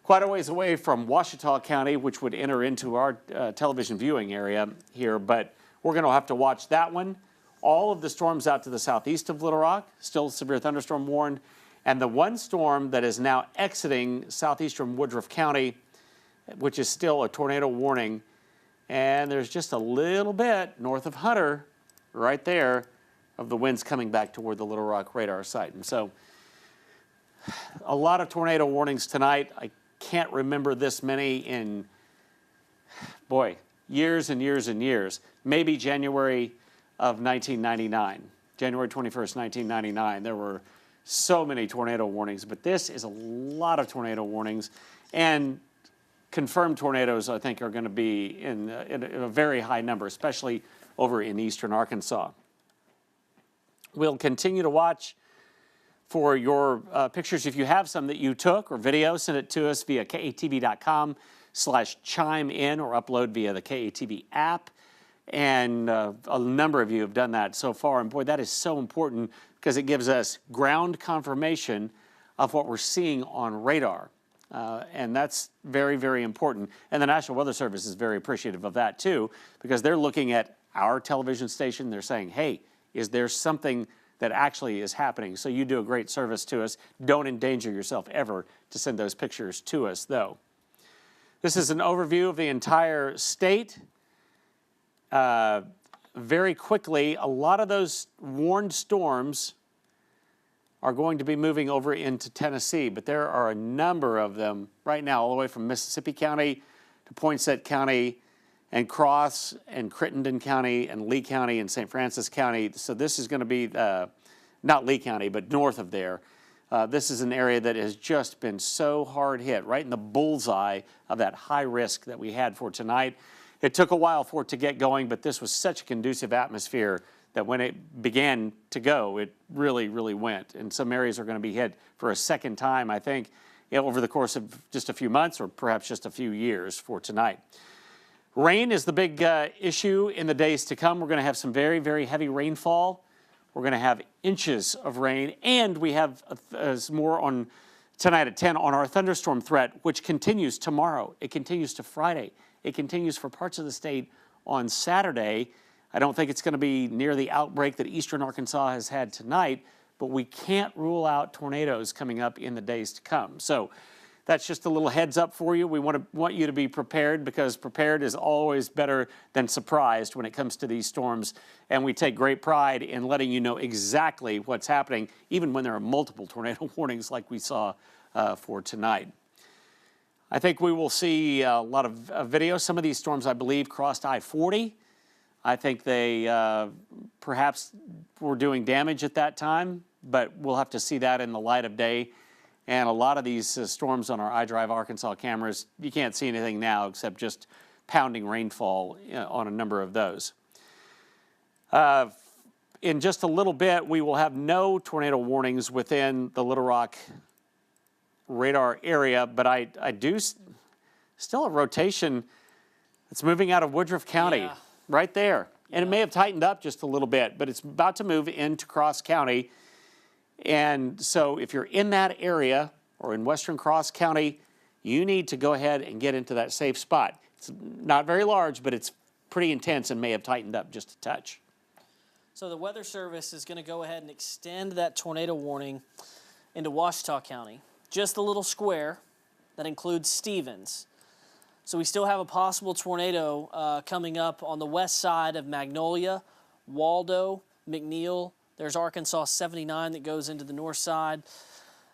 B: quite a ways away from Ouachita County, which would enter into our television viewing area here, but we're going to have to watch that one. All of the storms out to the southeast of Little Rock, still severe thunderstorm warned, and the one storm that is now exiting southeastern Woodruff County, which is still a tornado warning, and there's just a little bit north of Hunter, right there, of the winds coming back toward the Little Rock radar site. And so a lot of tornado warnings tonight. I can't remember this many in, boy, years and years and years. Maybe January of 1999, January 21st, 1999. There were so many tornado warnings, but this is a lot of tornado warnings. And confirmed tornadoes, I think, are going to be in a very high number, especially over in eastern Arkansas. We'll continue to watch for your pictures. If you have some that you took or video, send it to us via katv.com/chime-in or upload via the KATV app. And a number of you have done that so far. And boy, that is so important because it gives us ground confirmation of what we're seeing on radar. And that's very, very important. And the National Weather Service is very appreciative of that too, because they're looking at our television station. They're saying, hey, is there something that actually is happening? So you do a great service to us. Don't endanger yourself ever to send those pictures to us, though. This is an overview of the entire state. very quickly, a lot of those warned storms are going to be moving over into Tennessee, but there are a number of them right now, all the way from Mississippi County to Poinsett County and Cross and Crittenden County and Lee County and St. Francis County. So this is going to be, not Lee County, but north of there. This is an area that has just been so hard hit, right in the bullseye of that high risk that we had for tonight. It took a while for it to get going, but this was such a conducive atmosphere that when it began to go, it really, really went. And some areas are going to be hit for a second time, I think, over the course of just a few months or perhaps just a few years for tonight. Rain is the big issue in the days to come. We're going to have some very, very heavy rainfall. We're going to have inches of rain, and we have more on tonight at 10 on our thunderstorm threat, which continues tomorrow. It continues to Friday. It continues for parts of the state on Saturday. I don't think it's going to be near the outbreak that eastern Arkansas has had tonight, but we can't rule out tornadoes coming up in the days to come. So that's just a little heads up for you. We want you to be prepared, because prepared is always better than surprised when it comes to these storms. And we take great pride in letting you know exactly what's happening, even when there are multiple tornado warnings like we saw for tonight. I think we will see a lot of video. Some of these storms, I believe, crossed I-40. I think they perhaps were doing damage at that time, but we'll have to see that in the light of day. And a lot of these storms on our iDrive Arkansas cameras, you can't see anything now except just pounding rainfall on a number of those. In just a little bit, we will have no tornado warnings within the Little Rock radar area, but I do still a rotation that's moving out of Woodruff County, right there. And it may have tightened up just a little bit, but it's about to move into Cross County. And so if you're in that area or in western Cross County, you need to go ahead and get into that safe spot. It's not very large, but it's pretty intense and may have tightened up just a touch.
A: So the Weather Service is going to go ahead and extend that tornado warning into Ouachita County. Just a little square that includes Stevens. So we still have a possible tornado coming up on the west side of Magnolia, Waldo, McNeil. There's Arkansas 79 that goes into the north side.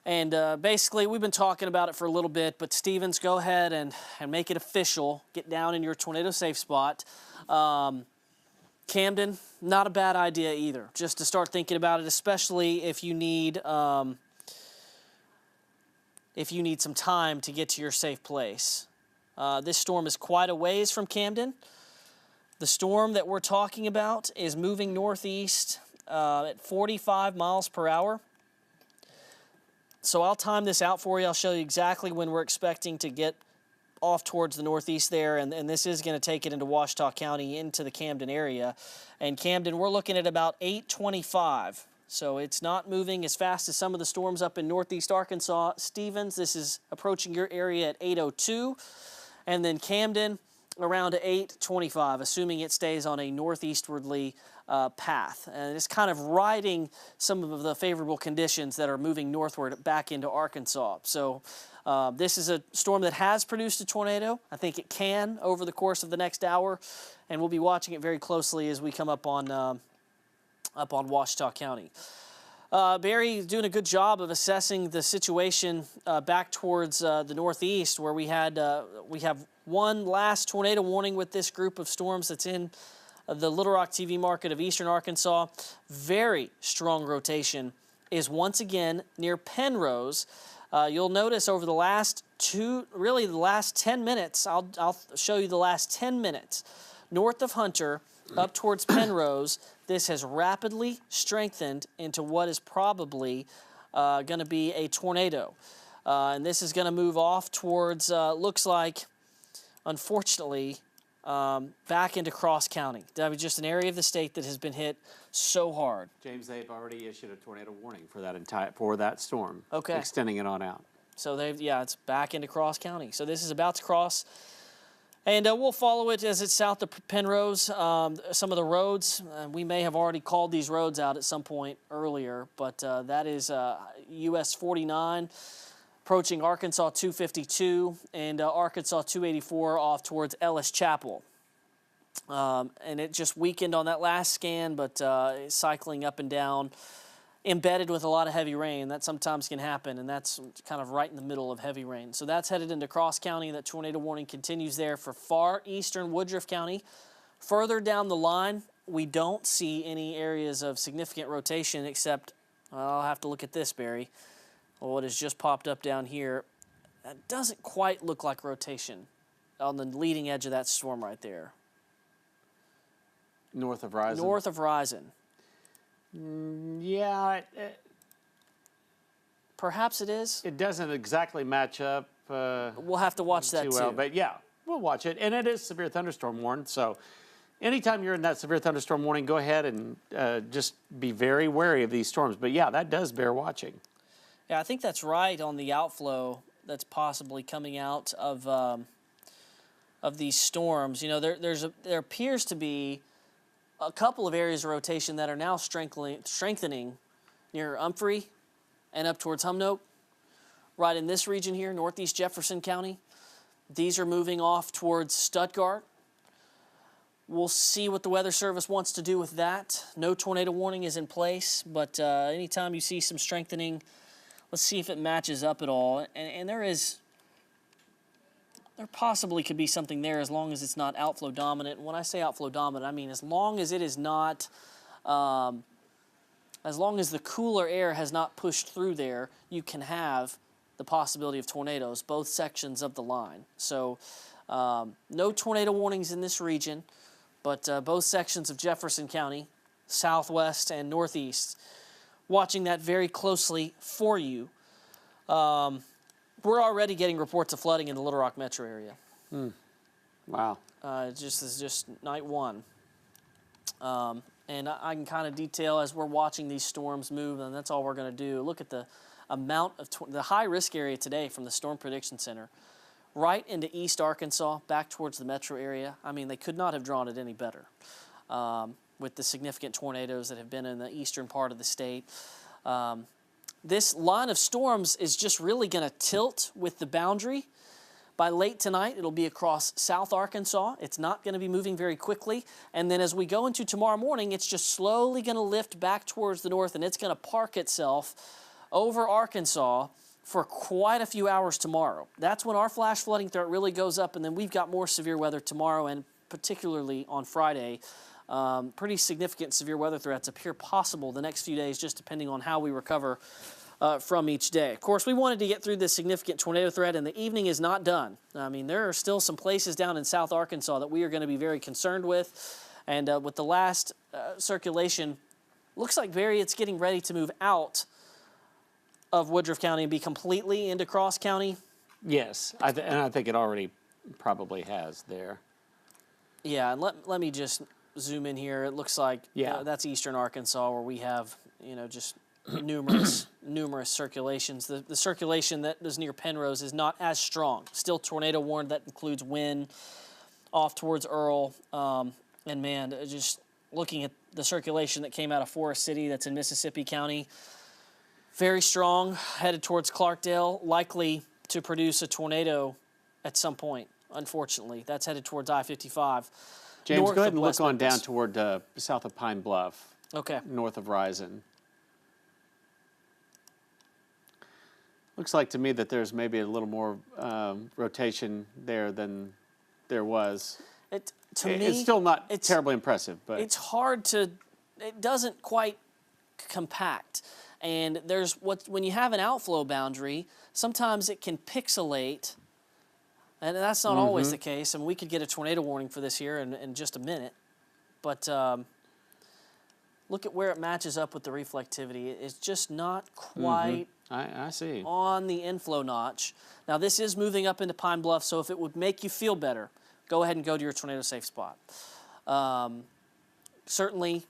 A: And basically, we've been talking about it for a little bit, but Stevens, go ahead and make it official. Get down in your tornado safe spot. Camden, not a bad idea either, just to start thinking about it, especially if you need some time to get to your safe place. This storm is quite a ways from Camden. The storm that we're talking about is moving northeast at 45 miles per hour. So I'll time this out for you. I'll show you exactly when we're expecting to get off towards the northeast there, and this is going to take it into Ouachita County, into the Camden area. And Camden, we're looking at about 825. So it's not moving as fast as some of the storms up in northeast Arkansas. Stevens, this is approaching your area at 802. And then Camden around 825, assuming it stays on a northeastwardly path. And it's kind of riding some of the favorable conditions that are moving northward back into Arkansas. So this is a storm that has produced a tornado. I think it can over the course of the next hour, and we'll be watching it very closely as we come up on Ouachita County. Barry is doing a good job of assessing the situation back towards the northeast, where we have one last tornado warning with this group of storms that's in the Little Rock TV market of eastern Arkansas. Very strong rotation is once again near Penrose. You'll notice over the last the last 10 minutes, I'll show you the last 10 minutes, north of Hunter up towards Penrose, this has rapidly strengthened into what is probably going to be a tornado. And this is going to move off towards, looks like, unfortunately, back into Cross County. That was just an area of the state that has been hit so hard.
B: James, they've already issued a tornado warning for that storm.
A: Okay.
B: Extending it on out.
A: So it's back into Cross County. So this is about to cross. And we'll follow it as it's south of Penrose. Some of the roads, we may have already called these roads out at some point earlier, but that is US 49 approaching Arkansas 252 and Arkansas 284 off towards Ellis Chapel. And it just weakened on that last scan, but cycling up and down, embedded with a lot of heavy rain. That sometimes can happen, and that's kind of right in the middle of heavy rain. So that's headed into Cross County. That tornado warning continues there for far eastern Woodruff County. Further down the line, we don't see any areas of significant rotation except, I'll have to look at this, Barry. What has just popped up down here, that doesn't quite look like rotation on the leading edge of that storm right there.
B: North of Horizon.
A: North of Horizon.
B: Yeah,
A: Perhaps it is.
B: it doesn't exactly match up
A: We'll have to watch that
B: too
A: too.
B: well, but yeah, we'll watch it. And it is severe thunderstorm warned, so anytime you're in that severe thunderstorm warning, go ahead and just be very wary of these storms. But yeah, that does bear watching.
A: Yeah, I think that's right on the outflow that's possibly coming out of these storms. You know, there appears to be a couple of areas of rotation that are now strengthening near Humphrey and up towards Humnoke. Right in this region here, northeast Jefferson County. These are moving off towards Stuttgart. We'll see what the Weather Service wants to do with that. No tornado warning is in place, but anytime you see some strengthening, let's see if it matches up at all. And there possibly could be something there as long as it's not outflow dominant. And when I say outflow dominant, I mean as long as it is not, as long as the cooler air has not pushed through there, you can have the possibility of tornadoes, both sections of the line. So no tornado warnings in this region, but both sections of Jefferson County, southwest and northeast, watching that very closely for you. We're already getting reports of flooding in the Little Rock metro area.
B: Wow.
A: This is just night one. And I can kind of detail as we're watching these storms move, and that's all we're going to do. Look at the amount of the high risk area today from the Storm Prediction Center, right into East Arkansas, back towards the metro area. I mean, they could not have drawn it any better with the significant tornadoes that have been in the eastern part of the state. This line of storms is just really going to tilt with the boundary. By late tonight, it'll be across South Arkansas. It's not going to be moving very quickly. And then as we go into tomorrow morning, it's just slowly going to lift back towards the north, and it's going to park itself over Arkansas for quite a few hours tomorrow. That's when our flash flooding threat really goes up, and then we've got more severe weather tomorrow and particularly on Friday. Pretty significant severe weather threats appear possible the next few days, just depending on how we recover from each day. Of course, we wanted to get through this significant tornado threat, and the evening is not done. I mean, there are still some places down in South Arkansas that we are going to be very concerned with. And with the last circulation, looks like it's getting ready to move out of Woodruff County and be completely into Cross County.
B: Yes, and I think it already probably has there.
A: Yeah, and let me just zoom in here. It looks like that's eastern Arkansas, where we have, just numerous circulations. The circulation that is near Penrose is not as strong. Still tornado warned. That includes wind off towards Earl. And man, just looking at the circulation that came out of Forest City, that's in Mississippi County, very strong, headed towards Clarkdale, likely to produce a tornado at some point, unfortunately. That's headed towards I-55.
B: James, go ahead and look on down toward south of Pine Bluff.
A: Okay.
B: North of Horizon. Looks like to me that there's maybe a little more rotation there than there was.
A: It's
B: still not terribly impressive, but
A: it's hard to. It doesn't quite compact, and when you have an outflow boundary, sometimes it can pixelate, and that's not always the case. And we could get a tornado warning for this here in just a minute, but look at where it matches up with the reflectivity. It's just not quite.
B: I see.
A: On the inflow notch. Now this is moving up into Pine Bluff, so if it would make you feel better, go ahead and go to your tornado safe spot. Certainly,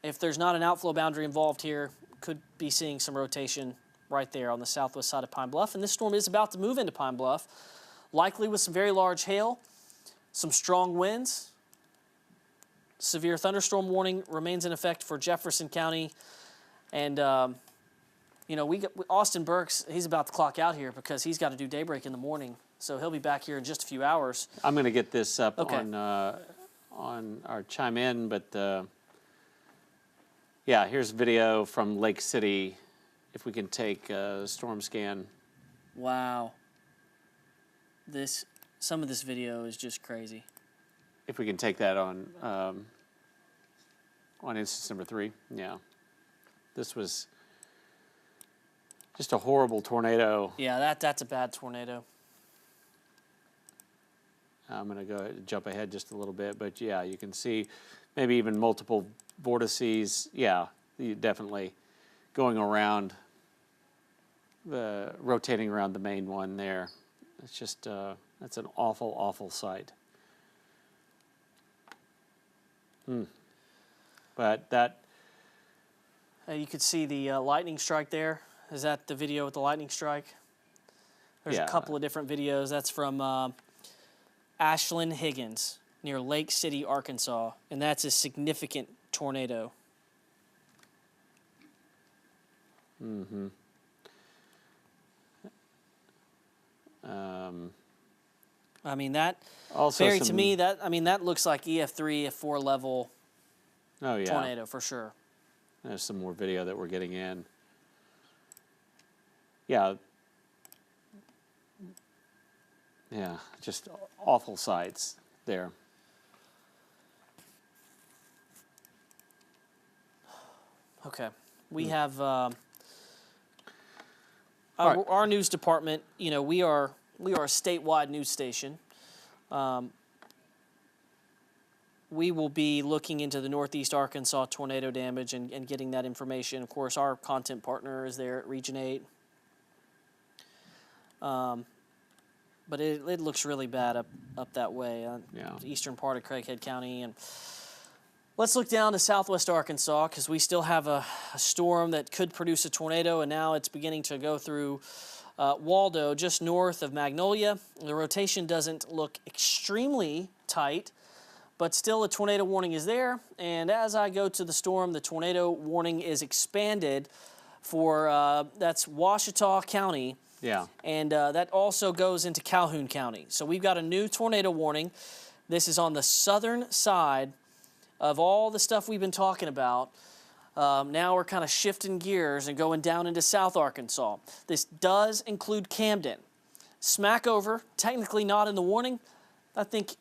A: if there's not an outflow boundary involved here, could be seeing some rotation right there on the southwest side of Pine Bluff. And this storm is about to move into Pine Bluff, likely with some very large hail, some strong winds. Severe thunderstorm warning remains in effect for Jefferson County. And Austin Burks, he's about to clock out here because he's got to do daybreak in the morning. So he'll be back here in just a few hours.
B: I'm going to get this up on or chime in, but yeah, here's video from Lake City. If we can take a storm scan.
A: Wow. Some of this video is just crazy.
B: If we can take that on instance number 3, yeah. This was just a horrible tornado.
A: Yeah, that's a bad tornado.
B: I'm going to go jump ahead just a little bit, but yeah, you can see maybe even multiple vortices. Yeah, definitely going around, rotating around the main one there. It's just, that's an awful, awful sight. But that...
A: You could see the lightning strike there. Is that the video with the lightning strike? There's
B: Yeah.
A: a couple of different videos. That's from Ashland Higgins near Lake City, Arkansas, and that's a significant tornado.
B: Mm-hmm.
A: I mean, that,
B: Also
A: Barry, to
B: some-
A: me, that looks like EF3, EF4 level
B: Oh, yeah.
A: tornado for sure.
B: There's some more video that we're getting in. Yeah. Yeah, just awful sights there.
A: Okay. We have
B: right.
A: our news department. You know, we are a statewide news station. We will be looking into the Northeast Arkansas tornado damage and getting that information. Of course, our content partner is there at Region 8. But it looks really bad up that way,
B: Yeah.
A: the eastern part of Craighead County. And let's look down to southwest Arkansas because we still have a storm that could produce a tornado, and now it's beginning to go through Waldo, just north of Magnolia. The rotation doesn't look extremely tight, but still a tornado warning is there. And as I go to the storm, the tornado warning is expanded for, that's Ouachita County.
B: Yeah.
A: And that also goes into Calhoun County. So we've got a new tornado warning. This is on the southern side of all the stuff we've been talking about. Now we're kind of shifting gears and going down into South Arkansas. This does include Camden. Smack over, technically not in the warning. I think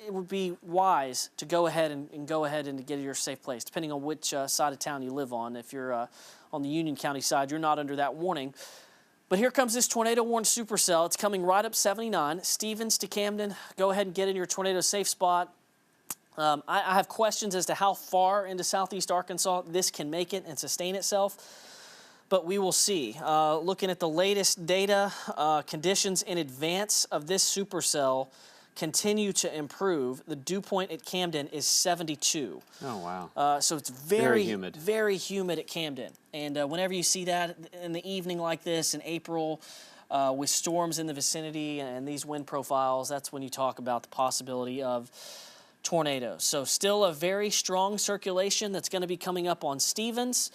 A: it would be wise to go ahead and go ahead and get your safe place, depending on which side of town you live on. If you're on the Union County side, you're not under that warning. But here comes this tornado warned supercell. It's coming right up 79. Stevens to Camden. Go ahead and get in your tornado safe spot. I have questions as to how far into southeast Arkansas this can make it and sustain itself, but we will see. Looking at the latest data, conditions in advance of this supercell continue to improve. The dew point at Camden is 72.
B: Oh, wow.
A: So it's
B: Very humid.
A: very humid at Camden. And whenever you see that in the evening like this in April, with storms in the vicinity and these wind profiles, that's when you talk about the possibility of tornadoes. So still a very strong circulation that's going to be coming up on Stevens.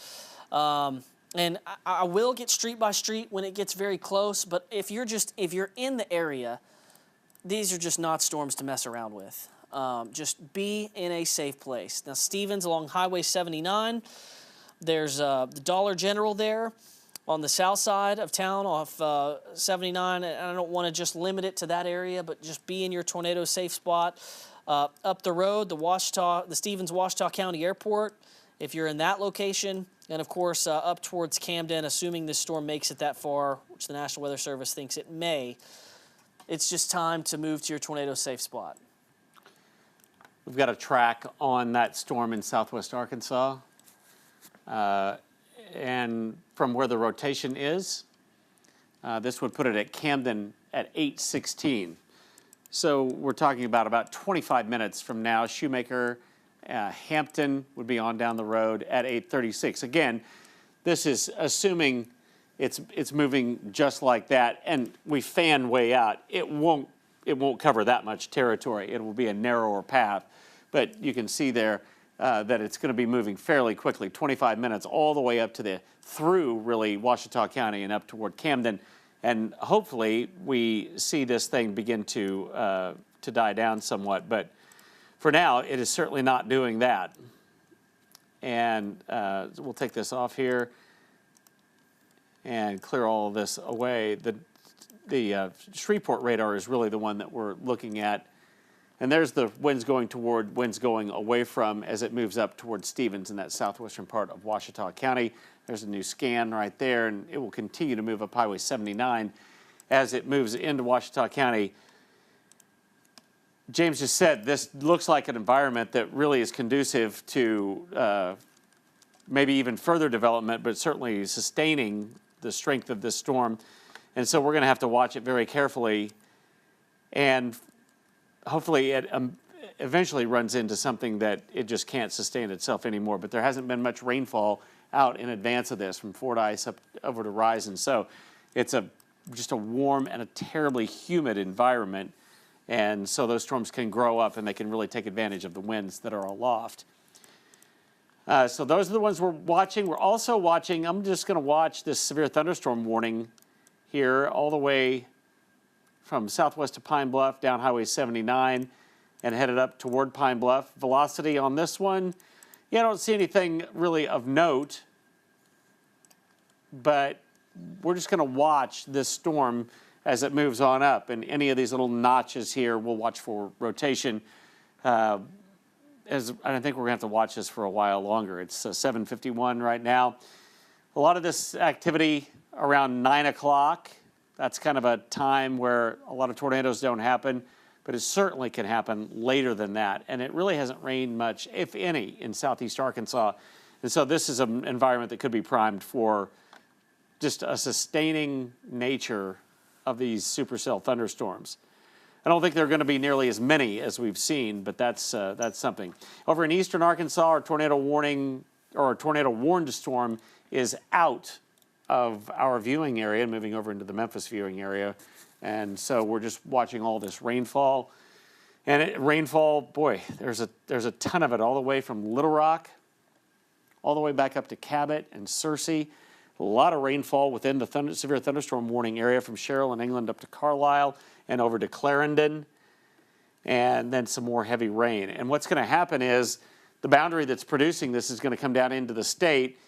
A: And I will get street by street when it gets very close, but if you're in the area, these are just not storms to mess around with. Just be in a safe place. Now, Stevens along Highway 79, there's the Dollar General there on the south side of town off 79. And I don't want to just limit it to that area, but just be in your tornado safe spot. Up the road, the Stevens-Ouachita County Airport, if you're in that location. And, of course, up towards Camden, assuming this storm makes it that far, which the National Weather Service thinks it may. It's just time to move to your tornado safe spot.
B: We've got a track on that storm in southwest Arkansas. And from where the rotation is, this would put it at Camden at 8:16. So we're talking about 25 minutes from now. Shoemaker, Hampton would be on down the road at 8:36. Again, this is assuming it's moving just like that, and we fan way out. It won't cover that much territory. It will be a narrower path, but you can see there that it's going to be moving fairly quickly. 25 minutes all the way up to through really Ouachita County and up toward Camden, and hopefully we see this thing begin to die down somewhat. But for now, it is certainly not doing that. And we'll take this off here and clear all of this away. The Shreveport radar is really the one that we're looking at. And there's the winds going toward, winds going away from as it moves up towards Stevens in that southwestern part of Ouachita County. There's a new scan right there, and it will continue to move up Highway 79 as it moves into Ouachita County. James just said this looks like an environment that really is conducive to maybe even further development, but certainly sustaining the strength of this storm. And so we're going to have to watch it very carefully, and hopefully it eventually runs into something that it just can't sustain itself anymore. But there hasn't been much rainfall out in advance of this from Fordyce up over to Risen. So it's just a warm and a terribly humid environment. And so those storms can grow up and they can really take advantage of the winds that are aloft. So those are the ones we're watching. We're also watching, I'm just going to watch this severe thunderstorm warning here all the way from southwest of Pine Bluff down Highway 79 and headed up toward Pine Bluff. Velocity on this one, yeah, I don't see anything really of note, but we're just going to watch this storm as it moves on up. And any of these little notches here, we'll watch for rotation. And I think we're going to have to watch this for a while longer. It's 7:51 right now. A lot of this activity around 9 o'clock. That's kind of a time where a lot of tornadoes don't happen, but it certainly can happen later than that. And it really hasn't rained much, if any, in southeast Arkansas. And so this is an environment that could be primed for just a sustaining nature of these supercell thunderstorms. I don't think there are going to be nearly as many as we've seen, but that's something. Over in eastern Arkansas, our tornado warning, or a tornado warned storm is out of our viewing area and moving over into the Memphis viewing area. And so we're just watching all this rainfall. And rainfall, boy, there's a ton of it all the way from Little Rock, all the way back up to Cabot and Searcy. A lot of rainfall within the severe thunderstorm warning area from Sherrill and England up to Carlisle and over to Clarendon, and then some more heavy rain. And what's going to happen is the boundary that's producing this is going to come down into the state,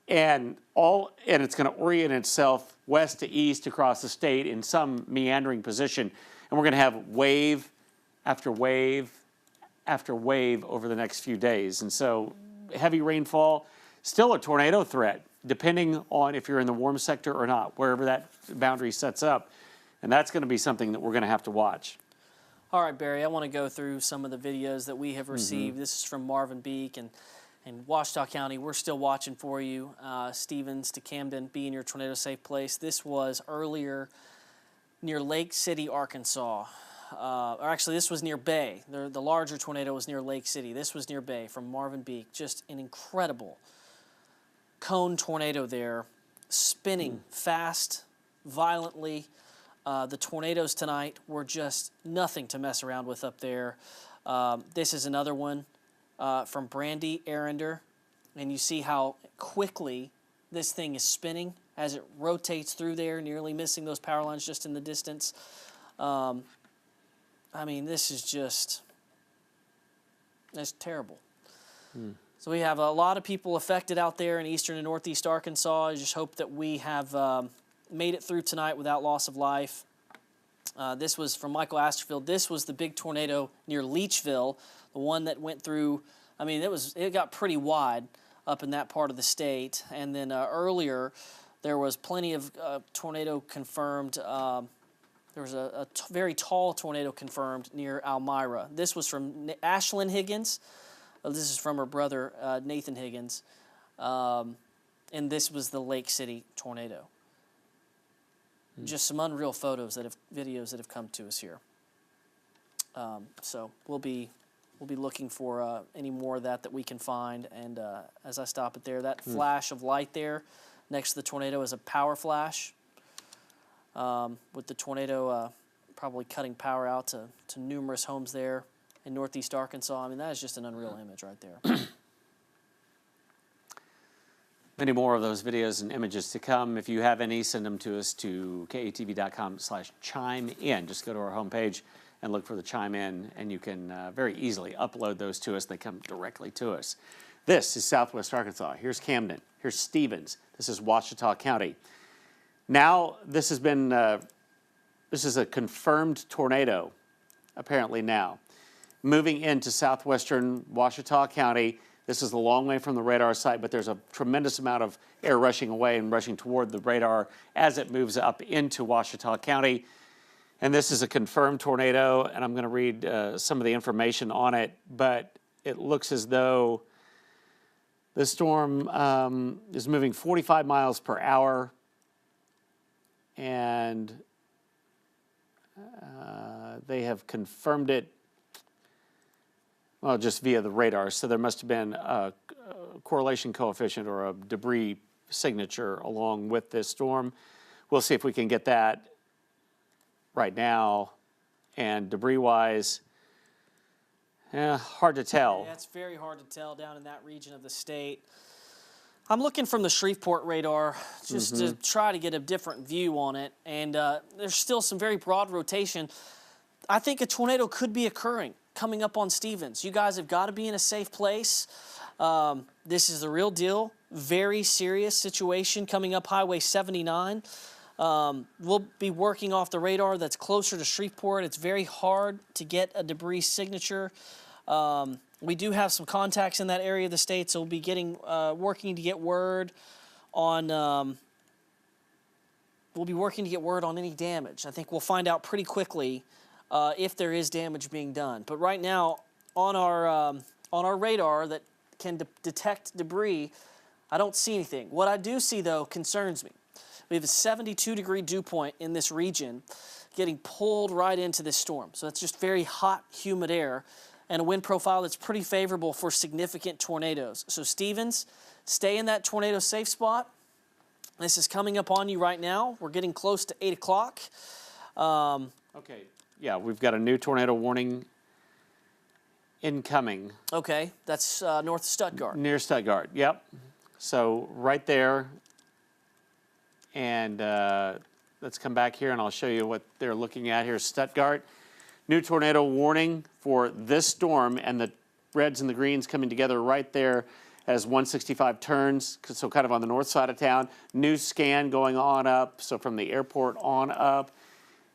B: and it's going to orient itself west to east across the state in some meandering position. And we're going to have wave after wave after wave over the next few days. And so heavy rainfall, still a tornado threat, depending on if you're in the warm sector or not, wherever that boundary sets up. And that's going to be something that we're going to have to watch.
A: All right, Barry, I want to go through some of the videos that we have received. This is from Marvin Beek and Ouachita County. We're still watching for you. Stevens to Camden, be in your tornado safe place. This was earlier near Lake City, Arkansas. Or actually, this was near Bay. The larger tornado was near Lake City. This was near Bay from Marvin Beek. Just an incredible cone tornado there, spinning fast, violently. The tornadoes tonight were just nothing to mess around with up there. This is another one from Brandy Arender, and you see how quickly this thing is spinning as it rotates through there, nearly missing those power lines just in the distance. I mean, this is just, that's terrible. So we have a lot of people affected out there in eastern and northeast Arkansas. I just hope that we have made it through tonight without loss of life. This was from Michael Asterfield. This was the big tornado near Leachville, the one that went through, I mean, it got pretty wide up in that part of the state. And then earlier, there was plenty of tornado confirmed. There was a very tall tornado confirmed near Almyra. This was from Ashlyn Higgins. This is from her brother, Nathan Higgins. And this was the Lake City tornado. Just some unreal videos that have come to us here. So we'll be looking for any more of that we can find. And as I stop it there, that flash of light there next to the tornado is a power flash, with the tornado probably cutting power out to numerous homes there in northeast Arkansas. I mean, that is just an unreal image right there.
B: Many more of those videos and images to come. If you have any, send them to us to katv.com/chime in. Just go to our homepage and look for the chime in, and you can very easily upload those to us. They come directly to us. This is Southwest Arkansas. Here's Camden. Here's Stevens. This is Ouachita County. Now, this has been, this is a confirmed tornado, apparently now. Moving into southwestern Ouachita County. This is a long way from the radar site, but there's a tremendous amount of air rushing away and rushing toward the radar as it moves up into Ouachita County. And this is a confirmed tornado, and I'm going to read some of the information on it, but it looks as though the storm is moving 45 miles per hour, and they have confirmed it, well, just via the radar. So there must have been a correlation coefficient or a debris signature along with this storm. We'll see if we can get that right now. And debris-wise, hard to tell.
A: Yeah, it's very hard to tell down in that region of the state. I'm looking from the Shreveport radar just to try to get a different view on it. And there's still some very broad rotation. I think a tornado could be occurring coming up on Stevens. You guys have got to be in a safe place. This is the real deal. Very serious situation coming up Highway 79. We'll be working off the radar that's closer to Shreveport. It's very hard to get a debris signature. We do have some contacts in that area of the state, so we'll be getting working to get word on. We'll be working to get word on any damage. I think we'll find out pretty quickly if there is damage being done. But right now, on our radar that can detect debris, I don't see anything. What I do see, though, concerns me. We have a 72-degree dew point in this region getting pulled right into this storm. So that's just very hot, humid air and a wind profile that's pretty favorable for significant tornadoes. So Stevens, stay in that tornado safe spot. This is coming up on you right now. We're getting close to 8 o'clock.
B: Okay, yeah, we've got a new tornado warning incoming.
A: Okay, that's north of Stuttgart.
B: Near Stuttgart, yep. So right there. And let's come back here and I'll show you what they're looking at here. Stuttgart, new tornado warning for this storm, and the reds and the greens coming together right there as 165 turns, so kind of on the north side of town. New scan going on up, so from the airport on up,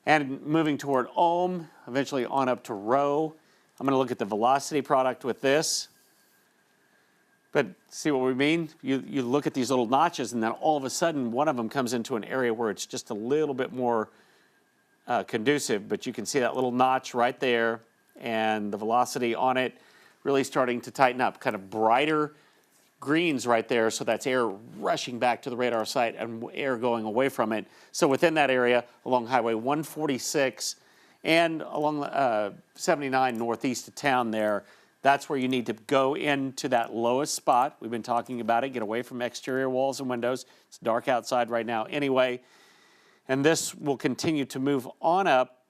B: and moving toward Ulm, eventually on up to Rowe. I'm going to look at the velocity product with this. But see what we mean? You look at these little notches, and then all of a sudden, one of them comes into an area where it's just a little bit more conducive. But you can see that little notch right there, and the velocity on it really starting to tighten up. Kind of brighter greens right there, so that's air rushing back to the radar site and air going away from it. So within that area, along Highway 146 and along 79 northeast of town there, that's where you need to go into that lowest spot. We've been talking about it. Get away from exterior walls and windows. It's dark outside right now anyway. And this will continue to move on up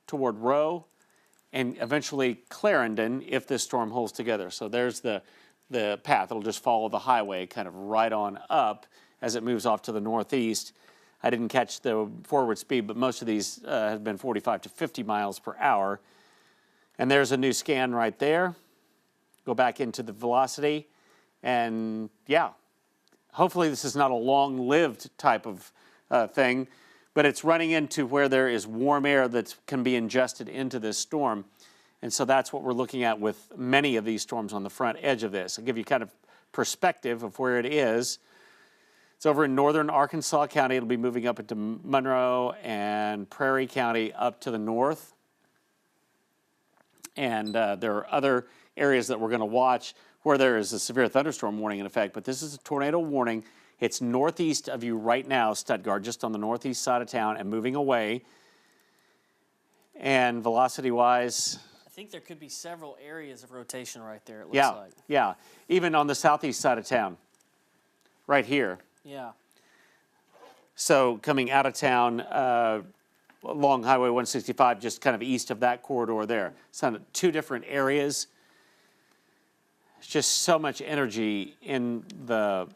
B: toward Rowe and eventually Clarendon if this storm holds together. So there's the path. It'll just follow the highway kind of right on up as it moves off to the northeast. I didn't catch the forward speed, but most of these have been 45 to 50 miles per hour. And there's a new scan right there. Go back into the velocity. And yeah, hopefully this is not a long-lived type of thing, but it's running into where there is warm air that can be ingested into this storm. And so that's what we're looking at with many of these storms on the front edge of this. I'll give you kind of perspective of where it is. It's over in northern Arkansas County. It'll be moving up into Monroe and Prairie County up to the north. And there are other areas that we're going to watch where there is a severe thunderstorm warning in effect. But this is a tornado warning. It's northeast of you right now, Stuttgart, just on the northeast side of town and moving away. And velocity-wise,
A: I think there could be several areas of rotation right there, it looks like.
B: Yeah, even on the southeast side of town, right here.
A: Yeah.
B: So coming out of town along Highway 165, just kind of east of that corridor there. It's on two different areas. It's just so much energy in the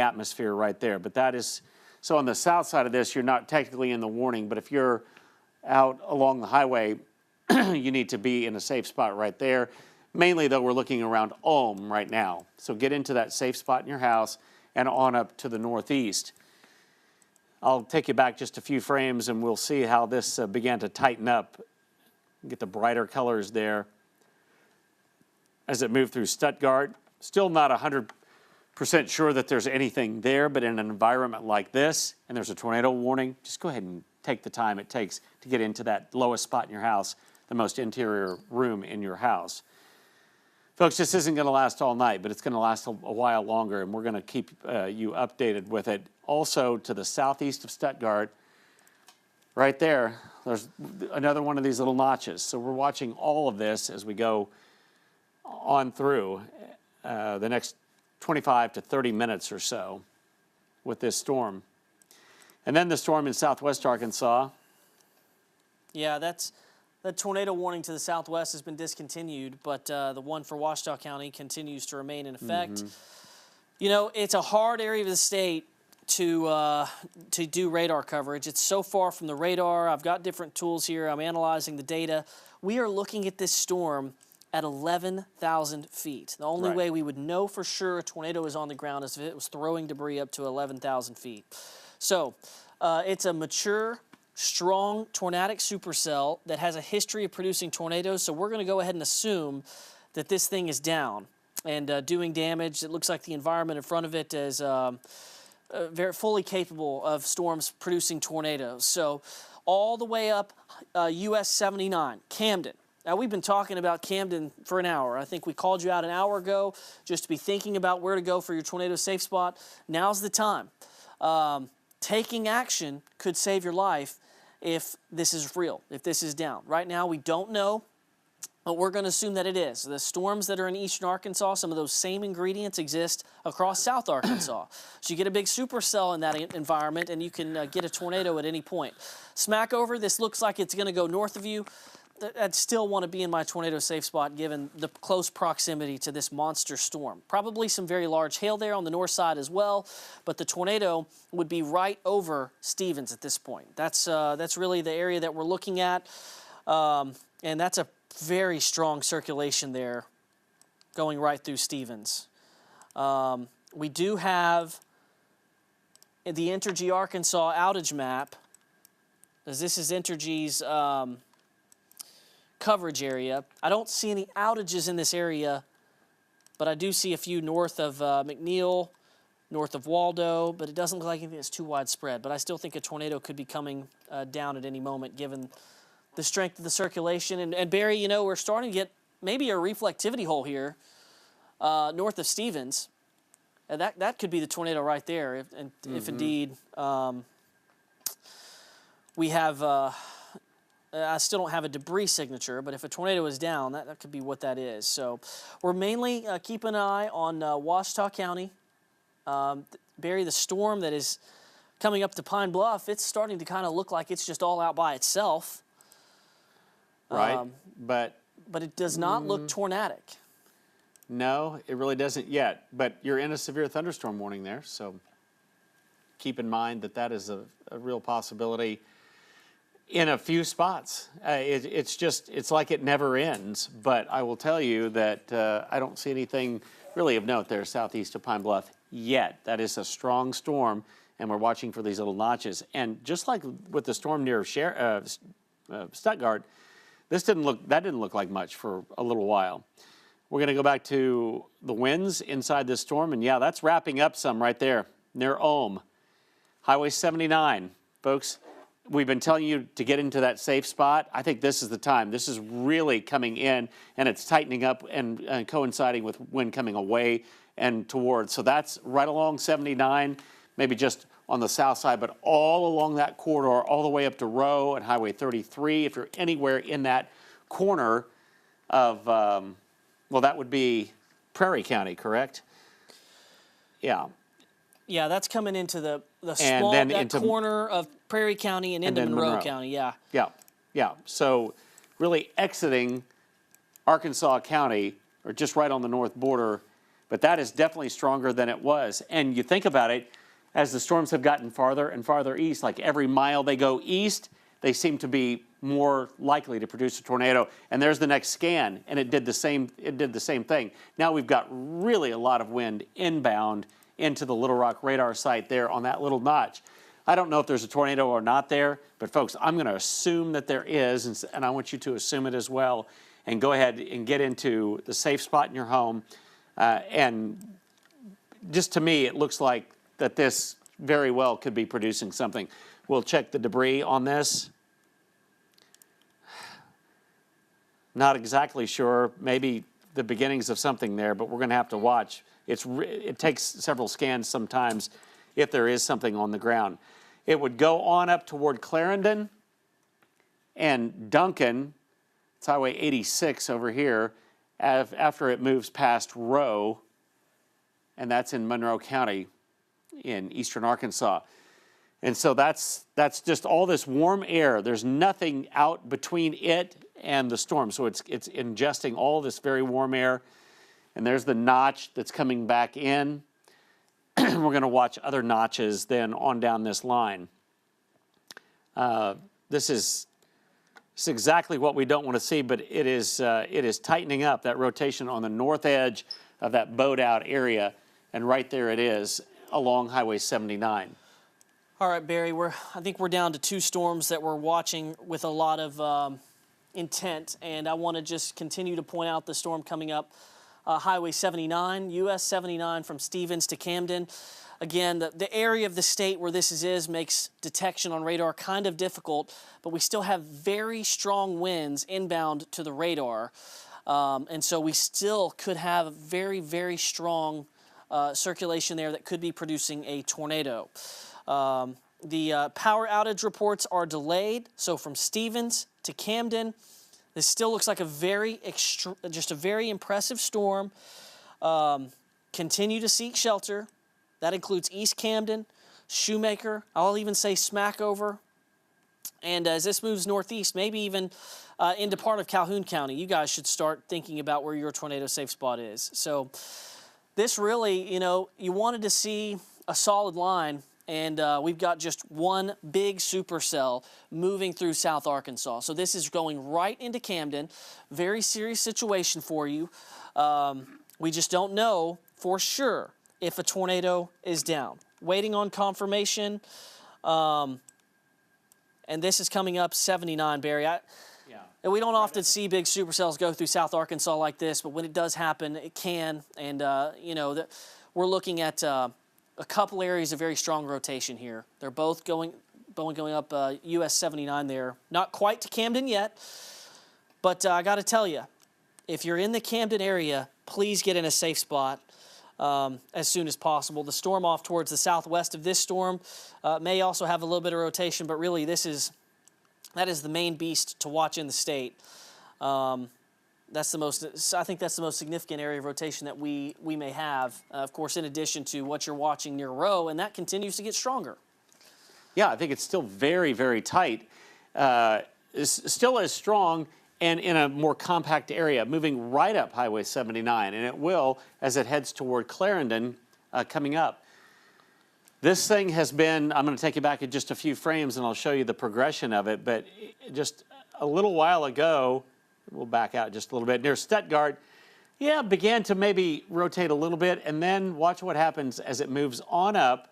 B: atmosphere right there. But that is, so on the south side of this, you're not technically in the warning, but if you're out along the highway you need to be in a safe spot right there. Mainly, though, we're looking around Ulm right now. So get into that safe spot in your house and on up to the northeast. I'll take you back just a few frames and we'll see how this began to tighten up. Get the brighter colors there as it moved through Stuttgart. Still not 100% sure that there's anything there, but in an environment like this, and there's a tornado warning, just go ahead and take the time it takes to get into that lowest spot in your house, the most interior room in your house. Folks, this isn't going to last all night, but it's going to last a while longer, and we're going to keep you updated with it. Also, to the southeast of Stuttgart, right there, there's another one of these little notches. So we're watching all of this as we go on through the next 25 to 30 minutes or so with this storm. And then the storm in southwest Arkansas.
A: Yeah, that tornado warning to the southwest has been discontinued, but the one for Ouachita County continues to remain in effect. You know, it's a hard area of the state to do radar coverage. It's so far from the radar. I've got different tools here. I'm analyzing the data. We are looking at this storm at 11,000 feet. The only way we would know for sure a tornado is on the ground is if it was throwing debris up to 11,000 feet. So it's a mature, strong tornadic supercell that has a history of producing tornadoes. So we're going to go ahead and assume that this thing is down and doing damage. It looks like the environment in front of it is very fully capable of storms producing tornadoes. So all the way up US 79, Camden. Now, we've been talking about Camden for an hour. I think we called you out an hour ago just to be thinking about where to go for your tornado safe spot. Now's the time. Taking action could save your life if this is real, if this is down. Right now, we don't know, but we're going to assume that it is. The storms that are in eastern Arkansas, some of those same ingredients exist across South Arkansas. So you get a big supercell in that environment, and you can get a tornado at any point. Smack over, this looks like it's going to go north of you. I'd still want to be in my tornado safe spot given the close proximity to this monster storm. Probably some very large hail there on the north side as well, but the tornado would be right over Stevens at this point. That's really the area that we're looking at, and that's a very strong circulation there going right through Stevens. We do have the Entergy Arkansas outage map, as this is Entergy's coverage area. I don't see any outages in this area, but I do see a few north of McNeil, north of Waldo, but it doesn't look like anything that's too widespread. But I still think a tornado could be coming down at any moment given the strength of the circulation. And Barry, you know, we're starting to get maybe a reflectivity hole here north of Stevens. That could be the tornado right there if indeed we have... I still don't have a debris signature, but if a tornado is down, that could be what that is. So we're mainly keeping an eye on Ouachita County. Barry, the storm that is coming up to Pine Bluff, it's starting to kind of look like it's just all out by itself.
B: Right, but
A: it does not look tornadic.
B: No, it really doesn't yet. But you're in a severe thunderstorm warning there, so keep in mind that is a real possibility in a few spots. It's like it never ends. But I will tell you that I don't see anything really of note there southeast of Pine Bluff yet. That is a strong storm, and we're watching for these little notches. And just like with the storm near Stuttgart, that didn't look like much for a little while. We're going to go back to the winds inside this storm, and yeah, that's wrapping up some right there near Ulm. Highway 79, folks. We've been telling you to get into that safe spot. I think this is the time. This is really coming in, and it's tightening up and coinciding with wind coming away and towards. So that's right along 79, maybe just on the south side, but all along that corridor, all the way up to Rowe and Highway 33. If you're anywhere in that corner of, well, that would be Prairie County, correct? Yeah.
A: Yeah, that's coming into the small corner of Prairie County and into Monroe County, yeah.
B: Yeah. So really exiting Arkansas County, or just right on the north border, but that is definitely stronger than it was. And you think about it, as the storms have gotten farther and farther east, like every mile they go east, they seem to be more likely to produce a tornado. And there's the next scan, and it did the same thing. Now we've got really a lot of wind inbound into the Little Rock radar site there on that little notch. I don't know if there's a tornado or not there, but folks, I'm going to assume that there is, and I want you to assume it as well, and go ahead and get into the safe spot in your home. And just to me, it looks like that this very well could be producing something. We'll check the debris on this. Not exactly sure, maybe the beginnings of something there, but we're going to have to watch. It takes several scans sometimes if there is something on the ground. It would go on up toward Clarendon and Duncan. It's Highway 86 over here after it moves past Rowe, and that's in Monroe County in eastern Arkansas. And so that's just all this warm air. There's nothing out between it and the storm. So it's ingesting all this very warm air. And there's the notch that's coming back in. We're going to watch other notches then on down this line. This is exactly what we don't want to see, but it is tightening up that rotation on the north edge of that bowed out area. And right there it is along Highway 79.
A: All right, Barry, I think we're down to 2 storms that we're watching with a lot of intent, and I want to just continue to point out the storm coming up Highway 79, US 79 from Stevens to Camden. Again, the area of the state where this is makes detection on radar kind of difficult, but we still have very strong winds inbound to the radar, and so we still could have very, very strong circulation there that could be producing a tornado. The power outage reports are delayed, so from Stevens to Camden, this still looks like just a very impressive storm. Continue to seek shelter. That includes East Camden, Shoemaker, I'll even say Smackover. And as this moves northeast, maybe even into part of Calhoun County, you guys should start thinking about where your tornado safe spot is. So this really, you wanted to see a solid line, and we've got just one big supercell moving through South Arkansas. So this is going right into Camden. Very serious situation for you. We just don't know for sure if a tornado is down. Waiting on confirmation. And this is coming up 79, Barry. And we don't often see big supercells go through South Arkansas like this, but when it does happen, it can. And, we're looking at a couple areas of very strong rotation here. They're both going up US 79 there. Not quite to Camden yet, but I got to tell you, if you're in the Camden area, please get in a safe spot as soon as possible. The storm off towards the southwest of this storm may also have a little bit of rotation, but really that is the main beast to watch in the state. I think that's the most significant area of rotation that we may have, of course, in addition to what you're watching near Rowe, and that continues to get stronger.
B: Yeah, I think it's still very, very tight. It's still as strong and in a more compact area, moving right up Highway 79, and it will as it heads toward Clarendon coming up. This thing has been, I'm going to take you back in just a few frames and I'll show you the progression of it, but just a little while ago, we'll back out just a little bit, near Stuttgart, began to maybe rotate a little bit, and then watch what happens as it moves on up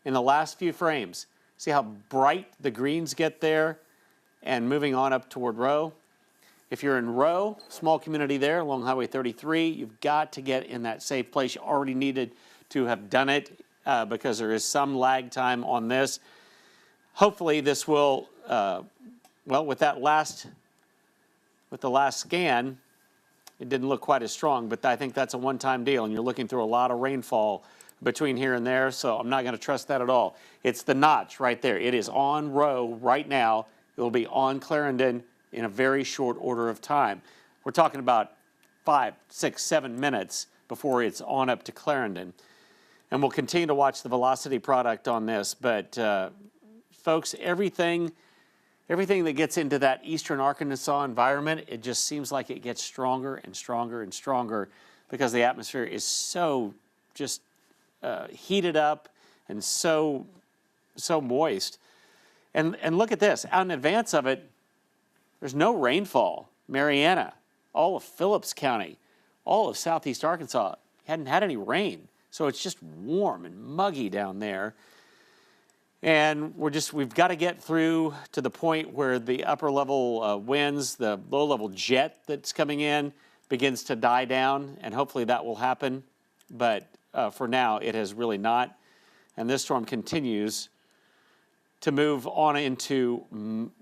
B: in the last few frames. See how bright the greens get there, and moving on up toward Rowe. If you're in Rowe, small community there along Highway 33, you've got to get in that safe place. You already needed to have done it because there is some lag time on this. Hopefully this will, with the last scan, it didn't look quite as strong, but I think that's a one-time deal, and you're looking through a lot of rainfall between here and there, so I'm not going to trust that at all. It's the notch right there. It is on Rowe right now. It will be on Clarendon in a very short order of time. We're talking about 5, 6, 7 minutes before it's on up to Clarendon. And we'll continue to watch the velocity product on this, but folks, everything that gets into that eastern Arkansas environment, it just seems like it gets stronger and stronger and stronger because the atmosphere is so just heated up and so moist. And look at this, out in advance of it, There's no rainfall. Mariana, all of Phillips County, all of southeast Arkansas hadn't had any rain. So it's just warm and muggy down there. And we've got to get through to the point where the upper level winds, the low level jet that's coming in begins to die down, and hopefully that will happen. But for now, it has really not. And this storm continues to move on into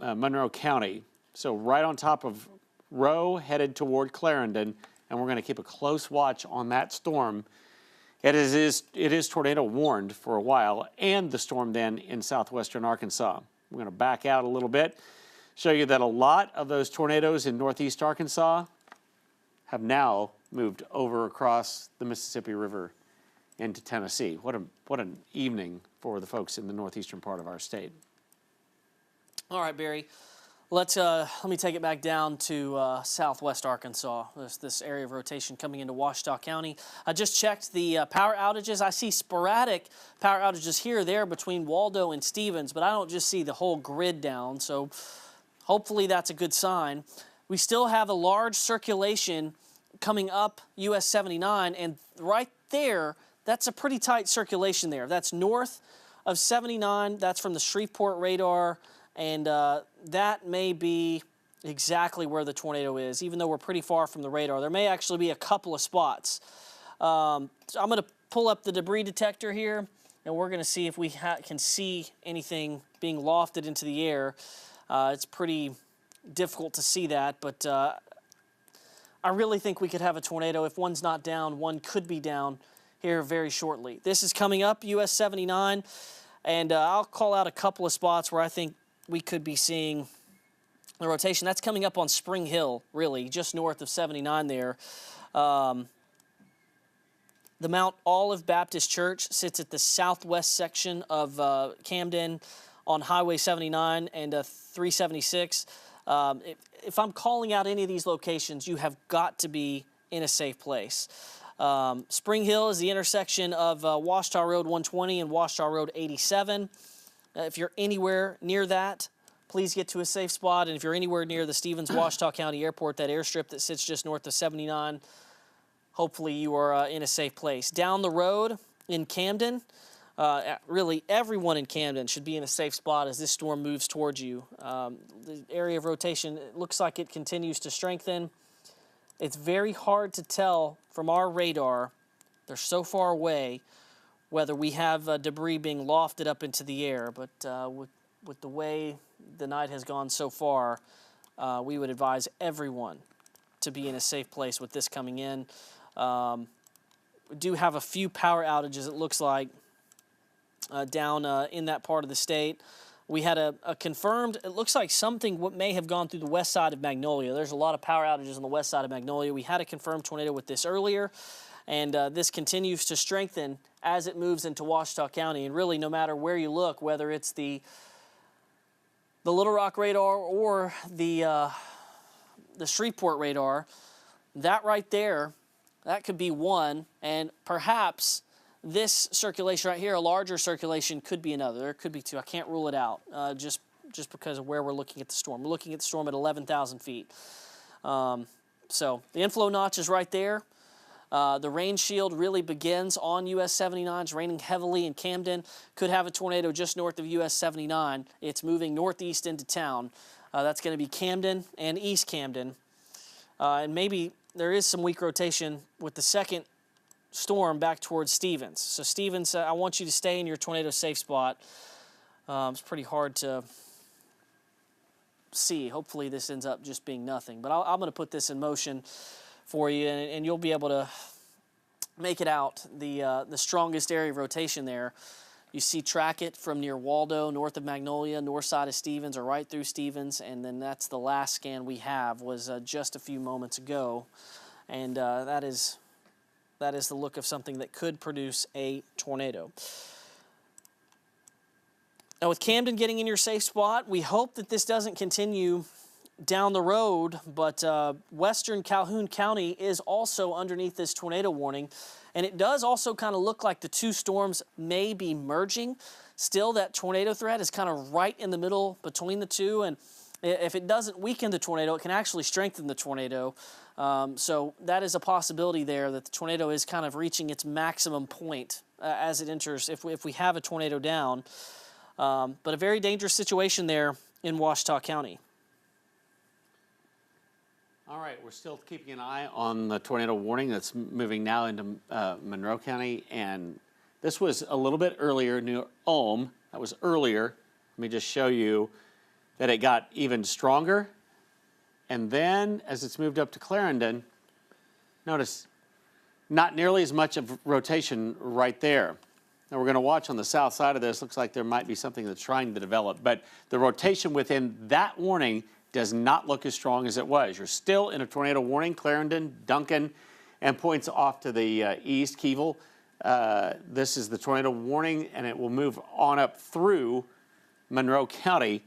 B: Monroe County. So right on top of Rowe, headed toward Clarendon, and we're going to keep a close watch on that storm. It is tornado warned for a while, and the storm then in southwestern Arkansas. We're going to back out a little bit, show you that a lot of those tornadoes in northeast Arkansas have now moved over across the Mississippi River into Tennessee. What an evening for the folks in the northeastern part of our state.
A: All right, Barry. Let me take it back down to southwest Arkansas. This area of rotation coming into Ouachita County. I just checked the power outages. I see sporadic power outages here or there between Waldo and Stevens, but I don't just see the whole grid down. So hopefully that's a good sign. We still have a large circulation coming up US 79, and right there, that's a pretty tight circulation there. That's north of 79. That's from the Shreveport radar. And that may be exactly where the tornado is, even though we're pretty far from the radar. There may actually be a couple of spots. So I'm going to pull up the debris detector here, and we're going to see if we can see anything being lofted into the air. It's pretty difficult to see that, but I really think we could have a tornado. If one's not down, one could be down here very shortly. This is coming up, US 79, and I'll call out a couple of spots where I think we could be seeing the rotation. That's coming up on Spring Hill, really, just north of 79 there. The Mount Olive Baptist Church sits at the southwest section of Camden on Highway 79 and 376. If I'm calling out any of these locations, you have got to be in a safe place. Spring Hill is the intersection of Ouachita Road 120 and Ouachita Road 87. If you're anywhere near that, please get to a safe spot. And if you're anywhere near the Stevens-Ouachita County Airport, that airstrip that sits just north of 79, hopefully you are in a safe place. Down the road in Camden, really everyone in Camden should be in a safe spot as this storm moves towards you. The area of rotation, it looks like it continues to strengthen. It's very hard to tell from our radar, they're so far away, whether we have debris being lofted up into the air. But with the way the night has gone so far, we would advise everyone to be in a safe place with this coming in. We do have a few power outages, it looks like, down in that part of the state. We had a confirmed, it looks like something what may have gone through the west side of Magnolia. There's a lot of power outages on the west side of Magnolia. We had a confirmed tornado with this earlier, and this continues to strengthen as it moves into Ouachita County. And really, no matter where you look, whether it's the Little Rock radar or the Shreveport radar, that right there, that could be one, and perhaps this circulation right here, a larger circulation, could be another. There could be two. I can't rule it out just because of where we're looking at the storm. We're looking at the storm at 11,000 feet. So the inflow notch is right there. The rain shield really begins on US 79. It's raining heavily in Camden. Could have a tornado just north of US 79. It's moving northeast into town. That's going to be Camden and East Camden. And maybe there is some weak rotation with the second storm back towards Stevens. So Stevens, I want you to stay in your tornado safe spot. It's pretty hard to see. Hopefully this ends up just being nothing. But I'm going to put this in motion for you, and you'll be able to make it out. The strongest area of rotation there, you see track it from near Waldo, north of Magnolia, north side of Stevens, or right through Stevens, and then that's the last scan we have, was just a few moments ago, and that is the look of something that could produce a tornado. Now with Camden getting in your safe spot, we hope that this doesn't continue down the road, but western Calhoun County is also underneath this tornado warning, and it does also kind of look like the two storms may be merging. Still, that tornado threat is kind of right in the middle between the two, and If it doesn't weaken the tornado, it can actually strengthen the tornado. So that is a possibility there, that the tornado is kind of reaching its maximum point as it enters, if we have a tornado down. But a very dangerous situation there in Ouachita County.
B: All right, we're still keeping an eye on the tornado warning that's moving now into Monroe County. And this was a little bit earlier near Ulm. That was earlier. Let me just show you that it got even stronger. And then as it's moved up to Clarendon, notice not nearly as much of rotation right there. Now we're going to watch on the south side of this. Looks like there might be something that's trying to develop, but the rotation within that warning does not look as strong as it was. You're still in a tornado warning, Clarendon, Duncan, and points off to the east, Keevil. This is the tornado warning, and it will move on up through Monroe County.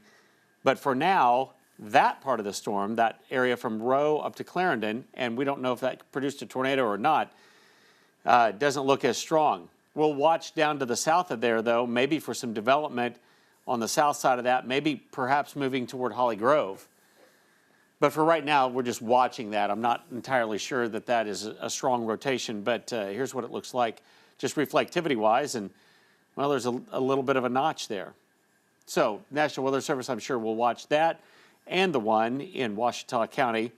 B: But for now, that part of the storm, that area from Rowe up to Clarendon, and we don't know if that produced a tornado or not, doesn't look as strong. We'll watch down to the south of there, though, maybe for some development on the south side of that, maybe perhaps moving toward Holly Grove. But for right now, we're just watching that. I'm not entirely sure that that is a strong rotation, but here's what it looks like just reflectivity-wise, and, well, there's a little bit of a notch there. So National Weather Service, I'm sure, will watch that and the one in Ouachita County.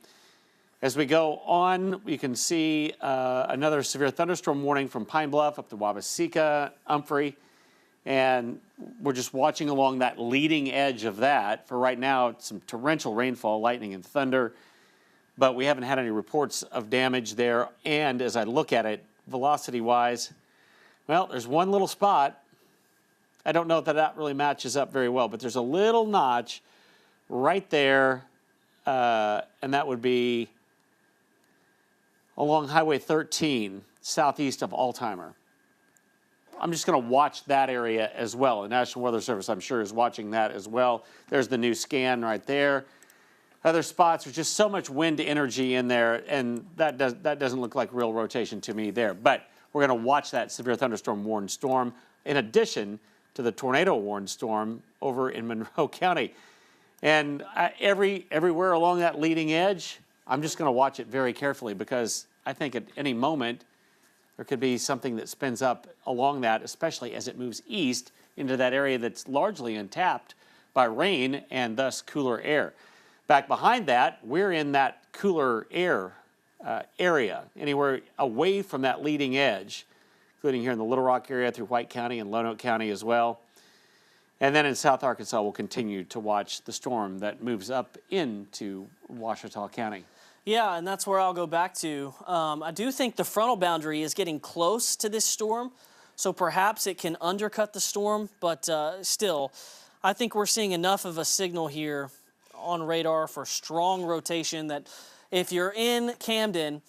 B: As we go on, you can see another severe thunderstorm warning from Pine Bluff up to Wabaseka, Humphrey, and we're just watching along that leading edge of that. For right now, some torrential rainfall, lightning, and thunder, but we haven't had any reports of damage there. And as I look at it, velocity-wise, well, there's one little spot. I don't know that that really matches up very well, but there's a little notch right there, and that would be along Highway 13, southeast of Almyra. I'm just going to watch that area as well. The National Weather Service, I'm sure, is watching that as well. There's the new scan right there. Other spots, there's just so much wind energy in there, and that doesn't look like real rotation to me there. But we're going to watch that severe thunderstorm warned storm in addition to the tornado warned storm over in Monroe County. And everywhere along that leading edge, I'm just going to watch it very carefully, because I think at any moment there could be something that spins up along that, especially as it moves east into that area that's largely untapped by rain and thus cooler air. Back behind that, we're in that cooler air area, anywhere away from that leading edge, including here in the Little Rock area through White County and Lonoke County as well. And then in South Arkansas, we'll continue to watch the storm that moves up into Ouachita County.
A: Yeah, and that's where I'll go back to. I do think the frontal boundary is getting close to this storm, so perhaps it can undercut the storm, but still, I think we're seeing enough of a signal here on radar for strong rotation that if you're in Camden,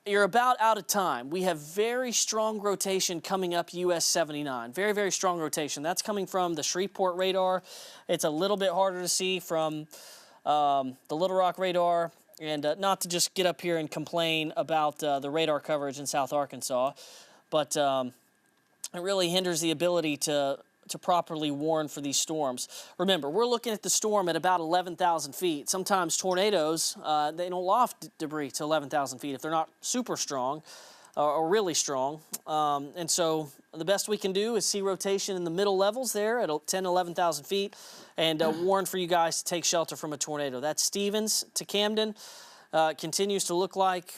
A: you're about out of time. We have very strong rotation coming up US 79. Very, very strong rotation. That's coming from the Shreveport radar. It's a little bit harder to see from the Little Rock radar. And not to just get up here and complain about the radar coverage in South Arkansas, but it really hinders the ability to properly warn for these storms. Remember, we're looking at the storm at about 11,000 feet. Sometimes tornadoes, they don't loft debris to 11,000 feet if they're not super strong or really strong. And so the best we can do is see rotation in the middle levels there at 10, 11,000 feet and warn for you guys to take shelter from a tornado. That's Stevens to Camden. Continues to look like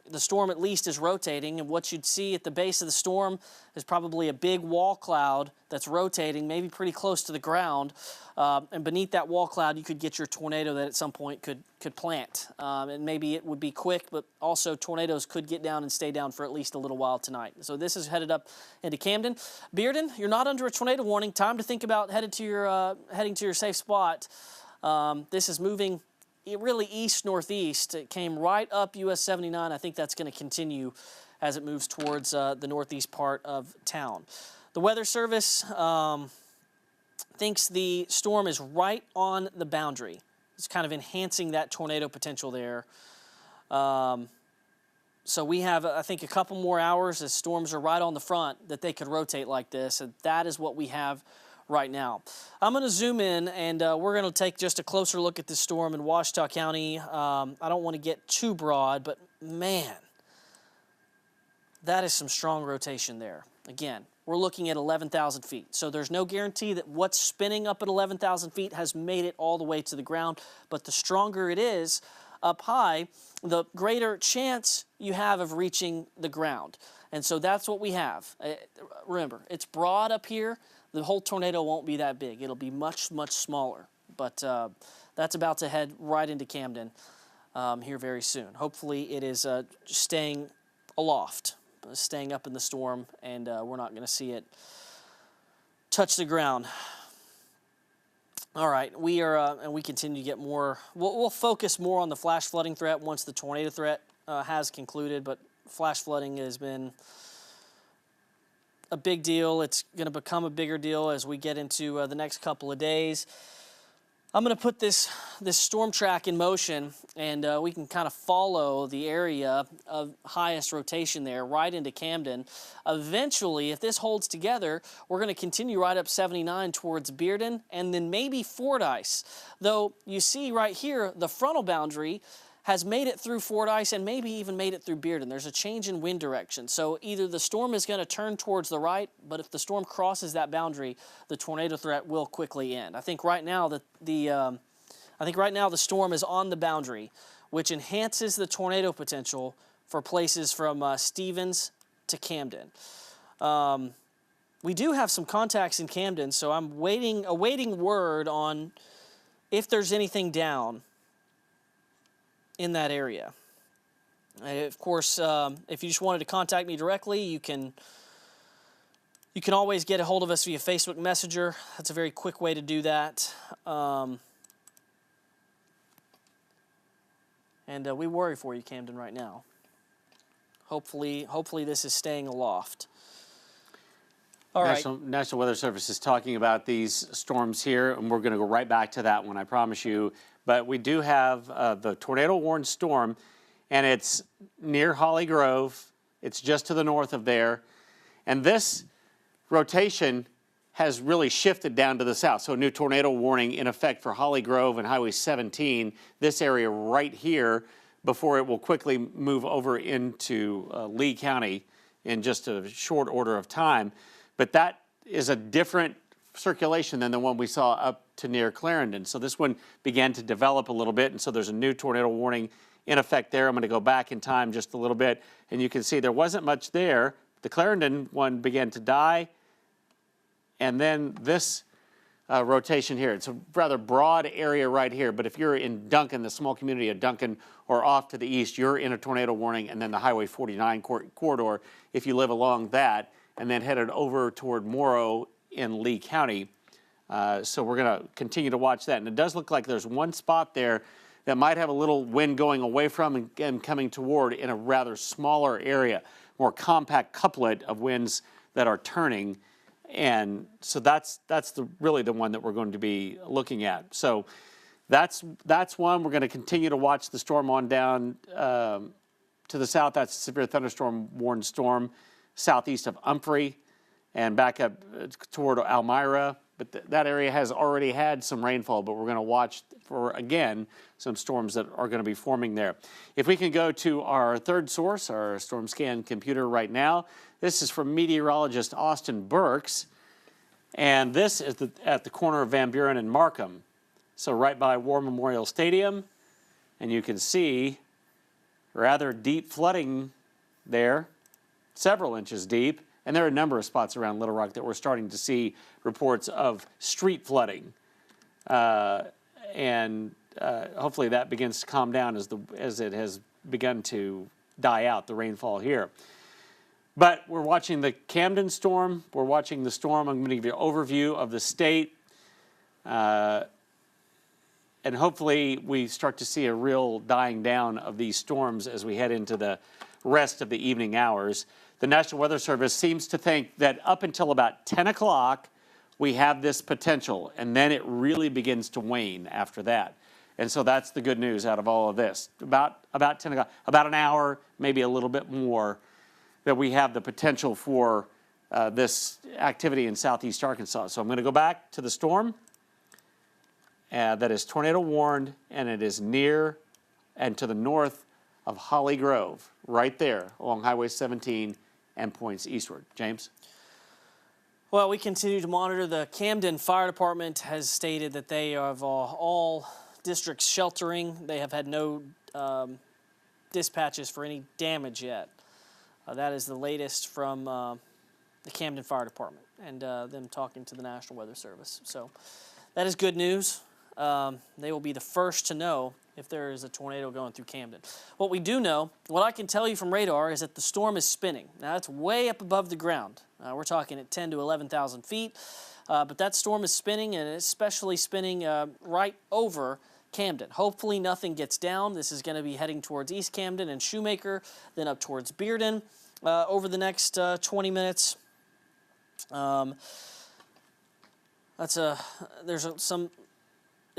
A: the storm at least is rotating, and what you'd see at the base of the storm is probably a big wall cloud that's rotating, maybe pretty close to the ground, and beneath that wall cloud you could get your tornado that at some point could plant, and maybe it would be quick, but also tornadoes could get down and stay down for at least a little while tonight. So this is headed up into Camden. Bearden, you're not under a tornado warning. Time to think about heading to your safe spot. This is moving really east-northeast. It came right up US 79. I think that's going to continue as it moves towards the northeast part of town. The Weather Service thinks the storm is right on the boundary. It's kind of enhancing that tornado potential there. So we have, I think, a couple more hours as storms are right on the front that they could rotate like this. And that is what we have right now. I'm going to zoom in, and we're going to take just a closer look at this storm in Ouachita County. I don't want to get too broad, but man, that is some strong rotation there. Again, we're looking at 11,000 feet. So there's no guarantee that what's spinning up at 11,000 feet has made it all the way to the ground. But the stronger it is up high, the greater chance you have of reaching the ground. And so that's what we have. Remember, it's broad up here. The whole tornado won't be that big. It'll be much, much smaller. But that's about to head right into Camden here very soon. Hopefully it is staying aloft, staying up in the storm, and we're not going to see it touch the ground. All right, we are, and we continue to get more. We'll focus more on the flash flooding threat once the tornado threat has concluded, but flash flooding has been a big deal. It's going to become a bigger deal as we get into the next couple of days. I'm going to put this storm track in motion, and we can kind of follow the area of highest rotation there right into Camden. Eventually, if this holds together, we're going to continue right up 79 towards Bearden and then maybe Fordyce. Though you see right here, the frontal boundary has made it through Fordyce and maybe even made it through Bearden. There's a change in wind direction. So either the storm is going to turn towards the right, but if the storm crosses that boundary, the tornado threat will quickly end. I think right now the storm is on the boundary, which enhances the tornado potential for places from Stevens to Camden. We do have some contacts in Camden, so I'm awaiting word on if there's anything down in that area. Of course, if you just wanted to contact me directly, you can always get a hold of us via Facebook Messenger. That's a very quick way to do that. And we worry for you, Camden, right now. Hopefully this is staying aloft. All right.
B: National Weather Service is talking about these storms here, and we're going to go right back to that one, I promise you. But we do have the tornado-warned storm, and it's near Holly Grove. It's just to the north of there. And this rotation has really shifted down to the south. So a new tornado warning in effect for Holly Grove and Highway 17, this area right here, before it will quickly move over into Lee County in just a short order of time. But that is a different circulation than the one we saw up to near Clarendon. So this one began to develop a little bit, and so there's a new tornado warning in effect there. I'm going to go back in time just a little bit, and you can see there wasn't much there. The Clarendon one began to die, and then this rotation here. It's a rather broad area right here, but if you're in Duncan, the small community of Duncan, or off to the east, you're in a tornado warning, and then the Highway 49 corridor, if you live along that, and then headed over toward Morrow in Lee County. So we're going to continue to watch that. And it does look like there's one spot there that might have a little wind going away from and coming toward in a rather smaller area, more compact couplet of winds that are turning. And so that's really the one that we're going to be looking at. So that's one. We're going to continue to watch the storm on down to the south. That's a severe thunderstorm warned storm southeast of Humphrey and back up toward Almyra. But that area has already had some rainfall, but we're going to watch for, again, some storms that are going to be forming there. If we can go to our third source, our storm scan computer right now, this is from meteorologist Austin Burks, and this is at the corner of Van Buren and Markham. So right by War Memorial Stadium, and you can see rather deep flooding there, several inches deep. And there are a number of spots around Little Rock that we're starting to see reports of street flooding. And hopefully that begins to calm down as it has begun to die out, the rainfall here. But we're watching the Camden storm. We're watching the storm. I'm going to give you an overview of the state. And hopefully we start to see a real dying down of these storms as we head into the rest of the evening hours. The National Weather Service seems to think that up until about 10 o'clock, we have this potential, and then it really begins to wane after that. And so that's the good news out of all of this. About 10 o'clock, about an hour, maybe a little bit more, that we have the potential for this activity in southeast Arkansas. So I'm going to go back to the storm that is tornado warned, and it is near and to the north of Holly Grove, right there along Highway 17 and points eastward. James?
A: Well, we continue to monitor. The Camden Fire Department has stated that they have all districts sheltering. They have had no dispatches for any damage yet. That is the latest from the Camden Fire Department and them talking to the National Weather Service. So that is good news. They will be the first to know if there is a tornado going through Camden. What we do know, what I can tell you from radar, is that the storm is spinning. Now, it's way up above the ground. We're talking at 10 to 11,000 feet, but that storm is spinning, and it's especially spinning right over Camden. Hopefully nothing gets down. This is going to be heading towards East Camden and Shoemaker, then up towards Bearden over the next 20 minutes.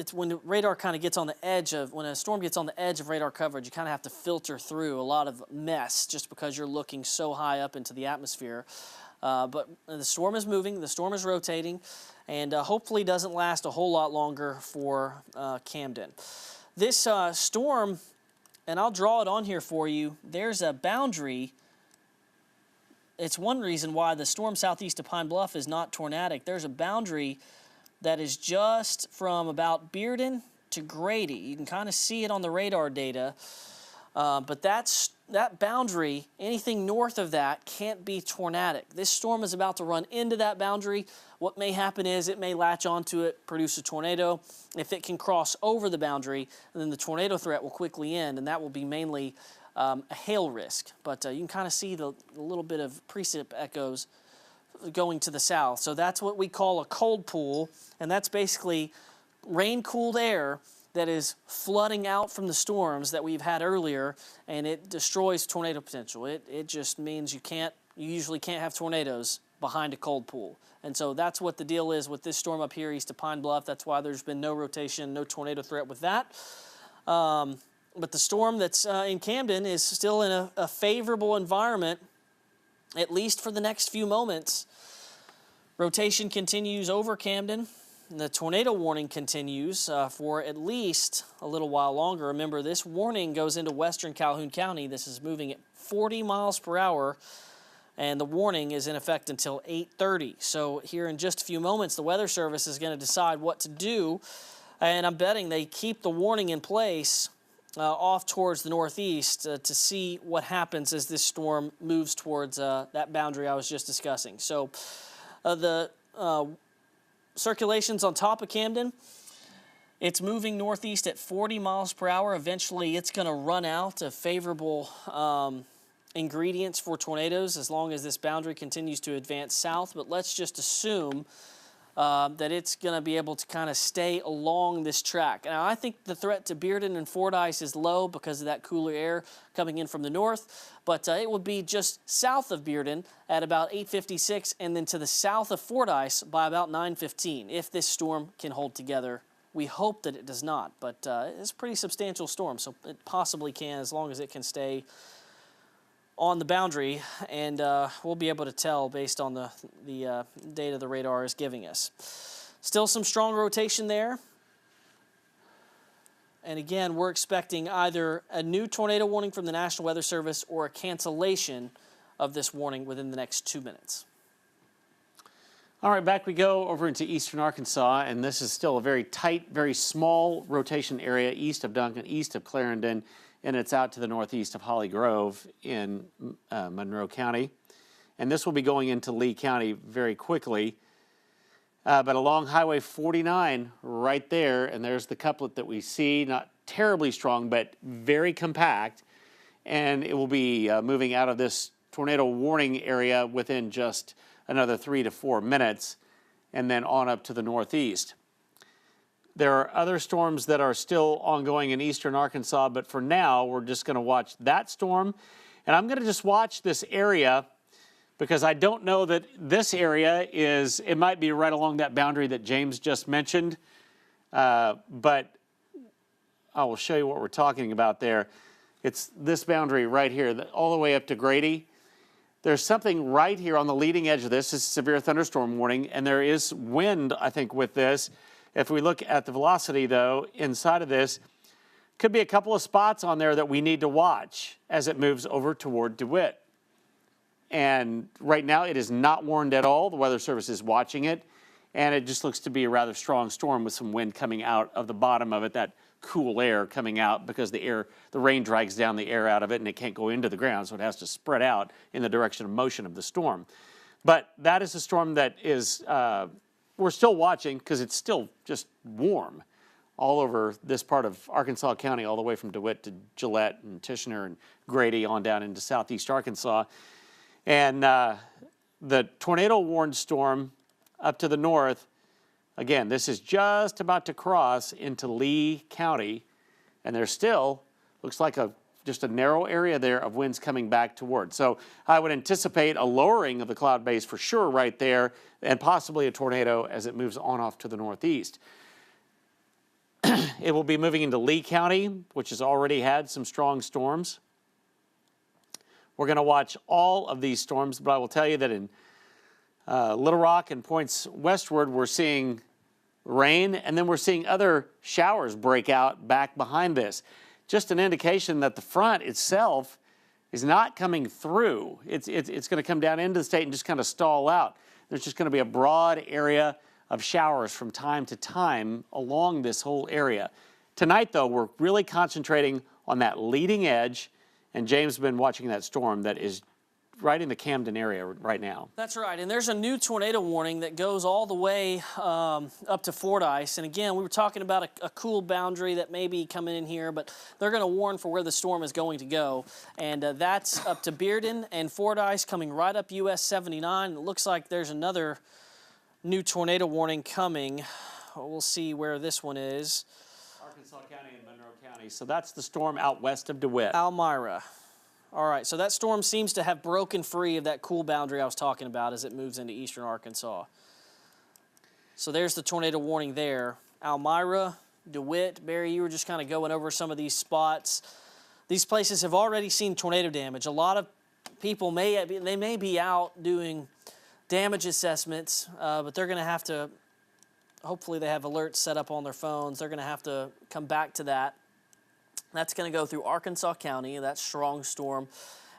A: It's when the radar kind of gets on the edge of, when a storm gets on the edge of radar coverage, you kind of have to filter through a lot of mess just because you're looking so high up into the atmosphere. But the storm is moving, the storm is rotating, and hopefully doesn't last a whole lot longer for Camden. This storm, and I'll draw it on here for you, there's a boundary. It's one reason why the storm southeast of Pine Bluff is not tornadic. There's a boundary that is just from about Bearden to Grady. You can kind of see it on the radar data, but that boundary, anything north of that can't be tornadic. This storm is about to run into that boundary. What may happen is it may latch onto it, produce a tornado. If it can cross over the boundary, then the tornado threat will quickly end, and that will be mainly a hail risk. But you can kind of see the little bit of precip echoes going to the south. So that's what we call a cold pool, and that's basically rain-cooled air that is flooding out from the storms that we've had earlier, and it destroys tornado potential. It just means you usually can't have tornadoes behind a cold pool. And so that's what the deal is with this storm up here east of Pine Bluff. That's why there's been no rotation, no tornado threat with that. But the storm that's in Camden is still in a favorable environment, at least for the next few moments. Rotation continues over Camden. The tornado warning continues for at least a little while longer. Remember, this warning goes into western Calhoun County. This is moving at 40 miles per hour, and the warning is in effect until 8:30. So here in just a few moments, the Weather Service is going to decide what to do, and I'm betting they keep the warning in place off towards the northeast to see what happens as this storm moves towards that boundary I was just discussing. So the circulation's on top of Camden. It's moving northeast at 40 miles per hour. Eventually, it's going to run out of favorable ingredients for tornadoes as long as this boundary continues to advance south. But let's just assume that it's going to be able to kind of stay along this track. Now, I think the threat to Bearden and Fordyce is low because of that cooler air coming in from the north, but it would be just south of Bearden at about 8:56 and then to the south of Fordyce by about 9:15 if this storm can hold together. We hope that it does not, but it's a pretty substantial storm, so it possibly can as long as it can stay on the boundary, and we'll be able to tell based on the data the radar is giving us. Still some strong rotation there. And again, we're expecting either a new tornado warning from the National Weather Service or a cancellation of this warning within the next 2 minutes.
B: All right, back we go over into eastern Arkansas, and this is still a very tight, very small rotation area east of Duncan, east of Clarendon, and it's out to the northeast of Holly Grove in Monroe County. And this will be going into Lee County very quickly. But along Highway 49 right there, and there's the couplet that we see, not terribly strong, but very compact. And it will be moving out of this tornado warning area within just another 3 to 4 minutes, and then on up to the northeast. There are other storms that are still ongoing in eastern Arkansas, but for now, we're just going to watch that storm. And I'm going to just watch this area because I don't know that this area is, it might be right along that boundary that James just mentioned, but I will show you what we're talking about there. It's this boundary right here, all the way up to Grady. there's something right here on the leading edge of this. This is severe thunderstorm warning, and there is wind, I think, with this. If we look at the velocity, though, inside of this, could be a couple of spots on there that we need to watch as it moves over toward DeWitt. And right now, it is not warned at all. The Weather Service is watching it, and it just looks to be a rather strong storm with some wind coming out of the bottom of it, that cool air coming out because the rain drags down the air out of it, and it can't go into the ground, so it has to spread out in the direction of motion of the storm. But that is a storm that is, we're still watching because it's still just warm all over this part of Arkansas County, all the way from DeWitt to Gillette and Tichenor and Grady on down into southeast Arkansas. And the tornado warned storm up to the north, again, this is just about to cross into Lee County, and there's still, looks like just a narrow area there of winds coming back toward. So I would anticipate a lowering of the cloud base for sure right there, and possibly a tornado as it moves on off to the northeast. It will be moving into Lee County, which has already had some strong storms. We're going to watch all of these storms, but I will tell you that in Little Rock and points westward, we're seeing rain, and then we're seeing other showers break out back behind this. Just an indication that the front itself is not coming through. It's going to come down into the state and just kind of stall out. There's just going to be a broad area of showers from time to time along this whole area. Tonight, though, we're really concentrating on that leading edge, and James has been watching that storm that is right in the Camden area right now.
A: That's right, and there's a new tornado warning that goes all the way up to Fordyce. And again, we were talking about a cool boundary that may be coming in here, but they're going to warn for where the storm is going to go. And that's up to Bearden and Fordyce, coming right up US 79. It looks like there's another new tornado warning coming. We'll see where this one is.
B: Arkansas County and Monroe County. So that's the storm out west of DeWitt.
A: Almyra. All right, so that storm seems to have broken free of that cool boundary I was talking about as it moves into eastern Arkansas. So there's the tornado warning there. Almyra, DeWitt, Barry, you were just kind of going over some of these spots. These places have already seen tornado damage. A lot of people may be out doing damage assessments, but they're going to have to, hopefully they have alerts set up on their phones. They're going to have to come back to that. That's going to go through Arkansas County, that strong storm.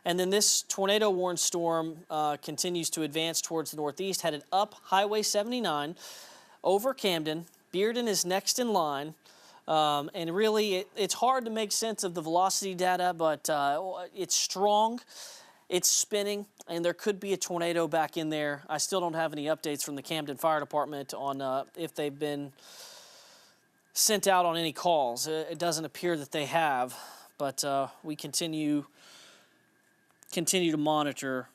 A: And then this tornado warned storm continues to advance towards the northeast, headed up Highway 79 over Camden. Bearden is next in line. And really, it's hard to make sense of the velocity data, but it's strong. It's spinning, and there could be a tornado back in there. I still don't have any updates from the Camden Fire Department on if they've been sent out on any calls. It doesn't appear that they have, but we continue to monitor.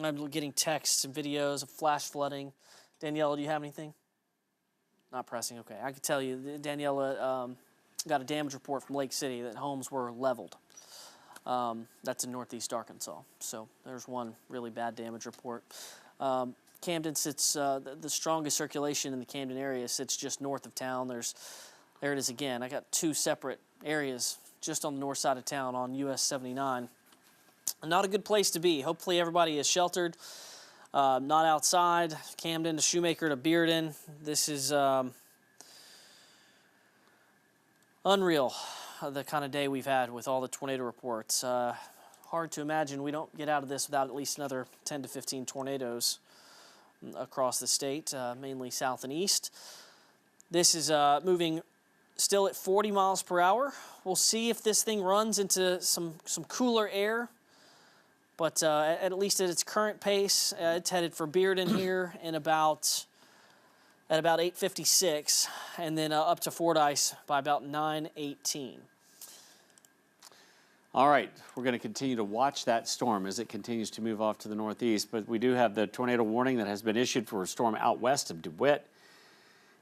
A: I'm getting texts and videos of flash flooding. Daniela, do you have anything? Not pressing. Okay, I can tell you, Daniela got a damage report from Lake City that homes were leveled. That's in northeast Arkansas. So there's one really bad damage report. Camden sits, the strongest circulation in the Camden area sits just north of town. There it is again. I got two separate areas just on the north side of town on US 79. Not a good place to be. Hopefully everybody is sheltered, not outside. Camden to Shoemaker to Bearden. This is unreal, the kind of day we've had with all the tornado reports. Hard to imagine we don't get out of this without at least another 10 to 15 tornadoes across the state, mainly south and east. This is moving still at 40 miles per hour. We'll see if this thing runs into some cooler air, but at least at its current pace, it's headed for Bearden here in at about 8:56, and then up to Fordyce by about 9:18.
B: All right, we're going to continue to watch that storm as it continues to move off to the northeast, but we do have the tornado warning that has been issued for a storm out west of DeWitt.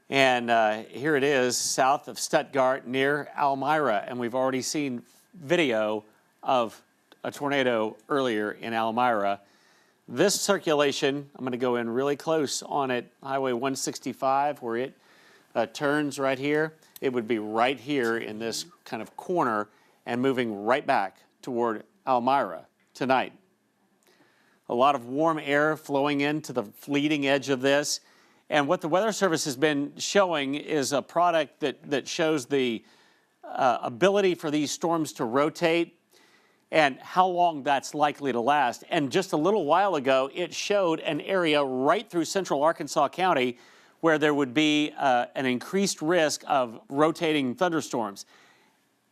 B: And here it is, south of Stuttgart near Almyra, and we've already seen video of a tornado earlier in Almyra. This circulation, I'm going to go in really close on it, Highway 165, where it turns right here. It would be right here in this kind of corner and moving right back toward Almyra tonight. A lot of warm air flowing into the leading edge of this. And what the Weather Service has been showing is a product that shows the ability for these storms to rotate and how long that's likely to last. And just a little while ago, it showed an area right through central Arkansas County where there would be an increased risk of rotating thunderstorms.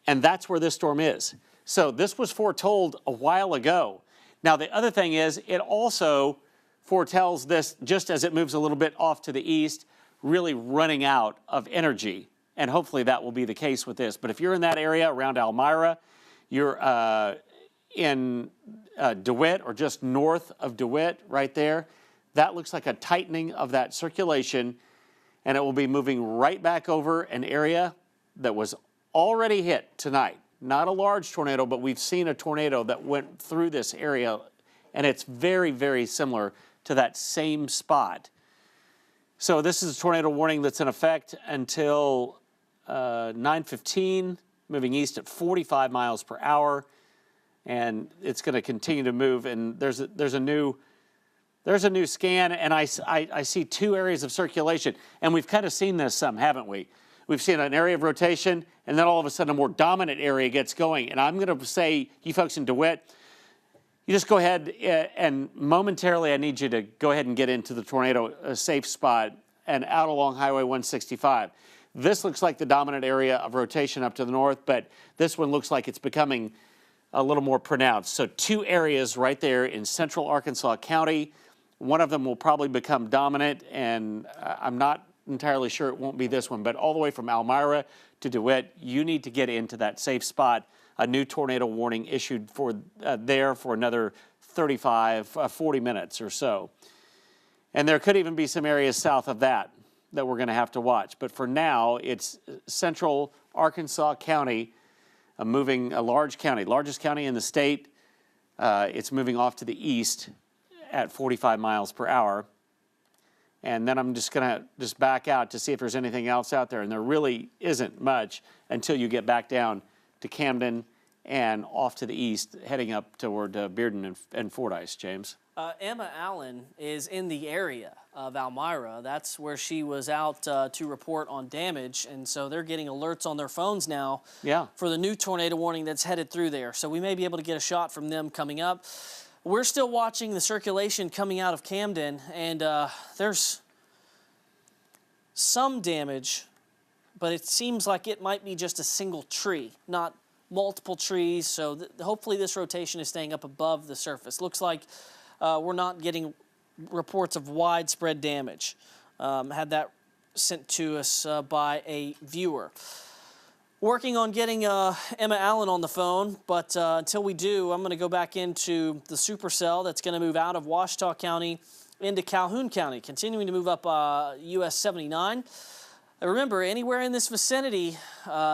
B: And that's where this storm is. So this was foretold a while ago. Now, the other thing is it also foretells this, just as it moves a little bit off to the east, really running out of energy. And hopefully that will be the case with this. But if you're in that area around Almyra, you're in DeWitt or just north of DeWitt right there, that looks like a tightening of that circulation, and it will be moving right back over an area that was already hit tonight. Not a large tornado, but we've seen a tornado that went through this area, and it's very, very similar to that same spot. So this is a tornado warning that's in effect until 9:15, moving east at 45 miles per hour, and it's going to continue to move. And there's a new scan, and I see two areas of circulation, and we've kind of seen this some, haven't we? We've seen an area of rotation, and then all of a sudden a more dominant area gets going. And I'm going to say, you folks in DeWitt, you just go ahead and momentarily I need you to go ahead and get into the tornado safe spot and out along Highway 165. This looks like the dominant area of rotation up to the north, but this one looks like it's becoming a little more pronounced. So two areas right there in central Arkansas County. One of them will probably become dominant, and I'm not entirely sure it won't be this one, but all the way from Almyra to DeWitt, you need to get into that safe spot. A new tornado warning issued for there for another 40 minutes or so. And there could even be some areas south of that we're going to have to watch. But for now, it's central Arkansas County, a large county, largest county in the state. It's moving off to the east at 45 miles per hour. And then I'm just going to back out to see if there's anything else out there. And there really isn't much until you get back down to Camden and off to the east, heading up toward Bearden and Fordyce, James.
A: Emma Allen is in the area of Almyra. That's where she was out to report on damage. And so they're getting alerts on their phones now for the new tornado warning that's headed through there. So we may be able to get a shot from them coming up. We're still watching the circulation coming out of Camden, and there's some damage, but it seems like it might be just a single tree, not multiple trees. So hopefully this rotation is staying up above the surface. Looks like we're not getting reports of widespread damage. Had that sent to us by a viewer. Working on getting Emma Allen on the phone, but until we do, I'm going to go back into the supercell that's going to move out of Ouachita County into Calhoun County, continuing to move up US 79. Remember, anywhere in this vicinity,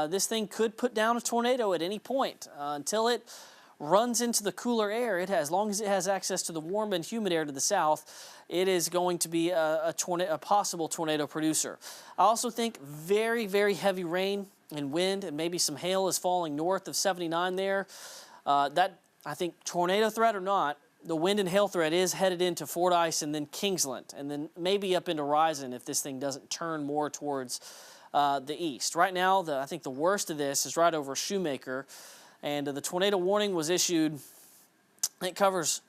A: this thing could put down a tornado at any point. Until it runs into the cooler air, as long as it has access to the warm and humid air to the south, it is going to be a possible tornado producer. I also think very, very heavy rain and wind and maybe some hail is falling north of 79 there. That, I think, tornado threat or not, the wind and hail threat is headed into Fordyce and then Kingsland, and then maybe up into Rison if this thing doesn't turn more towards the east. Right now, I think the worst of this is right over Shoemaker, and the tornado warning was issued. It covers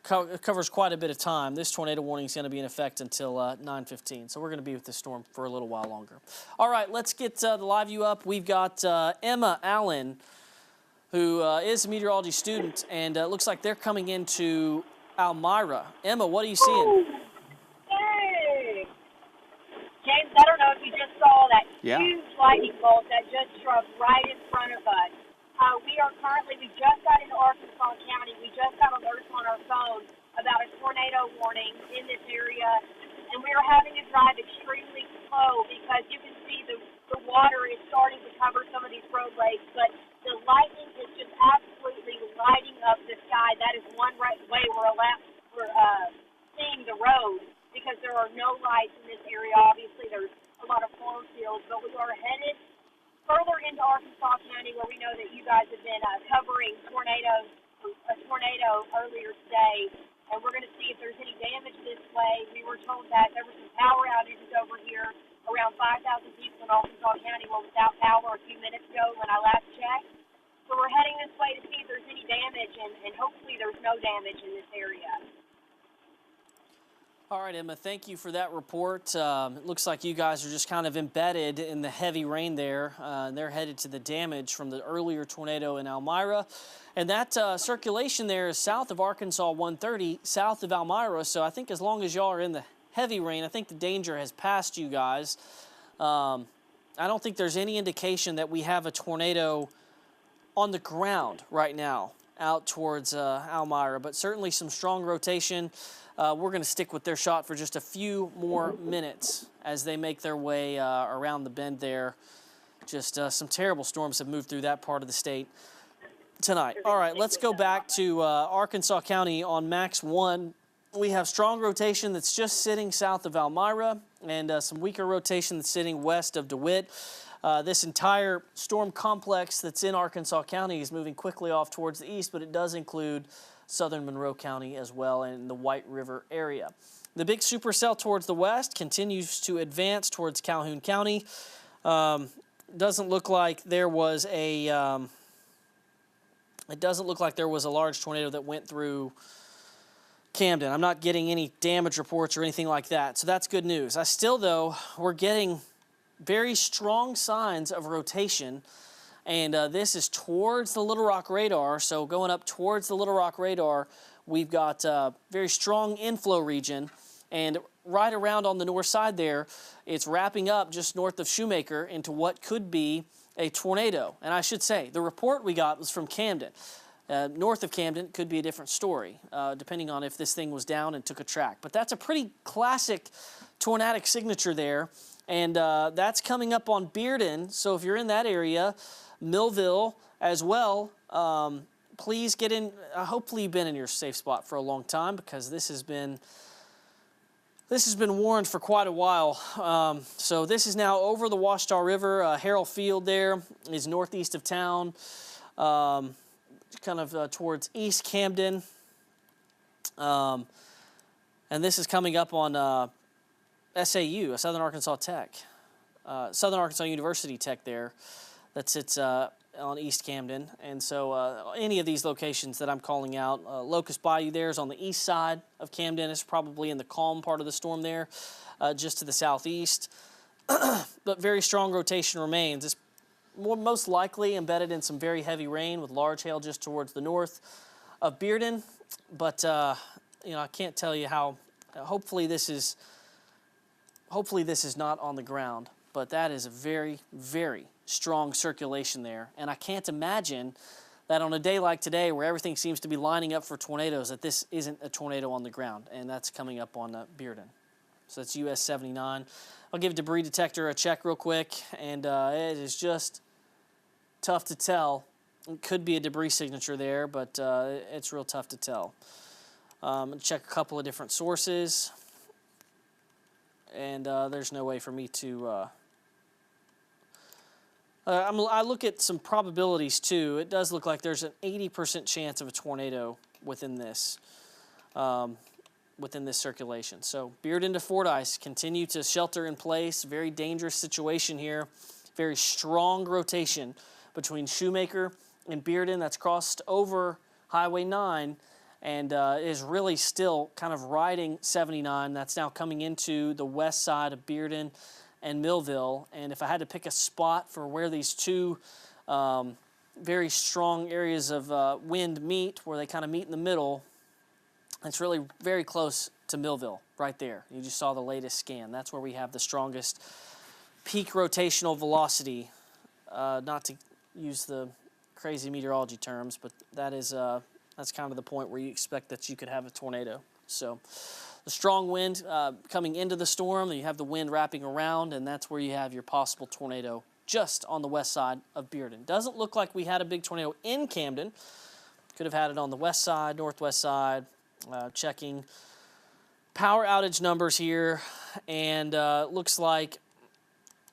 A: quite a bit of time. This tornado warning is going to be in effect until 9:15, so we're going to be with this storm for a little while longer. All right, let's get the live view up. We've got Emma Allen, who is a meteorology student, and it looks like they're coming into Almyra. Emma, what are you seeing?
F: Hey! James, I don't know if you just saw that huge lightning bolt that just struck right in front of us. We just got into Arkansas County. We just got alerts on our phone about a tornado warning in this area, and we are having to drive extremely slow because you can see the water is starting to cover some of these roadways, but the lightning is just absolutely lighting up the sky. That is one way we're seeing the road because there are no lights in this area. Obviously, there's a lot of cornfields, but we are headed further into Arkansas County where we we know that you guys have been covering a tornado earlier today, and we're going to see if there's any damage this way. We were told that there were some power outages over here. Around 5,000 people in Arkansas County were without power a few minutes ago when I last checked. So we're heading this way to see if there's any damage, and hopefully there's no damage in this area.
A: All right, Emma, thank you for that report. It looks like you guys are just kind of embedded in the heavy rain there. And they're headed to the damage from the earlier tornado in Almyra. And that circulation there is south of Arkansas 130, south of Almyra. So I think as long as y'all are in the heavy rain, I think the danger has passed you guys. I don't think there's any indication that we have a tornado on the ground right now out towards Almyra, but certainly some strong rotation. We're going to stick with their shot for just a few more minutes as they make their way around the bend there. Just some terrible storms have moved through that part of the state tonight. All right, let's go back to Arkansas County on Max 1. We have strong rotation that's just sitting south of Almyra and some weaker rotation that's sitting west of DeWitt. This entire storm complex that's in Arkansas County is moving quickly off towards the east, but it does include southern Monroe County as well and the White River area. The big supercell towards the west continues to advance towards Calhoun County. Doesn't look like there was a large tornado that went through Camden. I'm not getting any damage reports or anything like that, so that's good news. We're getting very strong signs of rotation. And this is towards the Little Rock radar. So going up towards the Little Rock radar, we've got a very strong inflow region. And right around on the north side there, it's wrapping up just north of Shoemaker into what could be a tornado. And I should say, the report we got was from Camden. North of Camden could be a different story, depending on if this thing was down and took a track. But that's a pretty classic tornadic signature there. And that's coming up on Bearden. So if you're in that area, Millville as well, please get in. Hopefully you've been in your safe spot for a long time, because this has been warned for quite a while. So this is now over the Washita River. Harrell Field there is northeast of town, kind of towards East Camden. And this is coming up on SAU, Southern Arkansas Tech, Southern Arkansas University Tech there. That sits on East Camden. And so any of these locations that I'm calling out, Locust Bayou there is on the east side of Camden. It's probably in the calm part of the storm there, just to the southeast. But very strong rotation remains. It's most likely embedded in some very heavy rain with large hail just towards the north of Bearden. But, I can't tell you how. Hopefully this is not on the ground. But that is a very, very strong circulation there. And I can't imagine that on a day like today, where everything seems to be lining up for tornadoes, that this isn't a tornado on the ground. And that's coming up on Bearden. So that's US 79. I'll give debris detector a check real quick. And it is just tough to tell. It could be a debris signature there, but it's real tough to tell. Check a couple of different sources. And there's no way for me to... I look at some probabilities too. It does look like there's an 80% chance of a tornado within this circulation. So Bearden to Fordyce, continue to shelter in place. Very dangerous situation here. Very strong rotation between Shoemaker and Bearden. That's crossed over Highway 9 and is really still kind of riding 79. That's now coming into the west side of Bearden and Millville. And if I had to pick a spot for where these two very strong areas of wind meet, where they kind of meet in the middle, it's really very close to Millville right there. You just saw the latest scan. That's where we have the strongest peak rotational velocity, not to use the crazy meteorology terms, but that's kind of the point where you expect that you could have a tornado. So the strong wind coming into the storm, you have the wind wrapping around, and that's where you have your possible tornado just on the west side of Bearden. Doesn't look like we had a big tornado in Camden. Could have had it on the west side, northwest side. Checking power outage numbers here, and looks like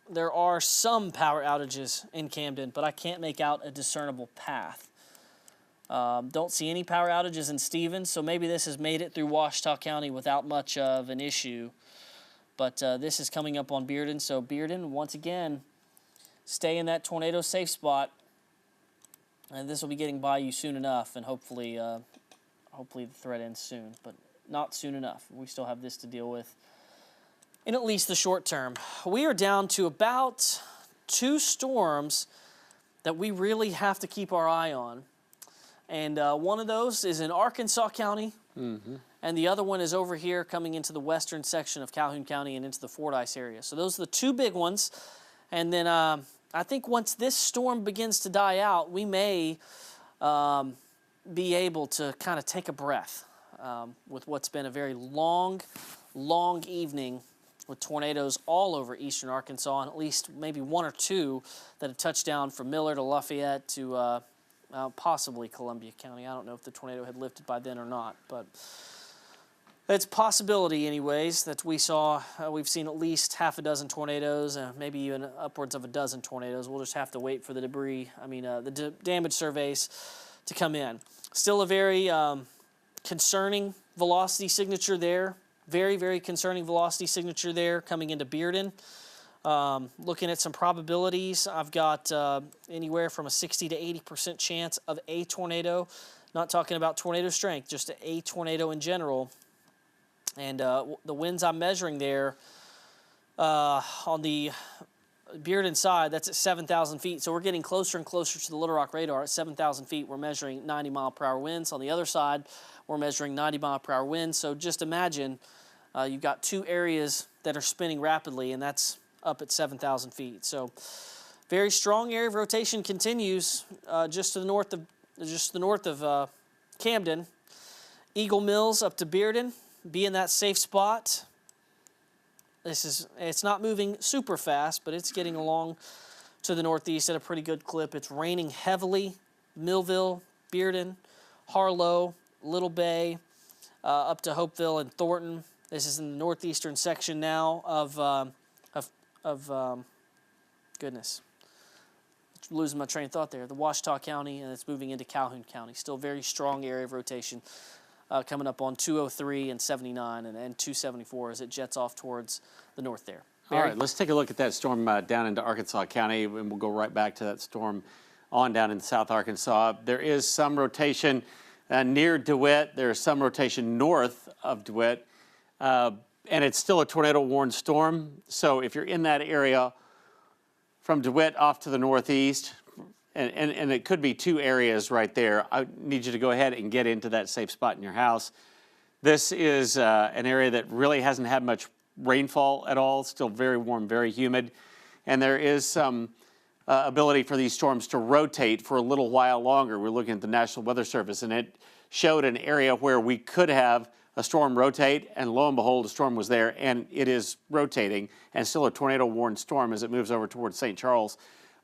A: there are some power outages in Camden, but I can't make out a discernible path. Don't see any power outages in Stevens, so maybe this has made it through Ouachita County without much of an issue. But this is coming up on Bearden, so Bearden, once again, stay in that tornado safe spot. And this will be getting by you soon enough, and hopefully the threat ends soon, but not soon enough. We still have this to deal with in at least the short term. We are down to about 2 storms that we really have to keep our eye on. And one of those is in Arkansas County, and the other one is over here coming into the western section of Calhoun County and into the Fordyce area. So those are the 2 big ones. And then I think once this storm begins to die out, we may be able to kind of take a breath with what's been a very long evening with tornadoes all over eastern Arkansas, and at least maybe 1 or 2 that have touched down from Miller to Lafayette to possibly Columbia County. I don't know if the tornado had lifted by then or not, but it's a possibility anyways that we saw. We've seen at least half a dozen tornadoes, maybe even upwards of a dozen tornadoes. We'll just have to wait for the the damage surveys to come in. Still a very concerning velocity signature there. Very, very concerning velocity signature there coming into Bearden. Looking at some probabilities, I've got anywhere from a 60 to 80% chance of a tornado. Not talking about tornado strength, just a tornado in general. And the winds I'm measuring there on the Bearden side, that's at 7,000 feet. So we're getting closer and closer to the Little Rock radar. At 7,000 feet, we're measuring 90-mile-per-hour winds. On the other side, we're measuring 90-mile-per-hour winds. So just imagine you've got 2 areas that are spinning rapidly, and that's up at 7,000 feet. So very strong area of rotation continues just to the north of Camden. Eagle Mills up to Bearden. Be in that safe spot. It's not moving super fast, but it's getting along to the northeast at a pretty good clip. It's raining heavily. Millville, Bearden, Harlow, Little Bay, up to Hopeville and Thornton. This is in the northeastern section now of goodness. Losing my train of thought there. The Ouachita County, and it's moving into Calhoun County. Still very strong area of rotation. Coming up on 203 and 79 and 274 as it jets off towards the north there.
B: All right, let's take a look at that storm down into Arkansas County, and we'll go right back to that storm on down in South Arkansas. There is some rotation near DeWitt. There's some rotation north of DeWitt, and it's still a tornado-warned storm. So if you're in that area from DeWitt off to the northeast, and it could be 2 areas right there, I need you to go ahead and get into that safe spot in your house. This is an area that really hasn't had much rainfall at all. Still very warm, very humid. And there is some ability for these storms to rotate for a little while longer. We're looking at the National Weather Service, and it showed an area where we could have a storm rotate, and lo and behold, a storm was there, and it is rotating, and still a tornado-warned storm as it moves over towards St. Charles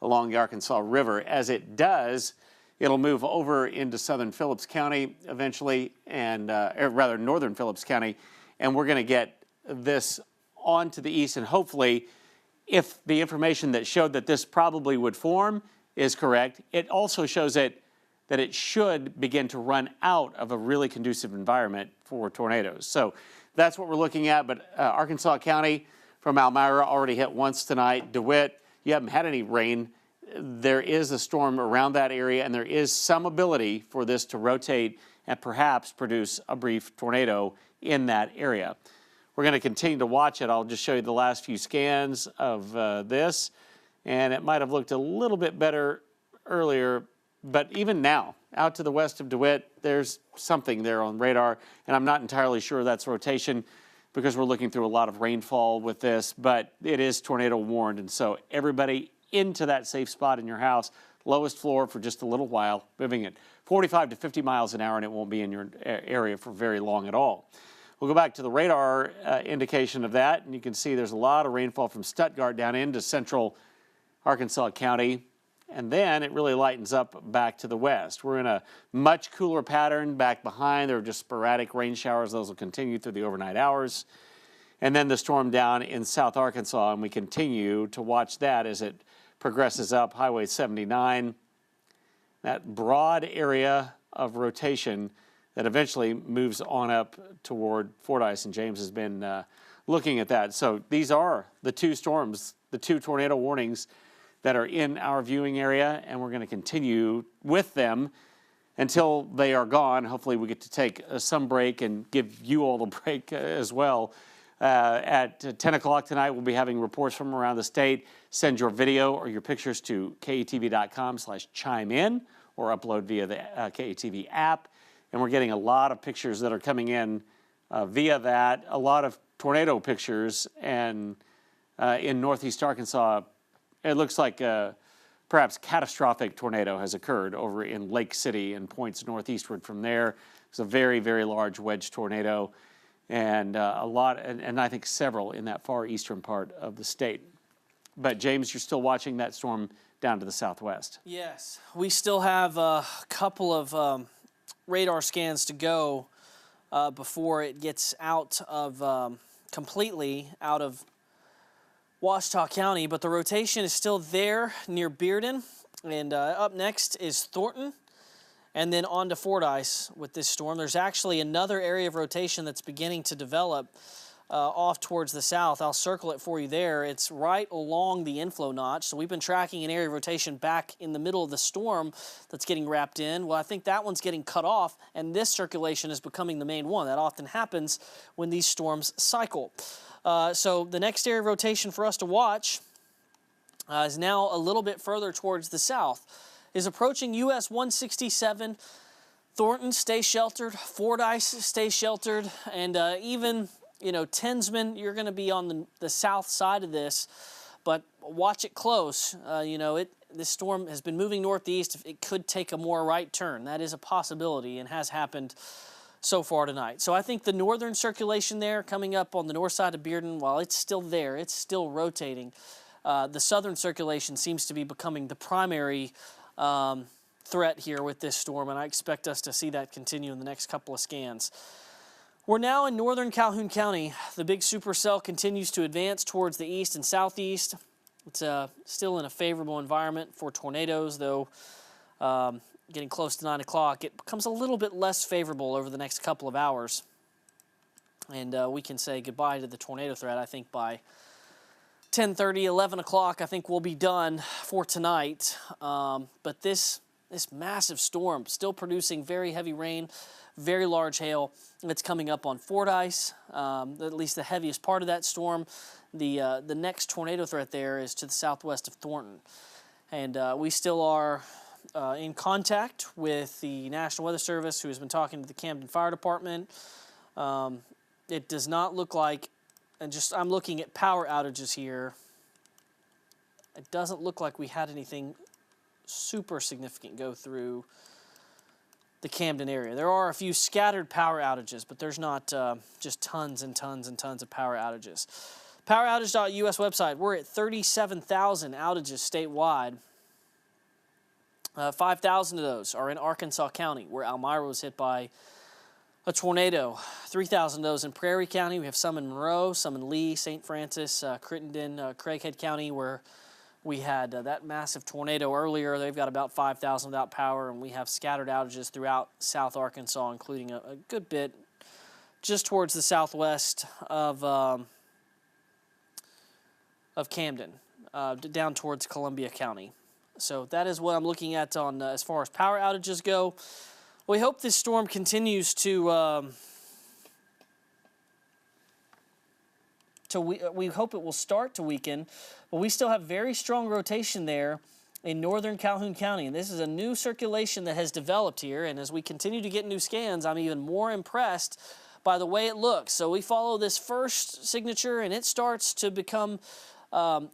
B: along the Arkansas River. As it does, it'll move over into southern Phillips County eventually, and rather northern Phillips County, and we're going to get this on to the east, and hopefully, if the information that showed that this probably would form is correct, it also shows that it should begin to run out of a really conducive environment for tornadoes. So that's what we're looking at, but Arkansas County from Almyra already hit once tonight. DeWitt, you haven't had any rain. There is a storm around that area, and there is some ability for this to rotate and perhaps produce a brief tornado in that area. We're going to continue to watch it. I'll just show you the last few scans of this, and it might have looked a little bit better earlier, but even now, out to the west of DeWitt, there's something there on radar, and I'm not entirely sure that's rotation because we're looking through a lot of rainfall with this, but it is tornado warned, and so everybody into that safe spot in your house, lowest floor for just a little while, moving at 45 to 50 miles an hour, and it won't be in your area for very long at all. We'll go back to the radar indication of that, and you can see there's a lot of rainfall from Stuttgart down into central Arkansas County, and then it really lightens up back to the west. We're in a much cooler pattern back behind. There are just sporadic rain showers. Those will continue through the overnight hours. And then the storm down in South Arkansas, and we continue to watch that as it progresses up Highway 79. That broad area of rotation that eventually moves on up toward Fordyce, and James has been looking at that. So these are the two storms, the two tornado warnings that are in our viewing area, and we're going to continue with them until they are gone. Hopefully we get to take some break and give you all the break as well. At 10 o'clock tonight, we'll be having reports from around the state. Send your video or your pictures to katv.com/chime-in or upload via the KATV app. And we're getting a lot of pictures that are coming in via that, a lot of tornado pictures. And in northeast Arkansas, it looks like perhaps catastrophic tornado has occurred over in Lake City and points northeastward from there. It's a very, very large wedge tornado, and a lot, and I think several in that far eastern part of the state. But James, you're still watching that storm down to the southwest.
A: Yes, we still have a couple of radar scans to go before it gets out of completely out of Ouachita County, but the rotation is still there near Bearden, and up next is Thornton, and then on to Fordyce with this storm. There's actually another area of rotation that's beginning to develop off towards the south. I'll circle it for you there. It's right along the inflow notch, so we've been tracking an area of rotation back in the middle of the storm that's getting wrapped in. Well, I think that one's getting cut off, and this circulation is becoming the main one. That often happens when these storms cycle. So the next area of rotation for us to watch is now a little bit further towards the south, is approaching US 167. Thornton, stay sheltered. Fordyce, stay sheltered. And even, you know, Tinsman, you're going to be on the south side of this, but watch it close. You know, this storm has been moving northeast. It could take a more right turn. That is a possibility and has happened so far tonight. So I think the northern circulation there coming up on the north side of Bearden, while it's still there, it's still rotating. The southern circulation seems to be becoming the primary threat here with this storm, and I expect us to see that continue in the next couple of scans. We're now in northern Calhoun County. The big supercell continues to advance towards the east and southeast. It's still in a favorable environment for tornadoes, though getting close to 9 o'clock, it becomes a little bit less favorable over the next couple of hours. And we can say goodbye to the tornado threat, I think, by 10:30, 11 o'clock. I think we'll be done for tonight. But this massive storm still producing very heavy rain, very large hail that's coming up on Fordyce, at least the heaviest part of that storm. The next tornado threat there is to the southwest of Thornton. And we still are in contact with the National Weather Service, who has been talking to the Camden Fire Department. It does not look like, and I'm looking at power outages here. It doesn't look like we had anything super significant go through the Camden area. There are a few scattered power outages, but there's not just tons and tons and tons of power outages. Poweroutage.us website, we're at 37,000 outages statewide. 5,000 of those are in Arkansas County, where Almyra was hit by a tornado. 3,000 of those in Prairie County. We have some in Monroe, some in Lee, St. Francis, Crittenden, Craighead County, where we had that massive tornado earlier. They've got about 5,000 without power, and we have scattered outages throughout South Arkansas, including a good bit just towards the southwest of Camden, down towards Columbia County. So that is what I'm looking at on as far as power outages go. We hope this storm continues we hope it will start to weaken, but we still have very strong rotation there in northern Calhoun County. And this is a new circulation that has developed here. And as we continue to get new scans, I'm even more impressed by the way it looks. So we follow this first signature, and it starts to become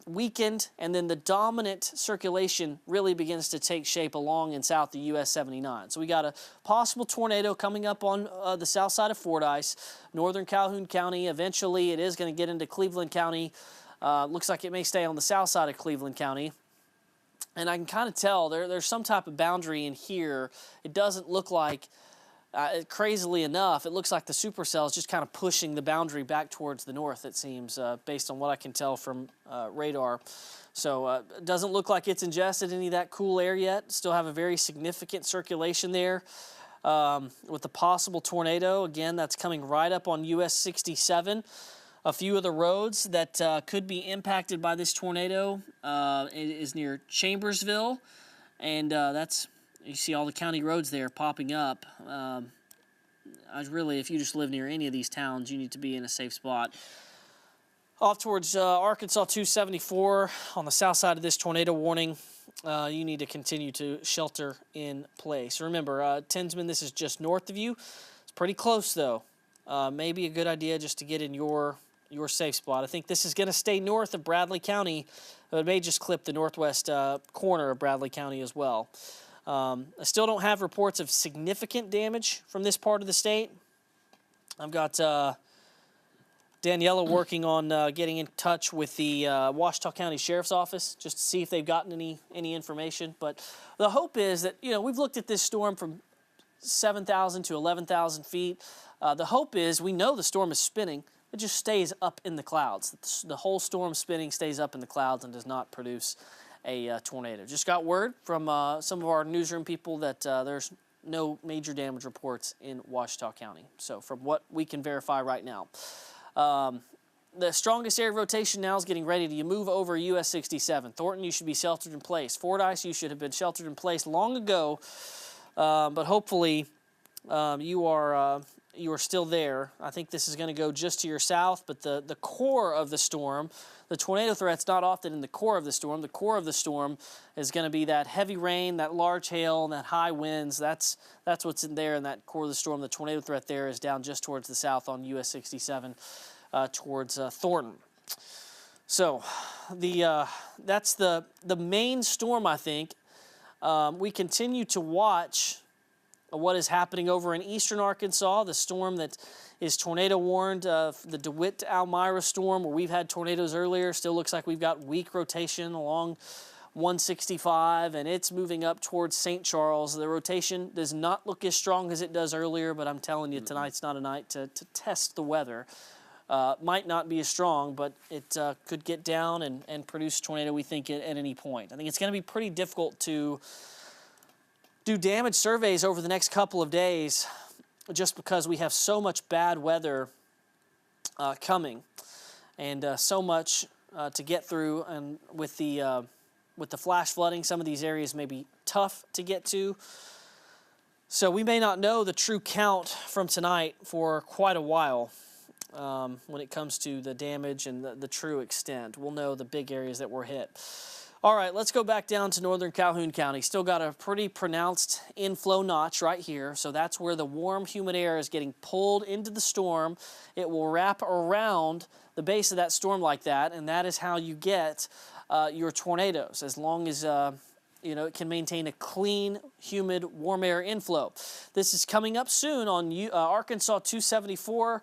A: weakened, and then the dominant circulation really begins to take shape along and south of US 79. So we got a possible tornado coming up on the south side of Fordyce, northern Calhoun County. Eventually it is going to get into Cleveland County. Looks like it may stay on the south side of Cleveland County. And I can kind of tell there's some type of boundary in here. It doesn't look like crazily enough, it looks like the supercell is just kind of pushing the boundary back towards the north, it seems, based on what I can tell from radar. So it doesn't look like it's ingested any of that cool air yet. Still have a very significant circulation there with the possible tornado. Again, that's coming right up on US 67. A few of the roads that could be impacted by this tornado is near Chambersville, and that's, you see all the county roads there popping up. If you just live near any of these towns, you need to be in a safe spot. Off towards Arkansas 274 on the south side of this tornado warning, you need to continue to shelter in place. Remember, Tinsman, this is just north of you. It's pretty close, though. Maybe a good idea just to get in your safe spot. I think this is going to stay north of Bradley County, but it may just clip the northwest corner of Bradley County as well. I still don't have reports of significant damage from this part of the state. I've got Daniela working on getting in touch with the Ouachita County Sheriff's Office just to see if they've gotten any information. But the hope is that, we've looked at this storm from 7,000 to 11,000 feet. The hope is we know the storm is spinning. It just stays up in the clouds. The whole storm spinning stays up in the clouds and does not produce a tornado. Just got word from some of our newsroom people that there's no major damage reports in Ouachita County. So from what we can verify right now. The strongest air rotation now is getting ready to move over US 67. Thornton, you should be sheltered in place. Fordyce, you should have been sheltered in place long ago, but hopefully you are still there. I think this is going to go just to your south, but the core of the storm, the tornado threat's not often in the core of the storm. The core of the storm is going to be that heavy rain, that large hail, and that high winds. That's what's in there in that core of the storm. The tornado threat there is down just towards the south on US 67 towards Thornton. So that's the main storm, I think. We continue to watch what is happening over in eastern Arkansas, the storm that is tornado warned, the DeWitt to Almyra storm, where we've had tornadoes earlier. Still looks like we've got weak rotation along 165, and it's moving up towards St. Charles. The rotation does not look as strong as it does earlier, but I'm telling you, tonight's not a night to test the weather. Might not be as strong, but it could get down and produce tornado, we think, at any point. I think it's going to be pretty difficult to do damage surveys over the next couple of days just because we have so much bad weather coming and so much to get through. And with the flash flooding, some of these areas may be tough to get to. So we may not know the true count from tonight for quite a while when it comes to the damage and the true extent. We'll know the big areas that were hit. All right, let's go back down to northern Calhoun County. Still got a pretty pronounced inflow notch right here. So that's where the warm, humid air is getting pulled into the storm. It will wrap around the base of that storm like that, and that is how you get your tornadoes, as long as it can maintain a clean, humid, warm air inflow. This is coming up soon on Arkansas 274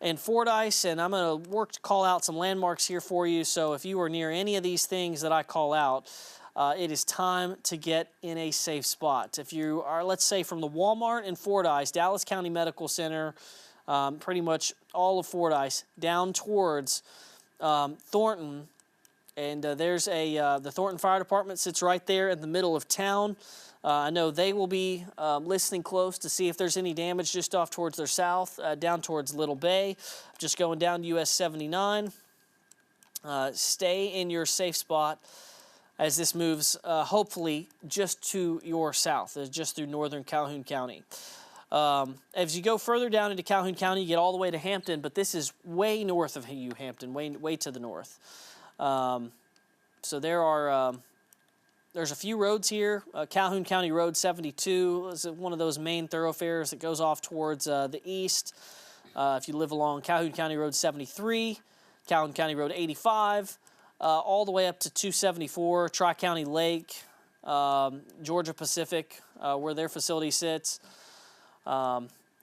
A: and Fordyce, and I'm going to work to call out some landmarks here for you. So if you are near any of these things that I call out, it is time to get in a safe spot. If you are, let's say, from the Walmart in Fordyce, Dallas County Medical Center, pretty much all of Fordyce, down towards Thornton, and there's the Thornton Fire Department sits right there in the middle of town. I know they will be listening close to see if there's any damage just off towards their south, down towards Little Bay. Just going down US 79. Stay in your safe spot as this moves, hopefully, just to your south, just through northern Calhoun County. As you go further down into Calhoun County, you get all the way to Hampton, but this is way north of you, Hampton, way to the north. So there's a few roads here. Calhoun County Road 72 is one of those main thoroughfares that goes off towards the east. If you live along Calhoun County Road 73, Calhoun County Road 85, all the way up to 274, Tri-County Lake, Georgia Pacific, where their facility sits.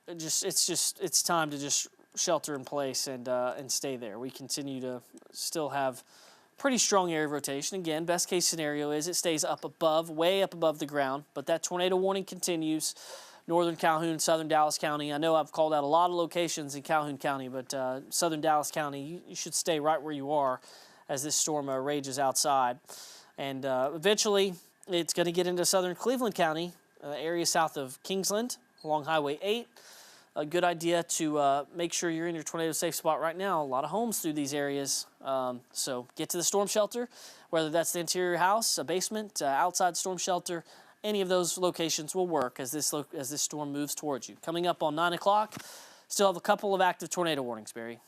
A: It's time to just shelter in place and stay there. We continue to still have pretty strong area rotation. Again, best case scenario is it stays up above, way up above the ground, but that tornado warning continues. northern Calhoun, southern Dallas County. I know I've called out a lot of locations in Calhoun County, but southern Dallas County, you should stay right where you are as this storm rages outside. And eventually, it's going to get into southern Cleveland County, area south of Kingsland, along Highway 8. A good idea to make sure you're in your tornado safe spot right now. A lot of homes through these areas. So get to the storm shelter, whether that's the interior house, a basement, outside storm shelter. Any of those locations will work as this storm moves towards you. Coming up on 9 o'clock, still have a couple of active tornado warnings, Barry.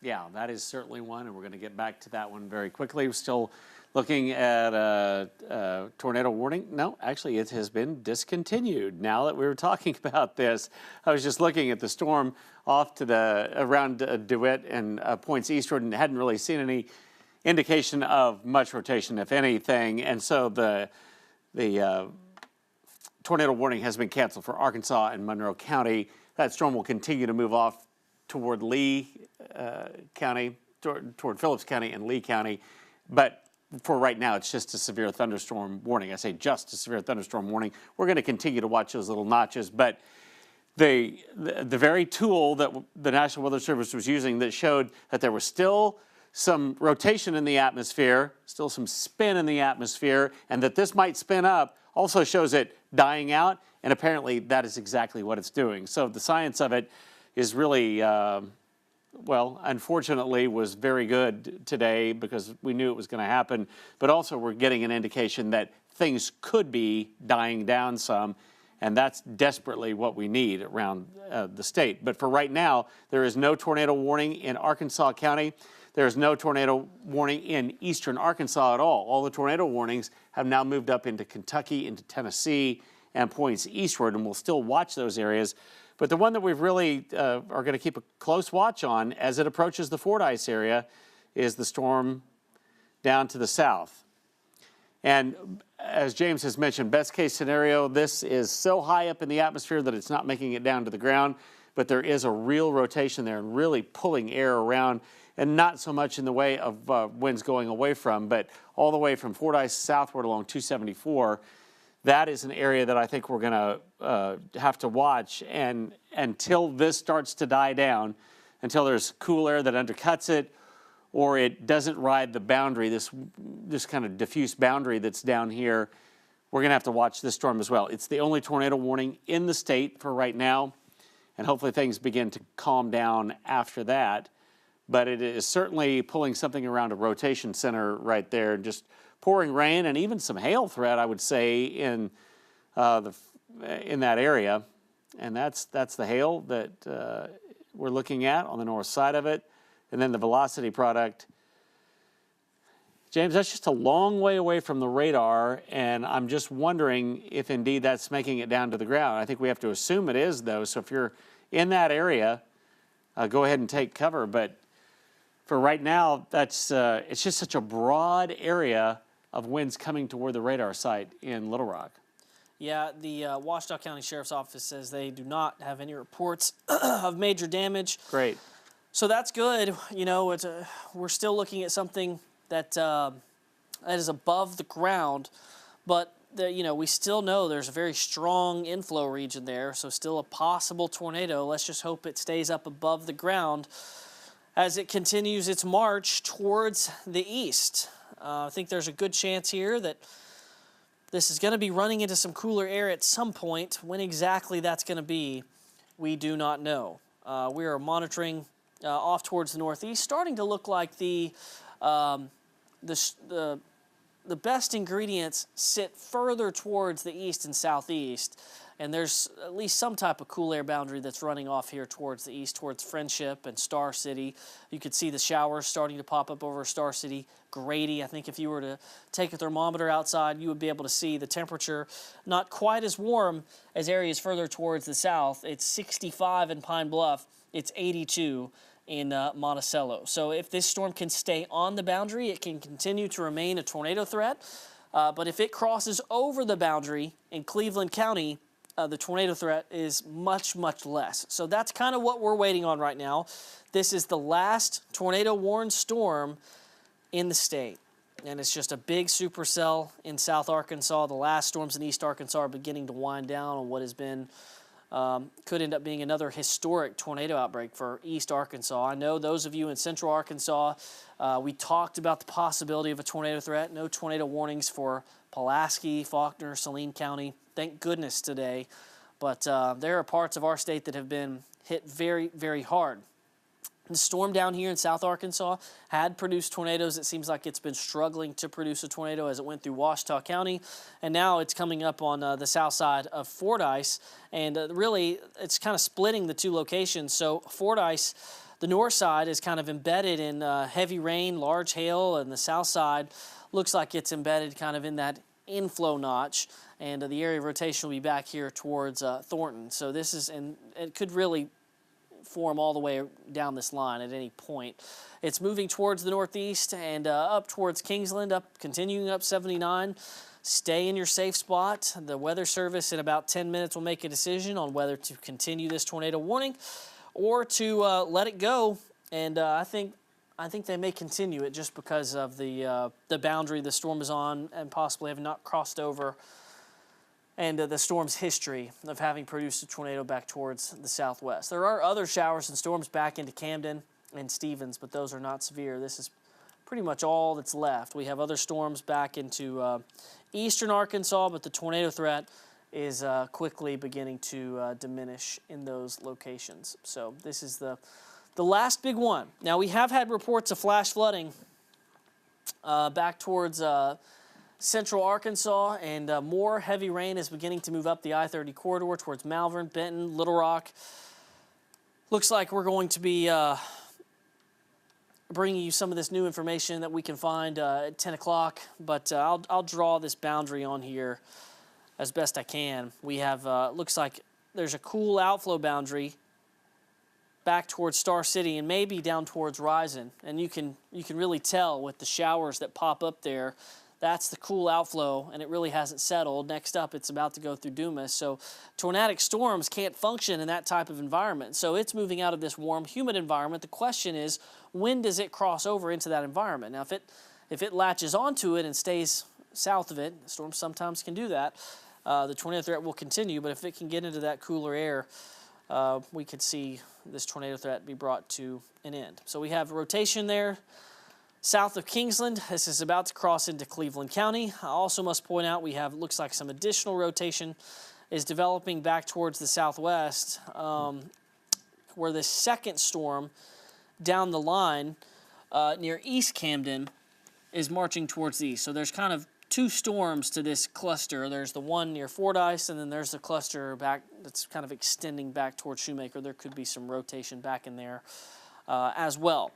B: Yeah, that is certainly one, and we're going to get back to that one very quickly. We're still looking at a tornado warning. No, actually, it has been discontinued. Now that we were talking about this, I was just looking at the storm off to around DeWitt and points eastward, and hadn't really seen any indication of much rotation, if anything. And so the tornado warning has been canceled for Arkansas and Monroe County. That storm will continue to move off toward Lee County, toward Phillips County and Lee County. But for right now, it's just a severe thunderstorm warning. I say just a severe thunderstorm warning. We're going to continue to watch those little notches. But the very tool that the National Weather Service was using that showed that there was still some rotation in the atmosphere, still some spin in the atmosphere, and that this might spin up, also shows it dying out, and apparently that is exactly what it's doing. So the science of it is really, well, unfortunately was very good today because we knew it was going to happen, but also we're getting an indication that things could be dying down some, and that's desperately what we need around the state. But for right now, there is no tornado warning in Arkansas County. There's no tornado warning in eastern Arkansas at all. All the tornado warnings have now moved up into Kentucky, into Tennessee, and points eastward, and we'll still watch those areas. But the one that we've really are going to keep a close watch on as it approaches the Fordyce area is the storm down to the south. And as James has mentioned, best case scenario, this is so high up in the atmosphere that it's not making it down to the ground, but there is a real rotation there and really pulling air around, and not so much in the way of winds going away from, but all the way from Fordyce southward along 274. That is an area that I think we're going to have to watch, and until this starts to die down, until there's cool air that undercuts it, or it doesn't ride the boundary, this kind of diffuse boundary that's down here, we're going to have to watch this storm as well. It's the only tornado warning in the state for right now, and hopefully things begin to calm down after that. But it is certainly pulling something around a rotation center right there, just pouring rain and even some hail threat, I would say, in that area. And that's the hail that we're looking at on the north side of it. And then the velocity product. James, that's just a long way away from the radar, and I'm just wondering if indeed that's making it down to the ground. I think we have to assume it is, though. So if you're in that area, go ahead and take cover. But for right now, that's it's just such a broad area of winds coming toward the radar site in Little Rock.
A: Yeah, the Washita County Sheriff's Office says they do not have any reports of major damage.
B: Great.
A: So that's good. You know, we're still looking at something that that is above the ground, but we still know there's a very strong inflow region there, so still a possible tornado. Let's just hope it stays up above the ground as it continues its march towards the east. I think there's a good chance here that this is going to be running into some cooler air at some point. When exactly that's going to be, we do not know. We are monitoring off towards the northeast, starting to look like the best ingredients sit further towards the east and southeast, and there's at least some type of cool air boundary that's running off here towards the east, towards Friendship and Star City. You could see the showers starting to pop up over Star City. Grady, I think if you were to take a thermometer outside, you would be able to see the temperature not quite as warm as areas further towards the south. It's 65 in Pine Bluff. It's 82 in Monticello. So if this storm can stay on the boundary, it can continue to remain a tornado threat. But if it crosses over the boundary in Cleveland County, the tornado threat is much, much less. So that's kind of what we're waiting on right now. This is the last tornado-warned storm in the state. and it's just a big supercell in South Arkansas. The last storms in East Arkansas are beginning to wind down on what has been, could end up being another historic tornado outbreak for East Arkansas. I know those of you in Central Arkansas, we talked about the possibility of a tornado threat. No tornado warnings for Pulaski, Faulkner, Saline County. Thank goodness today. But there are parts of our state that have been hit very, very hard. The storm down here in South Arkansas had produced tornadoes. It seems like it's been struggling to produce a tornado as it went through Ouachita County. And now it's coming up on the south side of Fordyce. And really, it's kind of splitting the two locations. So Fordyce, the north side, is kind of embedded in heavy rain, large hail. And the south side looks like it's embedded kind of in that inflow notch. And the area of rotation will be back here towards Thornton. So this is, and it could really form all the way down this line at any point. It's moving towards the northeast and up towards Kingsland, continuing up 79. Stay in your safe spot. The Weather Service in about 10 minutes will make a decision on whether to continue this tornado warning or to let it go. And I think they may continue it just because of the boundary the storm is on and possibly have not crossed over, and the storm's history of having produced a tornado back towards the southwest. There are other showers and storms back into Camden and Stevens, but those are not severe. This is pretty much all that's left. We have other storms back into eastern Arkansas, but the tornado threat is quickly beginning to diminish in those locations. So this is the last big one. Now, we have had reports of flash flooding back towards Central Arkansas, and more heavy rain is beginning to move up the I-30 corridor towards Malvern, Benton, Little Rock. Looks like we're going to be bringing you some of this new information that we can find at 10 o'clock, but I'll draw this boundary on here as best I can. We have, looks like there's a cool outflow boundary back towards Star City and maybe down towards Rison, and you can really tell with the showers that pop up there. That's the cool outflow, and it really hasn't settled. Next up, it's about to go through Dumas. So tornadic storms can't function in that type of environment. So it's moving out of this warm, humid environment. The question is, when does it cross over into that environment? Now, if it latches onto it and stays south of it, storms sometimes can do that, the tornado threat will continue. But if it can get into that cooler air, we could see this tornado threat be brought to an end. So we have rotation there. South of Kingsland, this is about to cross into Cleveland County. I also must point out we have, looks like some additional rotation is developing back towards the southwest, where the second storm down the line near East Camden is marching towards the east. So there's kind of two storms to this cluster. There's the one near Fordyce, and then there's the cluster back that's kind of extending back towards Shoemaker. There could be some rotation back in there as well.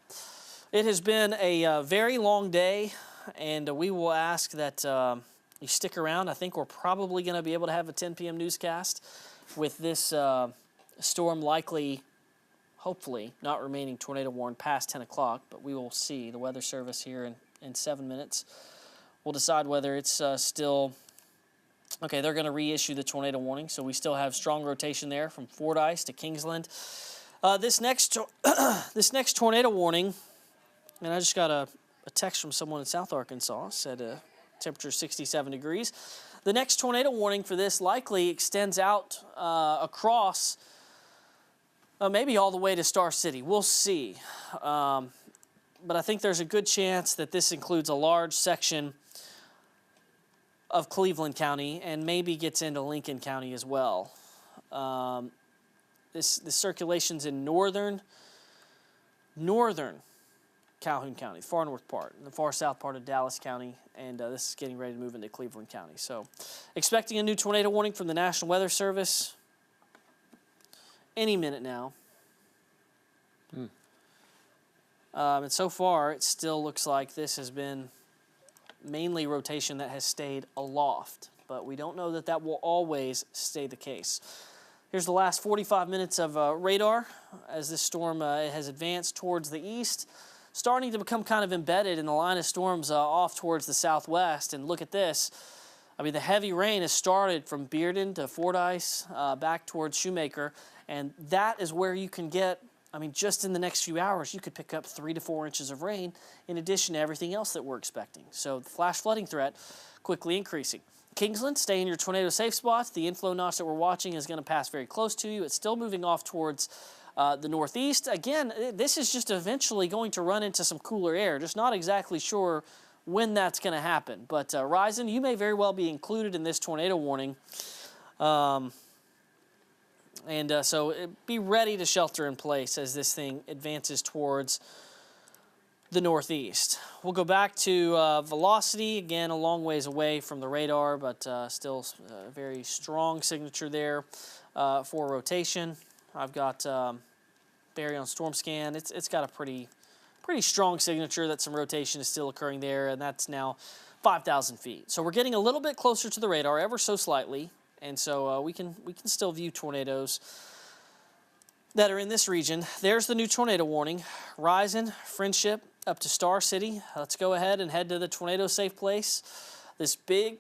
A: It has been a very long day, and we will ask that you stick around. I think we're probably going to be able to have a 10 p.m. newscast with this storm likely, hopefully, not remaining tornado warned past 10 o'clock, but we will see. The Weather Service here in 7 minutes will decide whether it's still... Okay, they're going to reissue the tornado warning, so we still have strong rotation there from Fordyce to Kingsland. This next tornado warning... And I just got a text from someone in South Arkansas, said temperature 67 degrees. The next tornado warning for this likely extends out across maybe all the way to Star City. We'll see. But I think there's a good chance that this includes a large section of Cleveland County and maybe gets into Lincoln County as well. This circulation's in northern Calhoun County, the far north part, and the far south part of Dallas County, and this is getting ready to move into Cleveland County. So expecting a new tornado warning from the National Weather Service any minute now. And so far, it still looks like this has been mainly rotation that has stayed aloft, but we don't know that that will always stay the case. Here's the last 45 minutes of radar as this storm has advanced towards the east, starting to become kind of embedded in the line of storms off towards the southwest. And look at this. I mean, the heavy rain has started from Bearden to Fordyce back towards Shoemaker, and that is where you can get I mean, just in the next few hours, you could pick up 3 to 4 inches of rain in addition to everything else that we're expecting. So the flash flooding threat quickly increasing. Kingsland, stay in your tornado safe spots. The inflow notch that we're watching is going to pass very close to you. It's still moving off towards the northeast. Again, this is just eventually going to run into some cooler air. Just not exactly sure when that's going to happen. But Ryzen, you may very well be included in this tornado warning. So be ready to shelter in place as this thing advances towards the northeast. We'll go back to velocity, again a long ways away from the radar, but still a very strong signature there for rotation. I've got Barry on storm scan. It's got a pretty strong signature that some rotation is still occurring there, and that's now 5,000 feet. So we're getting a little bit closer to the radar, ever so slightly, and so we can still view tornadoes that are in this region. There's the new tornado warning. Ryzen, Friendship, up to Star City. Let's go ahead and head to the tornado safe place. This big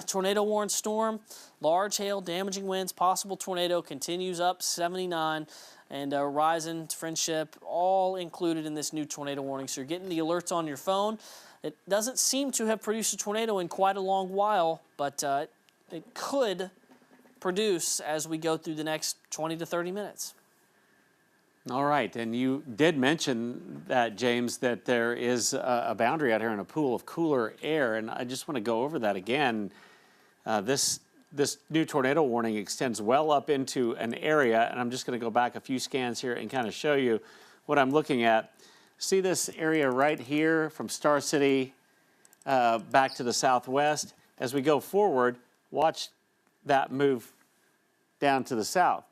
A: tornado warned storm, large hail, damaging winds, possible tornado continues up 79, and Ryzen, Friendship, all included in this new tornado warning. So you're getting the alerts on your phone. It doesn't seem to have produced a tornado in quite a long while, but it could produce as we go through the next 20 to 30 minutes.
B: All right, and you did mention that, James, that there is a boundary out here in a pool of cooler air, and I just want to go over that again. This new tornado warning extends well up into an area, and I'm just going to go back a few scans here and kind of show you what I'm looking at. See this area right here from Star City back to the southwest? As we go forward, watch that move down to the south.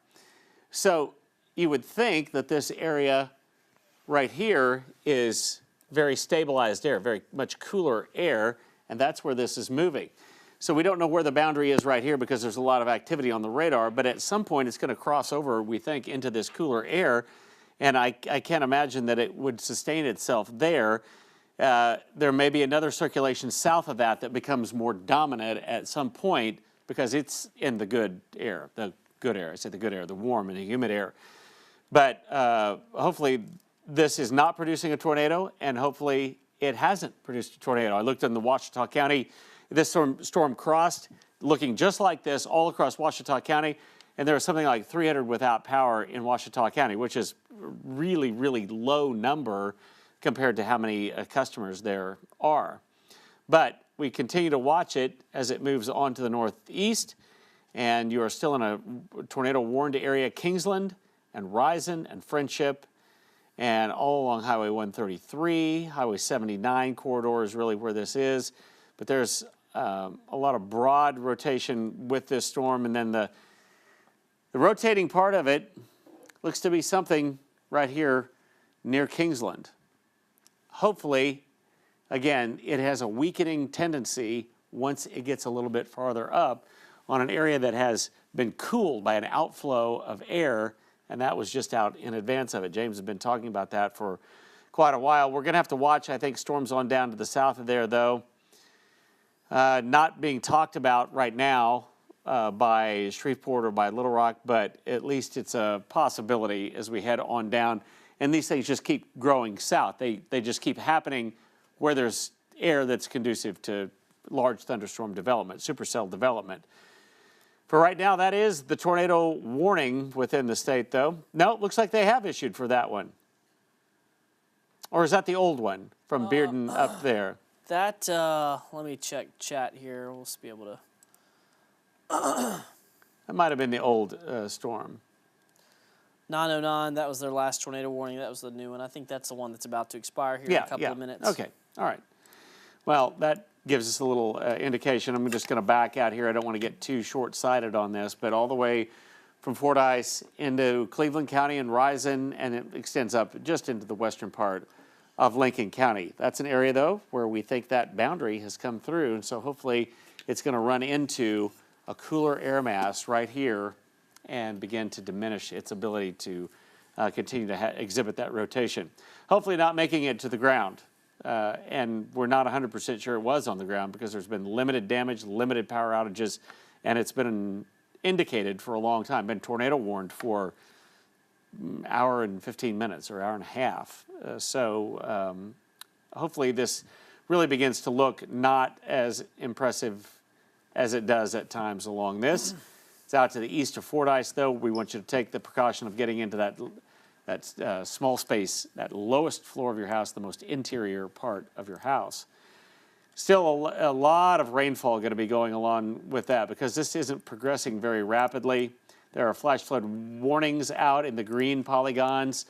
B: So you would think that this area right here is very stabilized air, very much cooler air, and that's where this is moving. So we don't know where the boundary is right here because there's a lot of activity on the radar, but at some point it's going to cross over, we think, into this cooler air, and I can't imagine that it would sustain itself there. There may be another circulation south of that becomes more dominant at some point because it's in the good air, I say the good air, the warm and the humid air. But hopefully this is not producing a tornado, and hopefully it hasn't produced a tornado. I looked in the Ouachita County. This storm crossed, looking just like this all across Ouachita County, and there was something like 300 without power in Ouachita County, which is really, really low number compared to how many customers there are. But we continue to watch it as it moves on to the northeast, and you are still in a tornado warned area. Kingsland and Ryzen and Friendship, and all along Highway 133, Highway 79 corridor is really where this is. But there's a lot of broad rotation with this storm, and then the rotating part of it looks to be something right here near Kingsland. Hopefully, again, it has a weakening tendency once it gets a little bit farther up on an area that has been cooled by an outflow of air, and that was just out in advance of it. James has been talking about that for quite a while. We're going to have to watch, I think, storms on down to the south of there, though. Not being talked about right now by Shreveport or by Little Rock, but at least it's a possibility as we head on down. And these things just keep growing south. They just keep happening where there's air that's conducive to large thunderstorm development, supercell development. For right now, that is the tornado warning within the state, though. No, it looks like they have issued for that one. Or is that the old one from Bearden up there?
A: That, let me check chat here. We'll be able to.
B: That might have been the old storm.
A: 909, that was their last tornado warning. That was the new one. I think that's the one that's about to expire here in a couple of minutes.
B: Okay, all right. Well, that gives us a little indication. I'm just going to back out here. I don't want to get too short-sighted on this, but all the way from Fordyce into Cleveland County and Ryzen, and it extends up just into the western part of Lincoln County. That's an area, though, where we think that boundary has come through, and so hopefully it's going to run into a cooler air mass right here and begin to diminish its ability to continue to exhibit that rotation. Hopefully not making it to the ground. And we're not 100% sure it was on the ground because there's been limited damage, limited power outages, and it's been indicated for a long time, been tornado warned for hour and 15 minutes or hour and a half. Hopefully this really begins to look not as impressive as it does at times along this. It's out to the east of Fordyce, though. We want you to take the precaution of getting into that small space, that lowest floor of your house, the most interior part of your house. Still a lot of rainfall going to be going along with that because this isn't progressing very rapidly. There are flash flood warnings out in the green polygons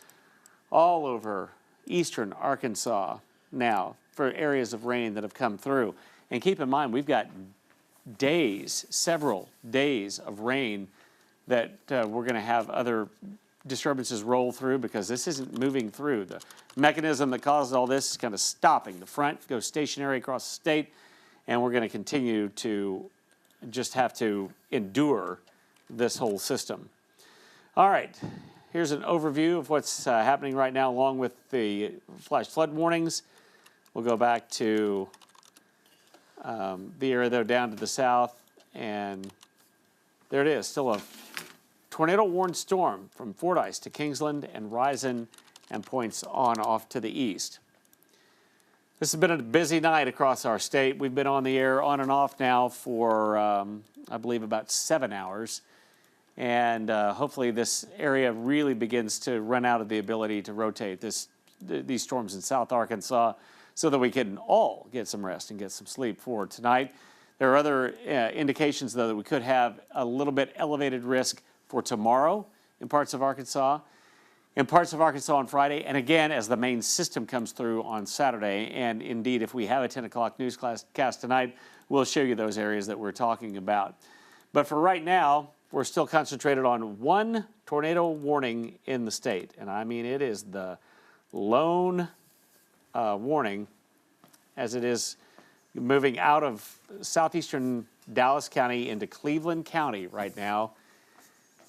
B: all over eastern Arkansas now for areas of rain that have come through. And keep in mind, we've got days, several days of rain that we're going to have other disturbances roll through because this isn't moving through. The mechanism that causes all this is kind of stopping. The front goes stationary across the state, and we're going to continue to just have to endure this whole system. All right, here's an overview of what's happening right now along with the flash flood warnings. We'll go back to the area though down to the south, and there it is, still a tornado-warned storm from Fordyce to Kingsland and Risen and points on off to the east. This has been a busy night across our state. We've been on the air on and off now for, I believe, about 7 hours. And hopefully this area really begins to run out of the ability to rotate these storms in South Arkansas so that we can all get some rest and get some sleep for tonight. There are other indications, though, that we could have a little bit elevated risk for tomorrow in parts of Arkansas, on Friday, and again as the main system comes through on Saturday. And indeed, if we have a 10 o'clock newscast tonight, we'll show you those areas that we're talking about. But for right now, we're still concentrated on one tornado warning in the state. And I mean, it is the lone warning as it is moving out of southeastern Dallas County into Cleveland County right now.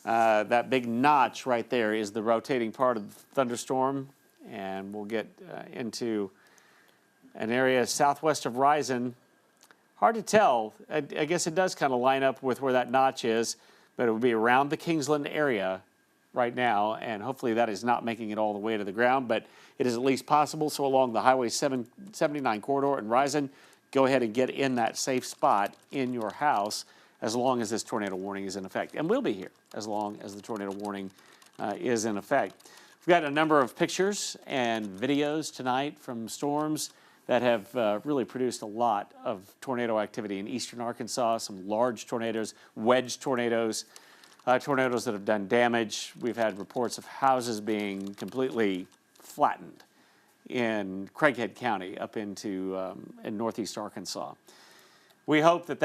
B: That big notch right there is the rotating part of the thunderstorm, and we'll get into an area southwest of Risen. Hard to tell. I guess it does kind of line up with where that notch is, but it will be around the Kingsland area right now, and hopefully that is not making it all the way to the ground, but it is at least possible. So along the Highway 79 corridor in Risen, go ahead and get in that safe spot in your house as long as this tornado warning is in effect. And we'll be here as long as the tornado warning is in effect. We've got a number of pictures and videos tonight from storms that have really produced a lot of tornado activity in eastern Arkansas, some large tornadoes, wedge tornadoes, tornadoes that have done damage. We've had reports of houses being completely flattened in Craighead County up into in northeast Arkansas. We hope that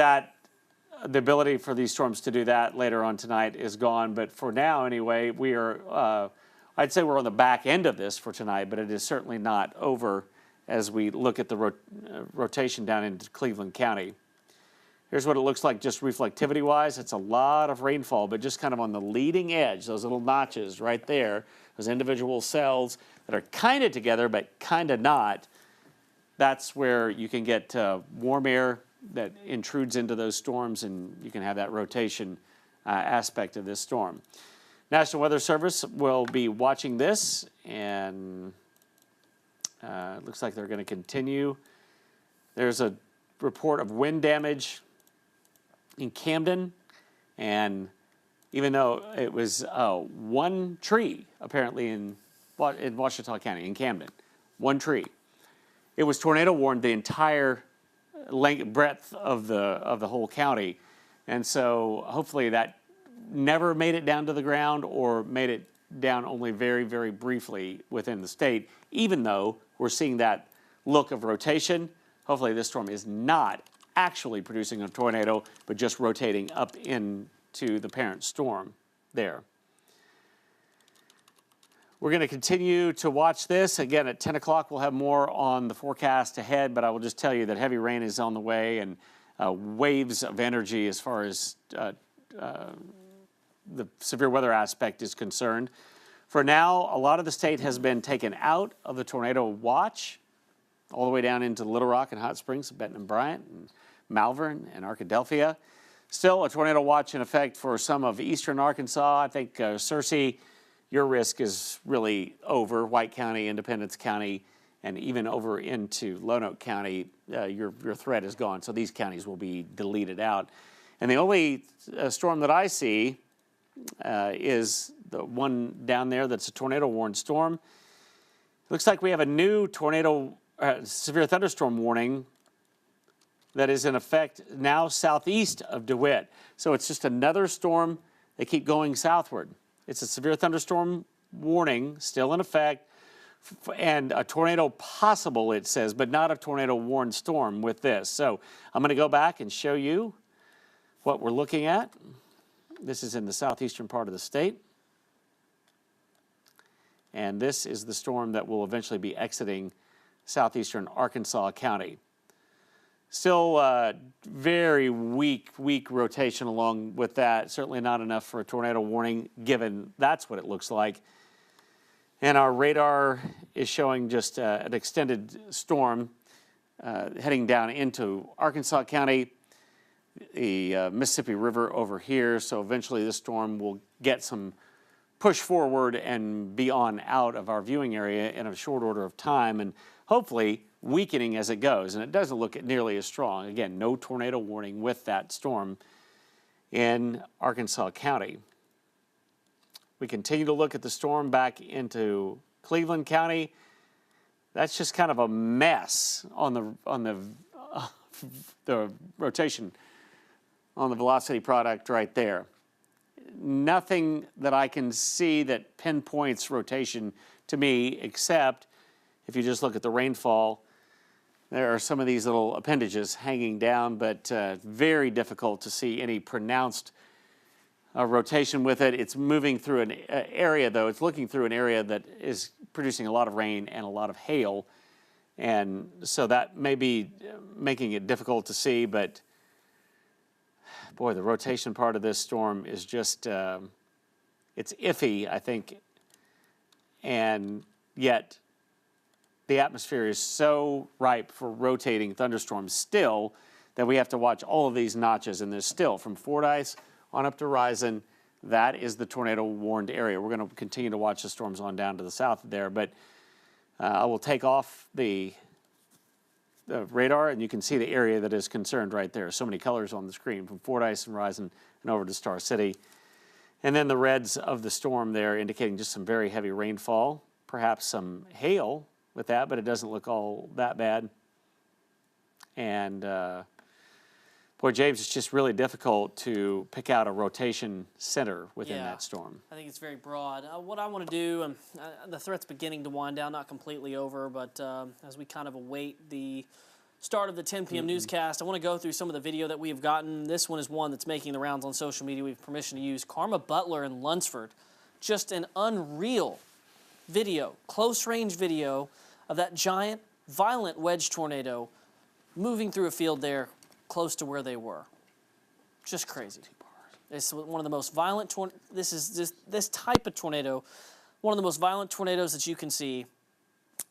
B: the ability for these storms to do that later on tonight is gone, but for now anyway, we are, I'd say we're on the back end of this for tonight, but it is certainly not over as we look at the rotation down into Cleveland County. Here's what it looks like just reflectivity-wise. It's a lot of rainfall, but just kind of on the leading edge, those little notches right there, those individual cells that are kind of together but kind of not. That's where you can get warm air that intrudes into those storms, and you can have that rotation aspect of this storm. National Weather Service will be watching this, and it looks like they're going to continue. There's a report of wind damage in Camden, and even though it was one tree apparently in Ouachita County, in Camden, one tree, it was tornado warned the entire breadth of the whole county, and so hopefully that never made it down to the ground or made it down only very, very briefly within the state, even though we're seeing that look of rotation. Hopefully this storm is not actually producing a tornado, but just rotating up into the parent storm there. We're going to continue to watch this. Again, at 10 o'clock, we'll have more on the forecast ahead, but I will just tell you that heavy rain is on the way and waves of energy as far as the severe weather aspect is concerned. For now, a lot of the state has been taken out of the tornado watch, all the way down into Little Rock and Hot Springs, Benton and Bryant, and Malvern and Arkadelphia. Still a tornado watch in effect for some of eastern Arkansas. I think Searcy your risk is really over. White County, Independence County, and even over into Lonoke County, your threat is gone. So these counties will be deleted out. And the only storm that I see is the one down there that's a tornado-warned storm. Looks like we have a new severe thunderstorm warning that is in effect now southeast of DeWitt. So it's just another storm. They keep going southward. It's a severe thunderstorm warning still in effect, and a tornado possible, it says, but not a tornado-warned storm with this. So I'm going to go back and show you what we're looking at. This is in the southeastern part of the state. And this is the storm that will eventually be exiting southeastern Arkansas County. Still very weak rotation along with that. Certainly not enough for a tornado warning, given that's what it looks like. And our radar is showing just an extended storm heading down into Arkansas County, the Mississippi River over here. So eventually this storm will get some push forward and be on out of our viewing area in a short order of time, and hopefully weakening as it goes. And it doesn't look nearly as strong. Again, no tornado warning with that storm in Arkansas County. We continue to look at the storm back into Cleveland County. That's just kind of a mess on the rotation on the velocity product right there. Nothing that I can see that pinpoints rotation to me, except if you just look at the rainfall, there are some of these little appendages hanging down, but very difficult to see any pronounced rotation with it. It's moving through an area, though. It's looking through an area that is producing a lot of rain and a lot of hail. And so that may be making it difficult to see, but boy, the rotation part of this storm is just, it's iffy, I think. And yet the atmosphere is so ripe for rotating thunderstorms still that we have to watch all of these notches. And there's still, from Fordyce on up to Rison, that is the tornado warned area. We're going to continue to watch the storms on down to the south there, but I will take off the radar, and you can see the area that is concerned right there. So many colors on the screen, from Fordyce and Rison and over to Star City. And then the reds of the storm there indicating just some very heavy rainfall, perhaps some hail with that, but it doesn't look all that bad. And boy, James, it's just really difficult to pick out a rotation center within that storm.
A: I think it's very broad. What I want to do, the threat's beginning to wind down, not completely over, but as we kind of await the start of the 10 p.m. newscast, I want to go through some of the video that we have gotten. This one is one that's making the rounds on social media. We have permission to use. Karma Butler in Lunsford. Just an unreal video, close-range video of that giant, violent wedge tornado moving through a field there close to where they were. Just crazy. It's one of the most violent this type of tornado, one of the most violent tornadoes that you can see,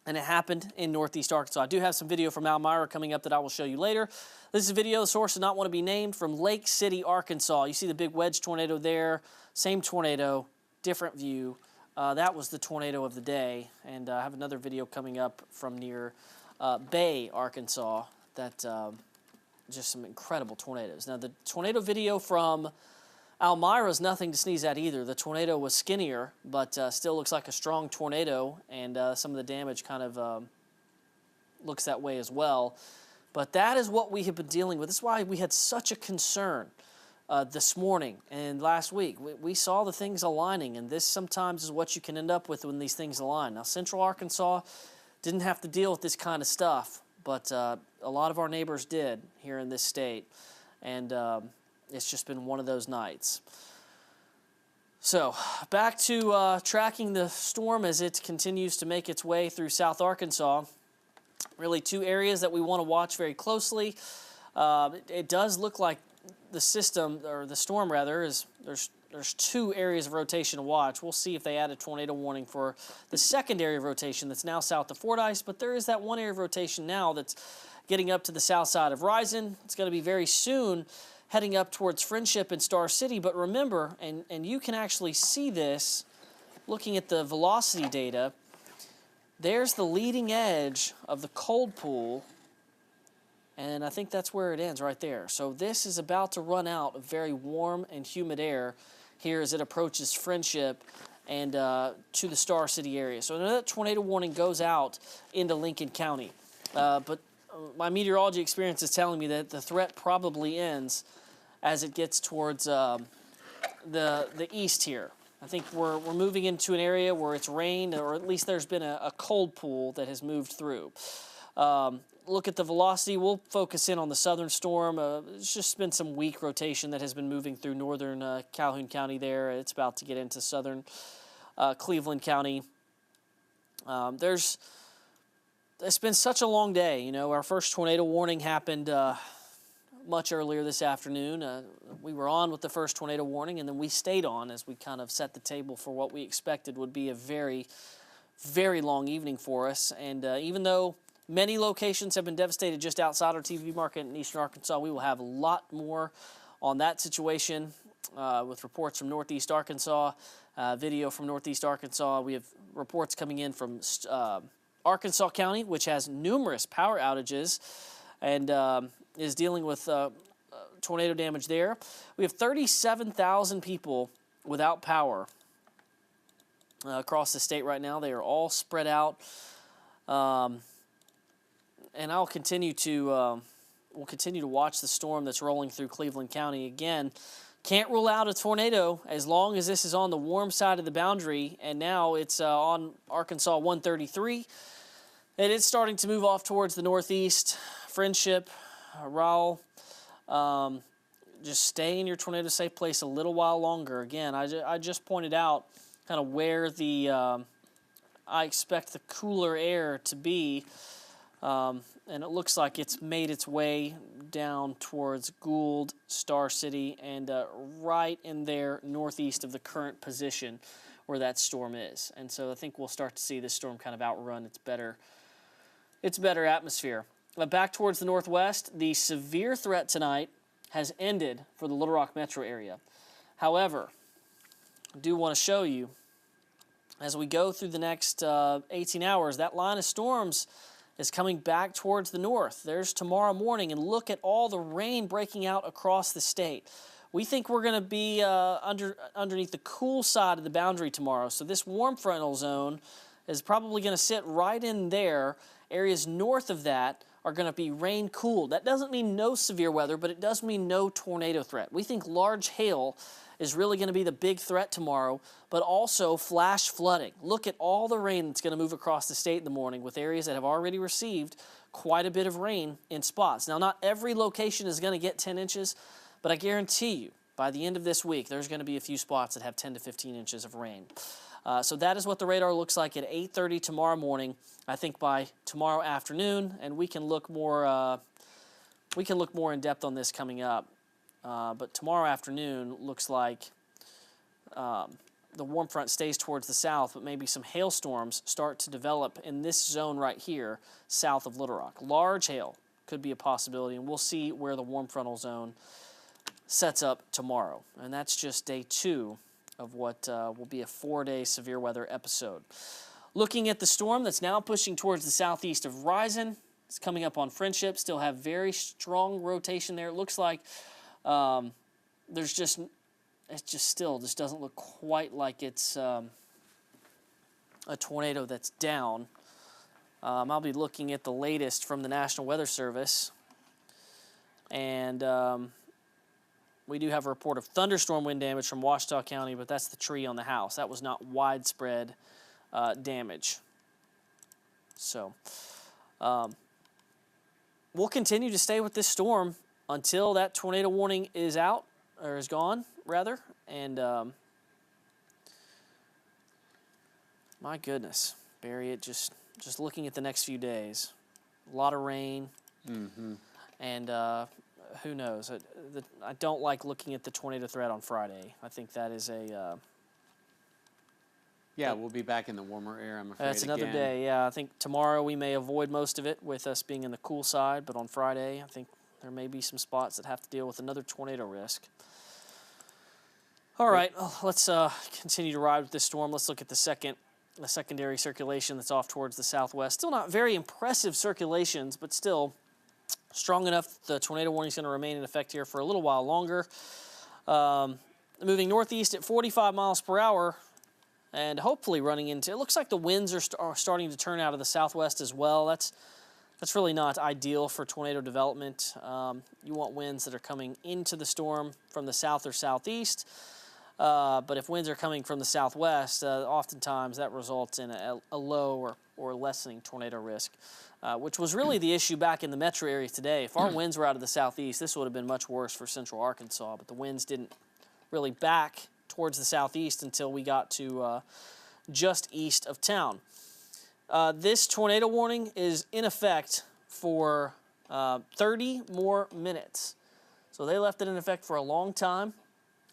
A: and it happened in northeast Arkansas. I do have some video from Almyra coming up that I will show you later. This is a video, the source does not want to be named, from Lake City, Arkansas. You see the big wedge tornado there, same tornado, different view. That was the tornado of the day, and I have another video coming up from near Bay, Arkansas, that just some incredible tornadoes. Now, the tornado video from Almyra is nothing to sneeze at either. The tornado was skinnier, but still looks like a strong tornado, and some of the damage kind of looks that way as well. But that is what we have been dealing with. This is why we had such a concern this morning and last week. We saw the things aligning, and this sometimes is what you can end up with when these things align. Now, Central Arkansas didn't have to deal with this kind of stuff, but a lot of our neighbors did here in this state, and it's just been one of those nights. So back to tracking the storm as it continues to make its way through South Arkansas. Really two areas that we want to watch very closely. It does look like the system, or the storm rather, there's two areas of rotation to watch. We'll see if they add a tornado warning for the second area of rotation that's now south of Fordyce, but there is that one area of rotation now that's getting up to the south side of Rison. It's going to be very soon heading up towards Friendship and Star City, but remember, and you can actually see this looking at the velocity data, there's the leading edge of the cold pool, and I think that's where it ends right there. So this is about to run out of very warm and humid air here as it approaches Friendship and to the Star City area. So that tornado warning goes out into Lincoln County. But my meteorology experience is telling me that the threat probably ends as it gets towards the east here. I think we're moving into an area where it's rained, or at least there's been a cold pool that has moved through. Look at the velocity. We'll focus in on the southern storm. It's just been some weak rotation that has been moving through northern Calhoun County there. It's about to get into southern Cleveland County. It's been such a long day. You know, our first tornado warning happened much earlier this afternoon. We were on with the first tornado warning, and then we stayed on as we kind of set the table for what we expected would be a very, very long evening for us. And even though many locations have been devastated just outside our TV market in eastern Arkansas, we will have a lot more on that situation with reports from northeast Arkansas, video from northeast Arkansas. We have reports coming in from Arkansas County, which has numerous power outages and is dealing with tornado damage there. We have 37,000 people without power across the state right now. They are all spread out. And I'll continue to we'll continue to watch the storm that's rolling through Cleveland County. Again, can't rule out a tornado as long as this is on the warm side of the boundary, and now it's on Arkansas 133. And it's starting to move off towards the northeast, Friendship, Rowell. Just stay in your tornado safe place a little while longer. Again, I just pointed out kind of where the I expect the cooler air to be. And it looks like it's made its way down towards Gould, Star City, and right in there northeast of the current position where that storm is. And so I think we'll start to see this storm kind of outrun its better atmosphere. But back towards the northwest, the severe threat tonight has ended for the Little Rock metro area. However, I do want to show you, as we go through the next 18 hours, that line of storms is coming back towards the north. There's tomorrow morning, and look at all the rain breaking out across the state. We think we're going to be underneath the cool side of the boundary tomorrow. So this warm frontal zone is probably going to sit right in there. Areas north of that are going to be rain cooled. That doesn't mean no severe weather, but it does mean no tornado threat. We think large hail is really going to be the big threat tomorrow, but also flash flooding. Look at all the rain that's going to move across the state in the morning with areas that have already received quite a bit of rain in spots. Now, not every location is going to get 10 inches, but I guarantee you by the end of this week, there's going to be a few spots that have 10 to 15 inches of rain. So that is what the radar looks like at 8:30 tomorrow morning. I think by tomorrow afternoon, and we can look more in depth on this coming up. But tomorrow afternoon looks like the warm front stays towards the south, but maybe some hailstorms start to develop in this zone right here, south of Little Rock. Large hail could be a possibility, and we'll see where the warm frontal zone sets up tomorrow. And that's just day 2 of what will be a 4-day severe weather episode. Looking at the storm that's now pushing towards the southeast of Risen, it's coming up on Friendship, still have very strong rotation there. It looks like it still doesn't look quite like it's a tornado that's down. I'll be looking at the latest from the National Weather Service, and we do have a report of thunderstorm wind damage from Ouachita County, but that's the tree on the house. That was not widespread damage. So we'll continue to stay with this storm until that tornado warning is out, or is gone, rather. And my goodness, Barry, it just looking at the next few days, a lot of rain, and who knows? I don't like looking at the tornado threat on Friday. I think that is a...
B: yeah, we'll be back in the warmer air, I'm afraid.
A: That's another day, yeah. I think tomorrow we may avoid most of it with us being in the cool side, but on Friday I think there may be some spots that have to deal with another tornado risk. All right, let's continue to ride with this storm. Let's look at the secondary circulation that's off towards the southwest. Still not very impressive circulations, but still strong enough. The tornado warning is going to remain in effect here for a little while longer. Moving northeast at 45 miles per hour and hopefully running into, it looks like the winds are starting to turn out of the southwest as well. That's really not ideal for tornado development. You want winds that are coming into the storm from the south or southeast. But if winds are coming from the southwest, oftentimes that results in a low or lessening tornado risk, which was really the issue back in the metro area today. If our winds were out of the southeast, this would have been much worse for central Arkansas, but the winds didn't really back towards the southeast until we got to just east of town. This tornado warning is in effect for 30 more minutes. So they left it in effect for a long time.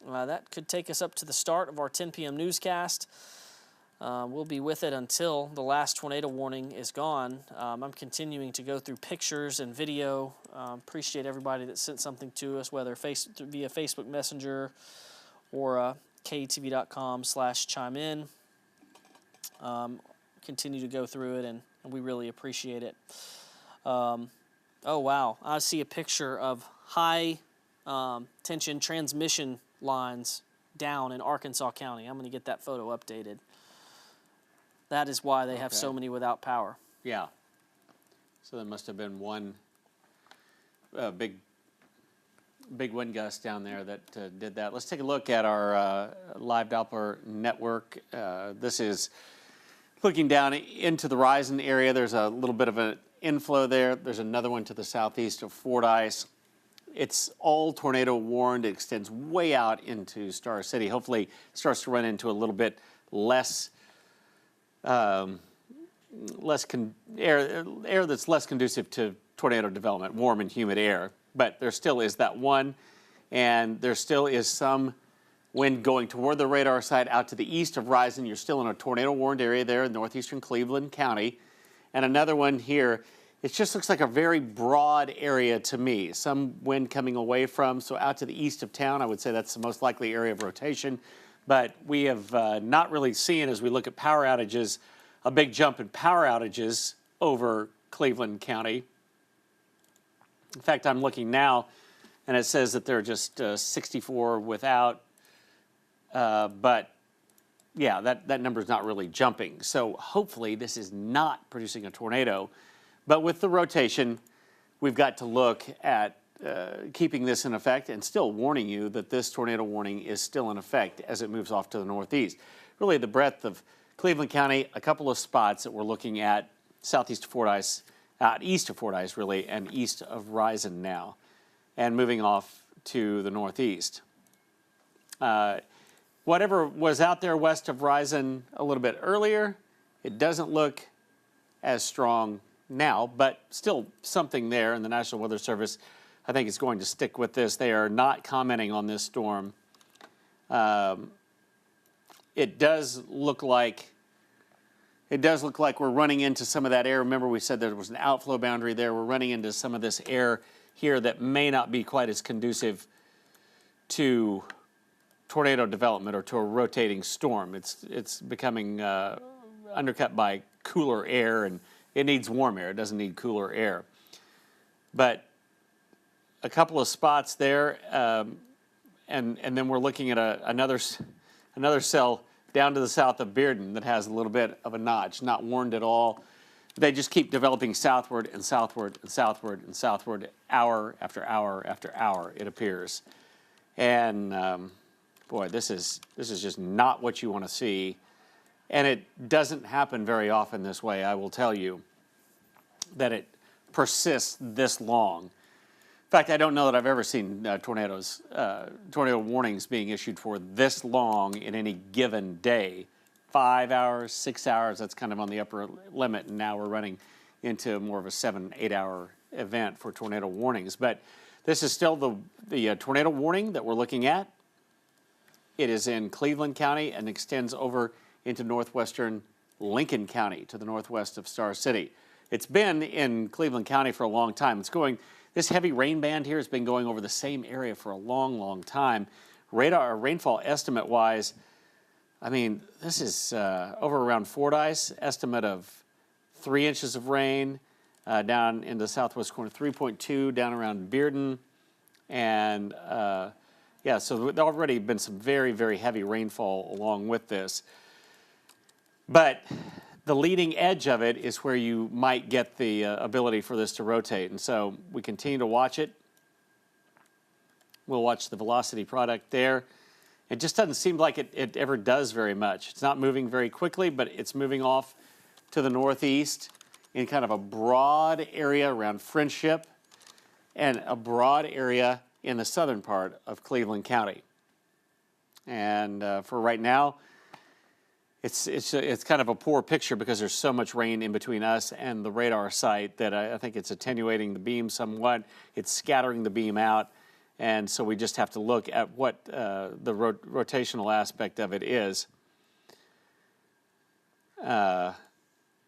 A: That could take us up to the start of our 10 p.m. newscast. We'll be with it until the last tornado warning is gone. I'm continuing to go through pictures and video. Appreciate everybody that sent something to us, whether via Facebook Messenger or KATV.com/chime-in. Continue to go through it, and we really appreciate it. Oh, wow. I see a picture of high tension transmission lines down in Arkansas County. I'm going to get that photo updated. That is why they have so many without power.
B: Yeah. So there must have been one big wind gust down there that did that. Let's take a look at our live Doppler network. This is looking down into the Risen area. There's a little bit of an inflow there. There's another one to the southeast of Fordyce. It's all tornado warned. It extends way out into Star City. Hopefully it starts to run into a little bit less air that's less conducive to tornado development, warm and humid air. But there still is that one, and there still is some wind going toward the radar side out to the east of Risen. You're still in a tornado warned area there in northeastern Cleveland County. And another one here. It just looks like a very broad area to me. Some wind coming away from, so out to the east of town, I would say that's the most likely area of rotation. But we have not really seen, as we look at power outages, a big jump in power outages over Cleveland County. In fact, I'm looking now, and it says that there are just 64 without. But, yeah, that number's not really jumping. So hopefully this is not producing a tornado. But with the rotation, we've got to look at keeping this in effect and still warning you that this tornado warning is still in effect as it moves off to the northeast. Really, the breadth of Cleveland County, a couple of spots that we're looking at southeast of Fordyce, east of Fordyce, really, and east of Risen now, and moving off to the northeast. Whatever was out there west of Risen a little bit earlier, it doesn't look as strong now, but still something there, and the National Weather Service, I think, is going to stick with this. They are not commenting on this storm. It does look like we're running into some of that air. Remember, we said there was an outflow boundary there. We're running into some of this air here that may not be quite as conducive to tornado development or to a rotating storm. It's becoming undercut by cooler air, and it needs warm air. It doesn't need cooler air. But a couple of spots there, and then we're looking at another cell down to the south of Bearden that has a little bit of a notch, not warned at all. They just keep developing southward and southward and southward and southward, hour after hour after hour, it appears. And boy, this is just not what you want to see. And it doesn't happen very often this way, I will tell you, that it persists this long. In fact, I don't know that I've ever seen tornado warnings being issued for this long in any given day. 5 hours, 6 hours, that's kind of on the upper limit, and now we're running into more of a 7-8 hour event for tornado warnings. But this is still the tornado warning that we're looking at. It is in Cleveland County and extends over into northwestern Lincoln County to the northwest of Star City. It's been in Cleveland County for a long time. This heavy rain band here has been going over the same area for a long, long time. rainfall estimate wise, I mean, this is over around Fordyce, estimate of 3 inches of rain down in the southwest corner, 3.2 down around Bearden. And yeah, so there already been some very, very heavy rainfall along with this. But the leading edge of it is where you might get the ability for this to rotate. And so we continue to watch it. We'll watch the velocity product there. It just doesn't seem like it ever does very much. It's not moving very quickly, but it's moving off to the northeast in kind of a broad area around Friendship and a broad area in the southern part of Cleveland County. And for right now, it's kind of a poor picture because there's so much rain in between us and the radar site that I think it's attenuating the beam somewhat. It's scattering the beam out. And so we just have to look at what the rotational aspect of it is. And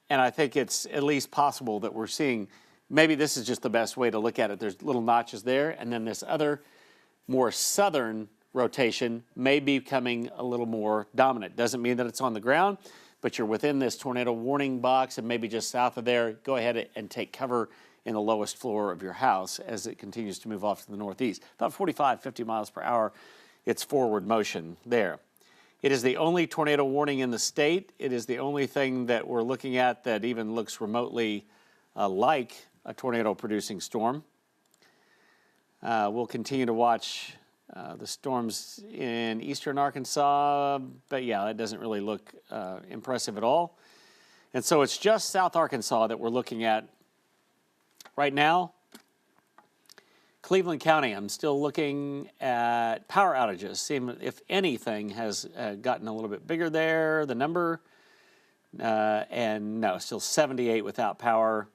B: I think it's at least possible that we're seeing, maybe this is just the best way to look at it. There's little notches there, and then this other more southern rotation may be becoming a little more dominant. Doesn't mean that it's on the ground, but you're within this tornado warning box and maybe just south of there. Go ahead and take cover in the lowest floor of your house as it continues to move off to the northeast. About 45, 50 miles per hour, it's forward motion there. It is the only tornado warning in the state. It is the only thing that we're looking at that even looks remotely like a tornado-producing storm. We'll continue to watch the storms in eastern Arkansas, but yeah, that doesn't really look impressive at all. And so it's just South Arkansas that we're looking at right now. Cleveland County, I'm still looking at power outages, seeing if anything has gotten a little bit bigger there, the number. And no, still 78 without power.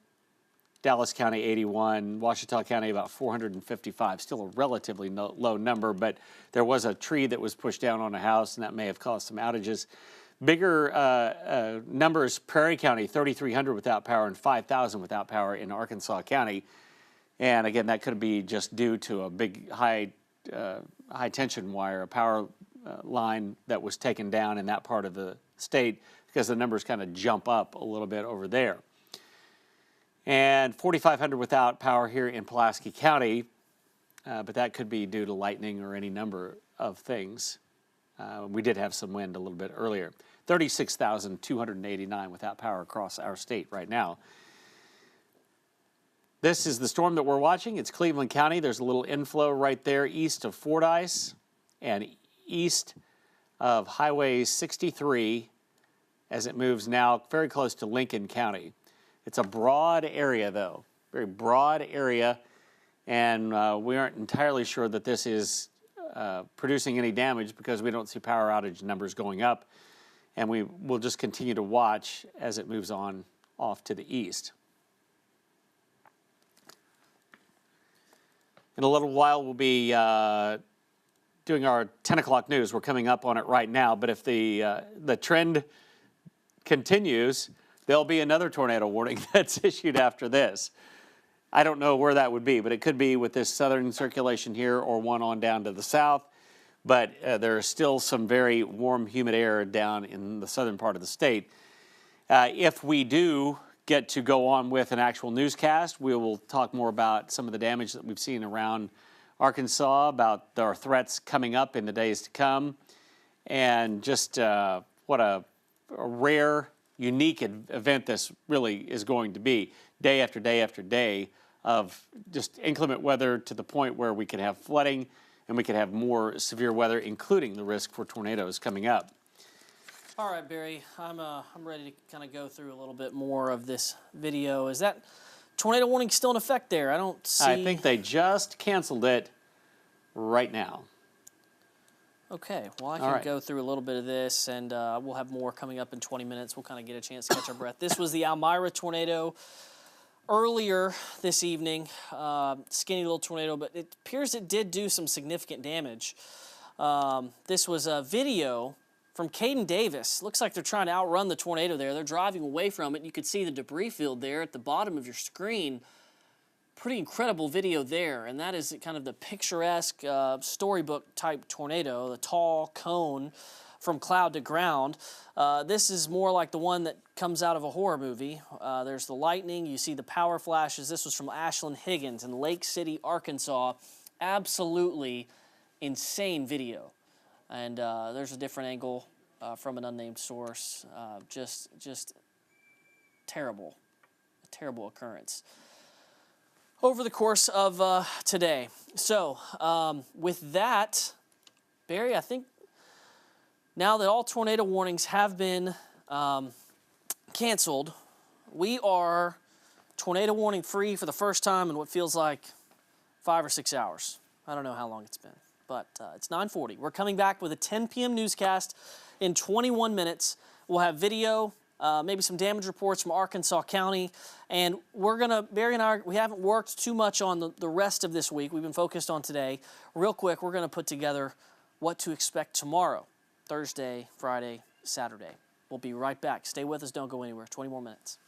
B: Dallas County 81, Ouachita County about 455, still a relatively low number, but there was a tree that was pushed down on a house and that may have caused some outages. Bigger numbers, Prairie County 3,300 without power and 5,000 without power in Arkansas County. And again, that could be just due to a big high tension wire, a power line that was taken down in that part of the state because the numbers kind of jump up a little bit over there. And 4,500 without power here in Pulaski County, but that could be due to lightning or any number of things. We did have some wind a little bit earlier. 36,289 without power across our state right now. This is the storm that we're watching. It's Cleveland County. There's a little inflow right there east of Fordyce and east of Highway 63 as it moves now very close to Lincoln County. It's a broad area, though, very broad area, and we aren't entirely sure that this is producing any damage because we don't see power outage numbers going up, and we will just continue to watch as it moves on off to the east. In a little while, we'll be doing our 10 o'clock news. We're coming up on it right now, but if the trend continues, there'll be another tornado warning that's issued after this. I don't know where that would be, but it could be with this southern circulation here or one on down to the south. But there is still some very warm, humid air down in the southern part of the state. If we do get to go on with an actual newscast, we will talk more about some of the damage that we've seen around Arkansas, about our threats coming up in the days to come, and just what a rare, unique event this really is going to be, day after day after day of just inclement weather to the point where we could have flooding and we could have more severe weather, including the risk for tornadoes coming up.
A: All right, Barry, I'm ready to kind of go through a little bit more of this video. Is that tornado warning still in effect there? I don't see.
B: I think they just canceled it right now.
A: Okay, well, I can go through a little bit of this, and we'll have more coming up in 20 minutes. We'll kind of get a chance to catch our breath. This was the Almyra tornado earlier this evening. Skinny little tornado, but it appears it did do some significant damage. This was a video from Caden Davis. Looks like they're trying to outrun the tornado there. They're driving away from it. You could see the debris field there at the bottom of your screen. pretty incredible video there, and that is kind of the picturesque storybook type tornado, the tall cone from cloud to ground. This is more like the one that comes out of a horror movie. There's the lightning, you see the power flashes. This was from Ashlyn Higgins in Lake City, Arkansas. Absolutely insane video. And there's a different angle from an unnamed source. Just terrible, a terrible occurrence over the course of today. So with that, Barry, I think now that all tornado warnings have been canceled, we are tornado warning free for the first time in what feels like 5 or 6 hours. I don't know how long it's been, but it's 9:40. We're coming back with a 10 p.m. newscast in 21 minutes. We'll have video, maybe some damage reports from Arkansas County, and we're gonna, Barry and I, we haven't worked too much on the rest of this week. We've been focused on today. Real quick, we're gonna put together what to expect tomorrow, Thursday, Friday, Saturday. We'll be right back. Stay with us, don't go anywhere. 20 more minutes.